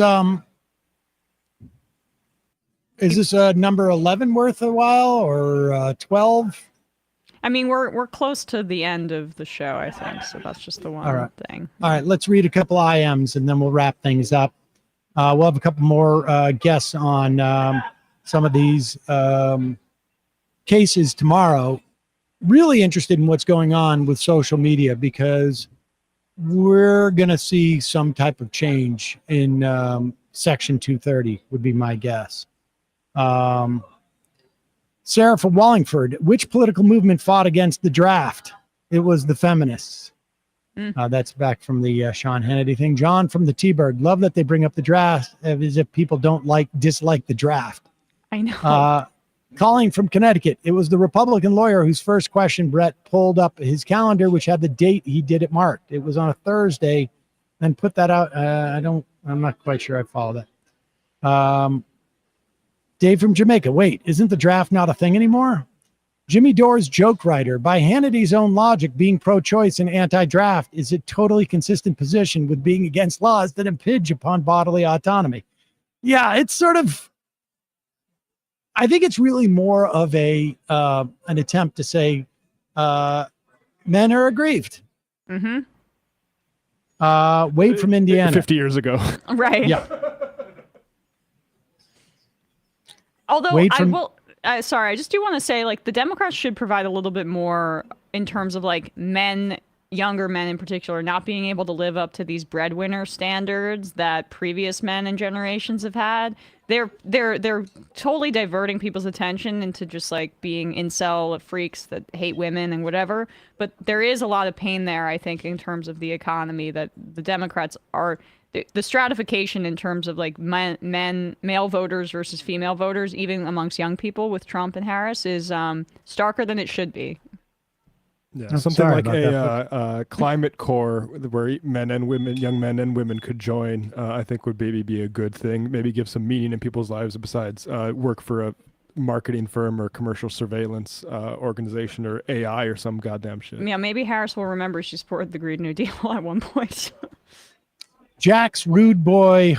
number 11 worth a while or 12? I mean, we're close to the end of the show, I think. So that's just the one All right. thing. All right, let's read a couple IMs and then we'll wrap things up. We'll have a couple more guests on some of these cases tomorrow. Really interested in what's going on with social media because we're going to see some type of change in Section 230 would be my guess. Sarah from Wallingford, which political movement fought against the draft? It was the feminists. That's back from the Sean Hannity thing. John from the T-Bird, love that they bring up the draft as if people don't dislike the draft. I know. Calling from Connecticut, it was the Republican lawyer whose first question Brett pulled up his calendar, which had the date he did it marked. It was on a Thursday, then put that out. I'm not quite sure I follow that. Dave from Jamaica, wait, isn't the draft not a thing anymore? Jimmy Dore's joke writer, by Hannity's own logic, being pro-choice and anti-draft is a totally consistent position with being against laws that impinge upon bodily autonomy. Yeah, it's sort of, I think it's really more of an attempt to say men are aggrieved. Mm-hmm. Wade from Indiana. 50 years ago. Right. Yeah. Although Wade I from- will, sorry, I just do want to say the Democrats should provide a little bit more in terms of men, younger men in particular, not being able to live up to these breadwinner standards that previous men and generations have had. They're totally diverting people's attention into just being incel freaks that hate women and whatever. But there is a lot of pain there, I think, in terms of the economy that the Democrats are. The stratification in terms of male voters versus female voters, even amongst young people with Trump and Harris, is starker than it should be. Yeah, I'm something sorry like about a climate core where men and women, young men and women could join, I think would maybe be a good thing. Maybe give some meaning in people's lives besides work for a marketing firm or commercial surveillance organization or AI or some goddamn shit. Yeah, maybe Harris will remember she supported the Green New Deal at one point. Jack's Rude Hoy.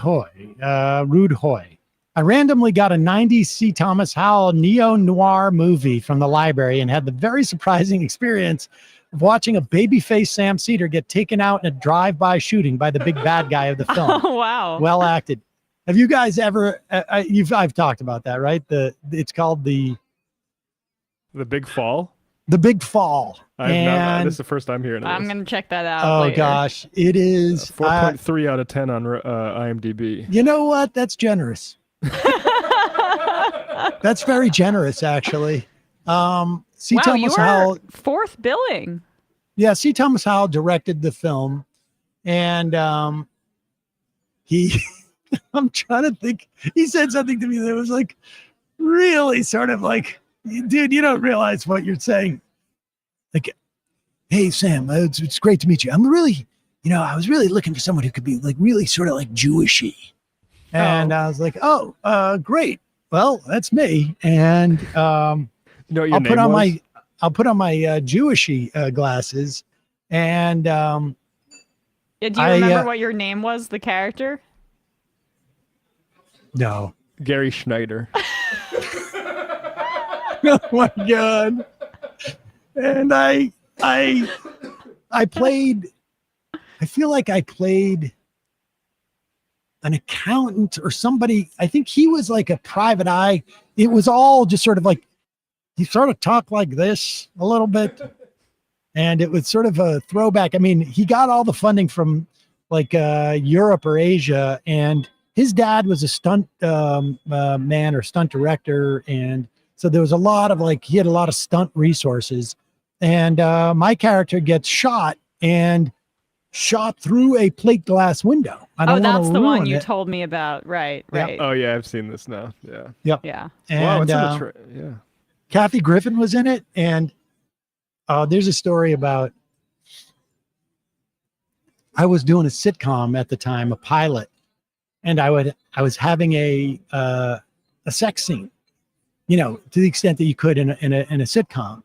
I randomly got a 90s C. Thomas Howell neo-noir movie from the library and had the very surprising experience of watching a babyface Sam Cedar get taken out in a drive-by shooting by the big bad guy of the film. Oh, wow. Well acted. Have you guys ever, I've talked about that, right? It's called The Big Fall? The Big Fall. This is the first time hearing of I'm this. going to check that out. Oh later. gosh, it is 4.3 out of 10 on IMDb. You know what? That's generous. That's very generous, actually. C. Wow, Thomas you Howell. are fourth billing. Yeah, C. Thomas Howell directed the film, and he. I'm trying to think. He said something to me that was really sort of dude, you don't realize what you're saying. Hey Sam, it's great to meet you. I'm really, I was really looking for someone who could be really sort of Jewishy. And I was like, oh, great. Well, that's me. And You know what your I'll name put on was? my Jewishy glasses. And Yeah, do you remember what your name was, the character? no. Gary Schneider. Oh my God. And I played, I feel like I played an accountant or somebody. I think he was like a private eye. It was all just sort of like, he sort of talked like this a little bit. And it was sort of a throwback. I mean, he got all the funding from like Europe or Asia, and his dad was a stunt man or stunt director. And so there was a lot of like, he had a lot of stunt resources. And my character gets shot and shot through a plate glass window. I don't that's the one you it. told me about. Right, Yep. right. Oh yeah, I've seen this now. Yeah. Yep. Yeah. Wow, And it's in the yeah. Kathy Griffin was in it. And there's a story about, I was doing a sitcom at the time, a pilot, and I was having a sex scene, you know, to the extent that you could in a sitcom,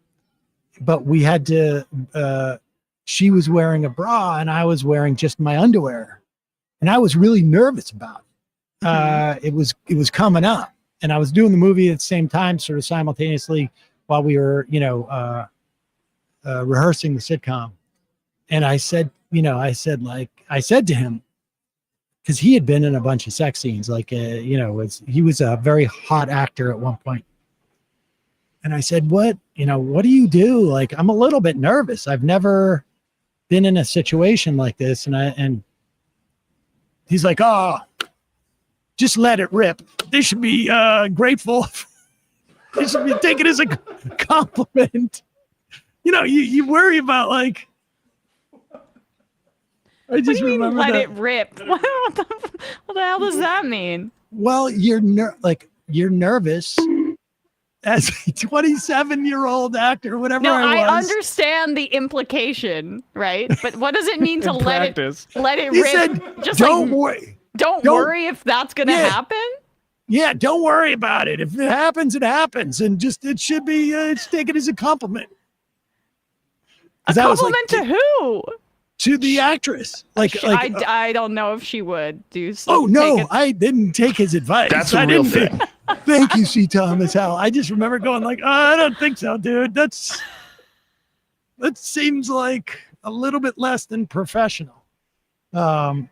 but we had to, she was wearing a bra and I was wearing just my underwear, and I was really nervous about it. It was coming up, and I was doing the movie at the same time, sort of simultaneously while we were, you know, rehearsing the sitcom. And I said to him, because he had been in a bunch of sex scenes, like, you know, he was a very hot actor at one point. And I said, what do you do? Like, I'm a little bit nervous. I've never been in a situation like this. And he's like, oh, just let it rip. They should be grateful. They should be taken as a compliment. You know, you worry about like, I just remember let that. it rip? What the hell does that mean? Well, you're nervous as a 27-year-old actor, whatever No, I was. I understand the implication, right? But what does it mean to let it He rip? said, Just don't like, worry. Don't worry if that's gonna happen. Yeah, don't worry about it. If it happens, it happens, and just it should be it's taken as a compliment. A compliment to who? To the actress. I don't know if she would do so. Oh no, I didn't take his advice. That's a I real didn't thing. Thank you, C. Thomas Howell. I just remember going like, oh, I don't think so, dude. That seems like a little bit less than professional. Isn't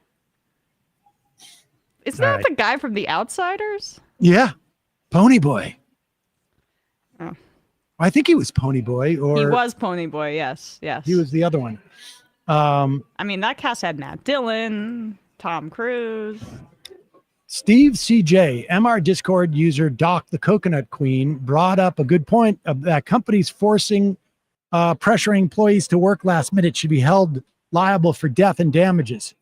that the guy from The Outsiders? Yeah, Pony Boy. Oh. I think he was Pony Boy, or He was Pony Boy. Yes, yes. he was the other one. I mean, that cast had Matt Dillon, Tom Cruise. Steve CJ, MR Discord user Doc the Coconut Queen, brought up a good point of that companies pressuring employees to work last minute should be held liable for death and damages.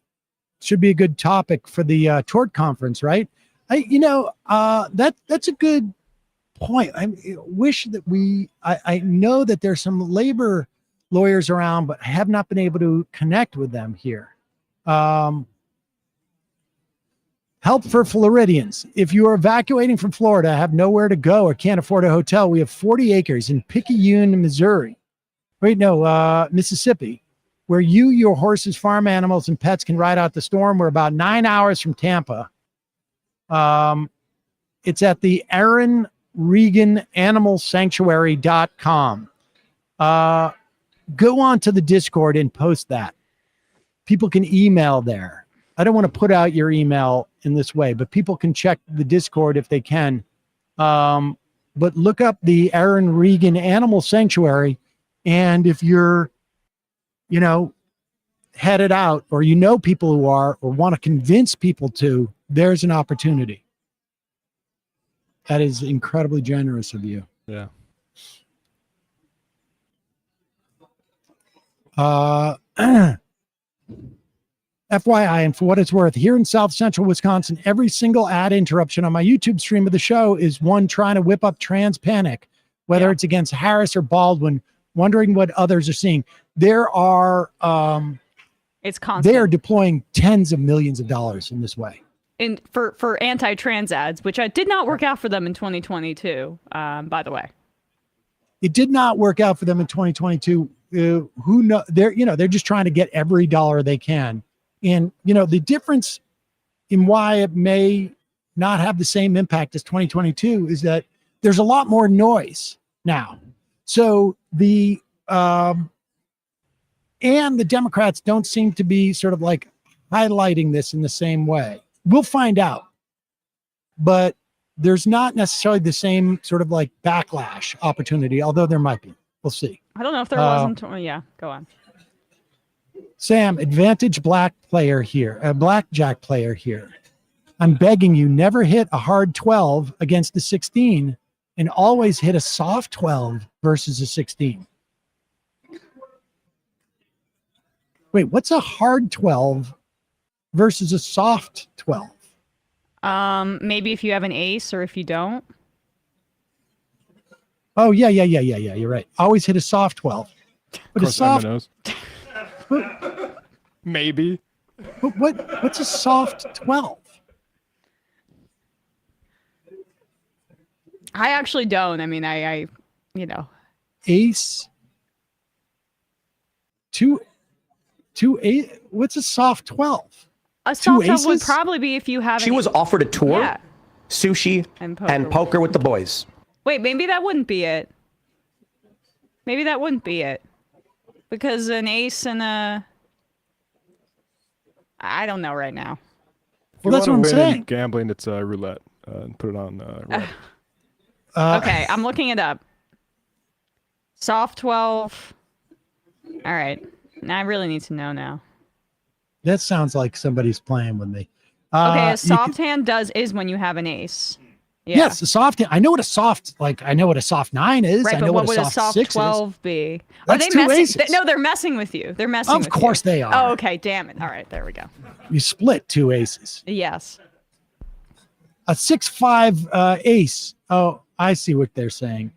Should be a good topic for the tort conference, right? That's a good point. I wish that I know that there's some labor lawyers around, but I have not been able to connect with them here. Help for Floridians. If you are evacuating from Florida, have nowhere to go, or can't afford a hotel, we have 40 acres in Picayune, Missouri. Mississippi, where you, your horses, farm animals, and pets can ride out the storm. We're about 9 hours from Tampa. It's at the Aaron Regan Animal Sanctuary.com. Go on to the Discord and post that. People can email there. I don't want to put out your email in this way, but people can check the Discord if they can. But look up the Aaron Regan Animal Sanctuary. And if you're, headed out, or people who are, or want to convince people to, there's an opportunity. That is incredibly generous of you. Yeah. FYI, and for what it's worth, here in South Central Wisconsin, every single ad interruption on my YouTube stream of the show is one trying to whip up trans panic, whether it's against Harris or Baldwin, wondering what others are seeing. There are, it's constant. They are deploying tens of millions of dollars in this way. For anti-trans ads, which did not work out for them in 2022, by the way. It did not work out for them in 2022. Who know? They're just trying to get every dollar they can. And, the difference in why it may not have the same impact as 2022 is that there's a lot more noise now. So and the Democrats don't seem to be sort of like highlighting this in the same way. We'll find out. But there's not necessarily the same sort of like backlash opportunity, although there might be. We'll see. I don't know if there wasn't. Yeah, go on. Sam, advantage blackjack player here. I'm begging you, never hit a hard 12 against the 16 and always hit a soft 12 versus a 16. Wait, what's a hard 12 versus a soft 12? Maybe if you have an ace or if you don't. Oh, yeah. You're right. Always hit a soft 12. But a soft. Maybe. But what's a soft 12? I actually don't. I mean, I Ace. Two eight. What's a soft 12? A soft 12 would probably be if you have. She was offered a tour, Yeah. sushi, and poker with the boys. Wait, maybe that wouldn't be it. Because an ace and a. I don't know right now. If you Well, that's wanna what I'm win in saying. Gambling, it's roulette. And put it on red. Okay, I'm looking it up. Soft 12. All right. Now I really need to know now. That sounds like somebody's playing with me. Okay, a soft hand is when you have an ace. Yeah. Yes, a soft. I know what a soft 9 is. Right, I but know what what would a a soft soft 6 12 is. be? That's Are they two messing? aces. No, they're messing with you. They're messing with you. Of course they are. Oh, okay. Damn it. All right, there we go. You split 2 aces. Yes. A 6-5 ace. Oh, I see what they're saying.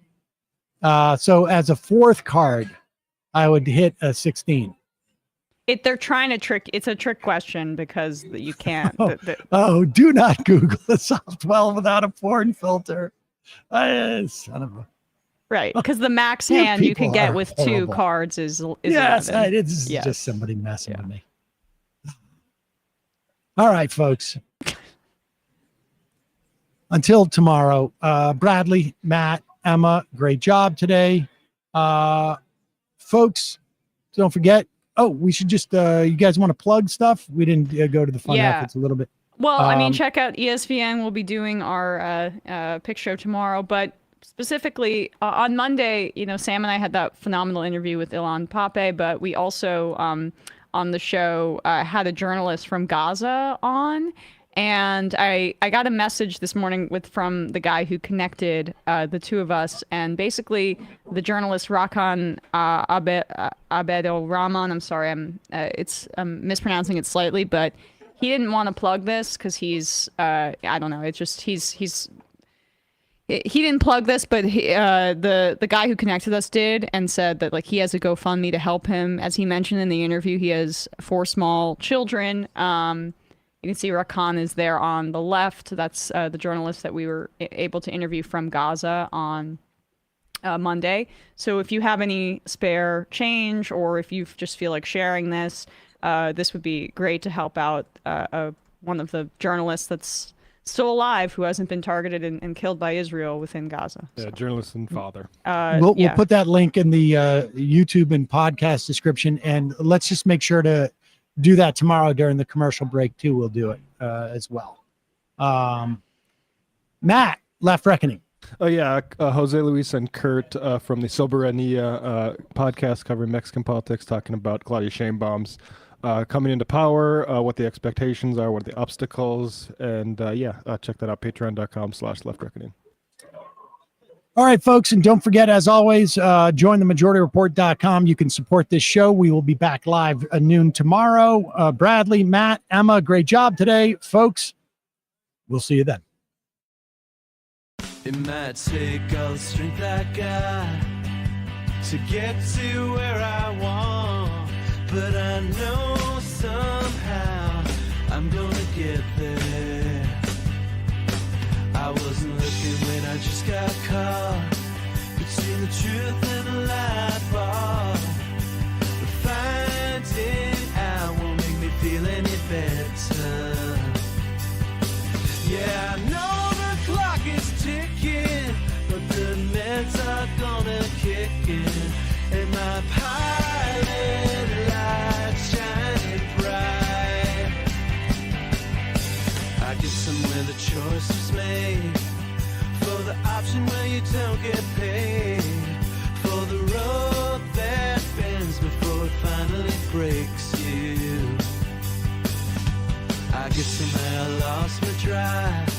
So as a 4th card, I would hit a 16. They're trying to trick. It's a trick question because you can't. Do not Google a soft 12 without a porn filter. Son of a. Right, because the max You hand you people could get are with horrible. 2 cards is Yes, 11. it's Yes. just somebody messing with me. All right, folks. Until tomorrow, Bradley, Matt, Emma, great job today. Folks, don't forget. Oh, we should just, you guys want to plug stuff? We didn't go to the fun outfits a little bit. Well, I mean, check out ESPN. We'll be doing our pick show tomorrow, but specifically on Monday, Sam and I had that phenomenal interview with Ilan Pape, but we also on the show had a journalist from Gaza on. And I got a message this morning from the guy who connected the two of us, and basically the journalist Rakan Abedel Rahman. I'm sorry, I'm mispronouncing it slightly, but he didn't want to plug this because he's I don't know. It's just he didn't plug this, but the guy who connected us did, and said that he has a GoFundMe to help him. As he mentioned in the interview, he has 4 small children. You can see Rakan is there on the left. That's the journalist that we were able to interview from Gaza on Monday. So if you have any spare change, or if you just feel like sharing this, this would be great to help out one of the journalists that's still alive who hasn't been targeted and killed by Israel within Gaza. Yeah, journalist and father. We'll put that link in the YouTube and podcast description, and let's just make sure to do that tomorrow during the commercial break too. We'll do it as well. Matt, Left Reckoning. Oh yeah, Jose Luis and Kurt from the Soberania podcast covering Mexican politics, talking about Claudia Sheinbaum's coming into power, what the expectations are, what are the obstacles, and check that out, patreon.com/Left Reckoning. All right, folks, and don't forget, as always, join the MajorityReport.com. You can support this show. We will be back live at noon tomorrow. Bradley, Matt, Emma, great job today, folks. We'll see you then. It might take all the strength I got to get to where I want, but I know somehow I'm gonna get there. I wasn't looking when I just got caught between the truth and the lie bar. But finding out won't make me feel any better. Yeah, I know the clock is ticking, but the meds are gonna kick in, and my pilot light shining bright. guess somewhere the choice was made for the option where you don't get paid, for the rope that bends before it finally breaks you. I guess somehow I lost my drive.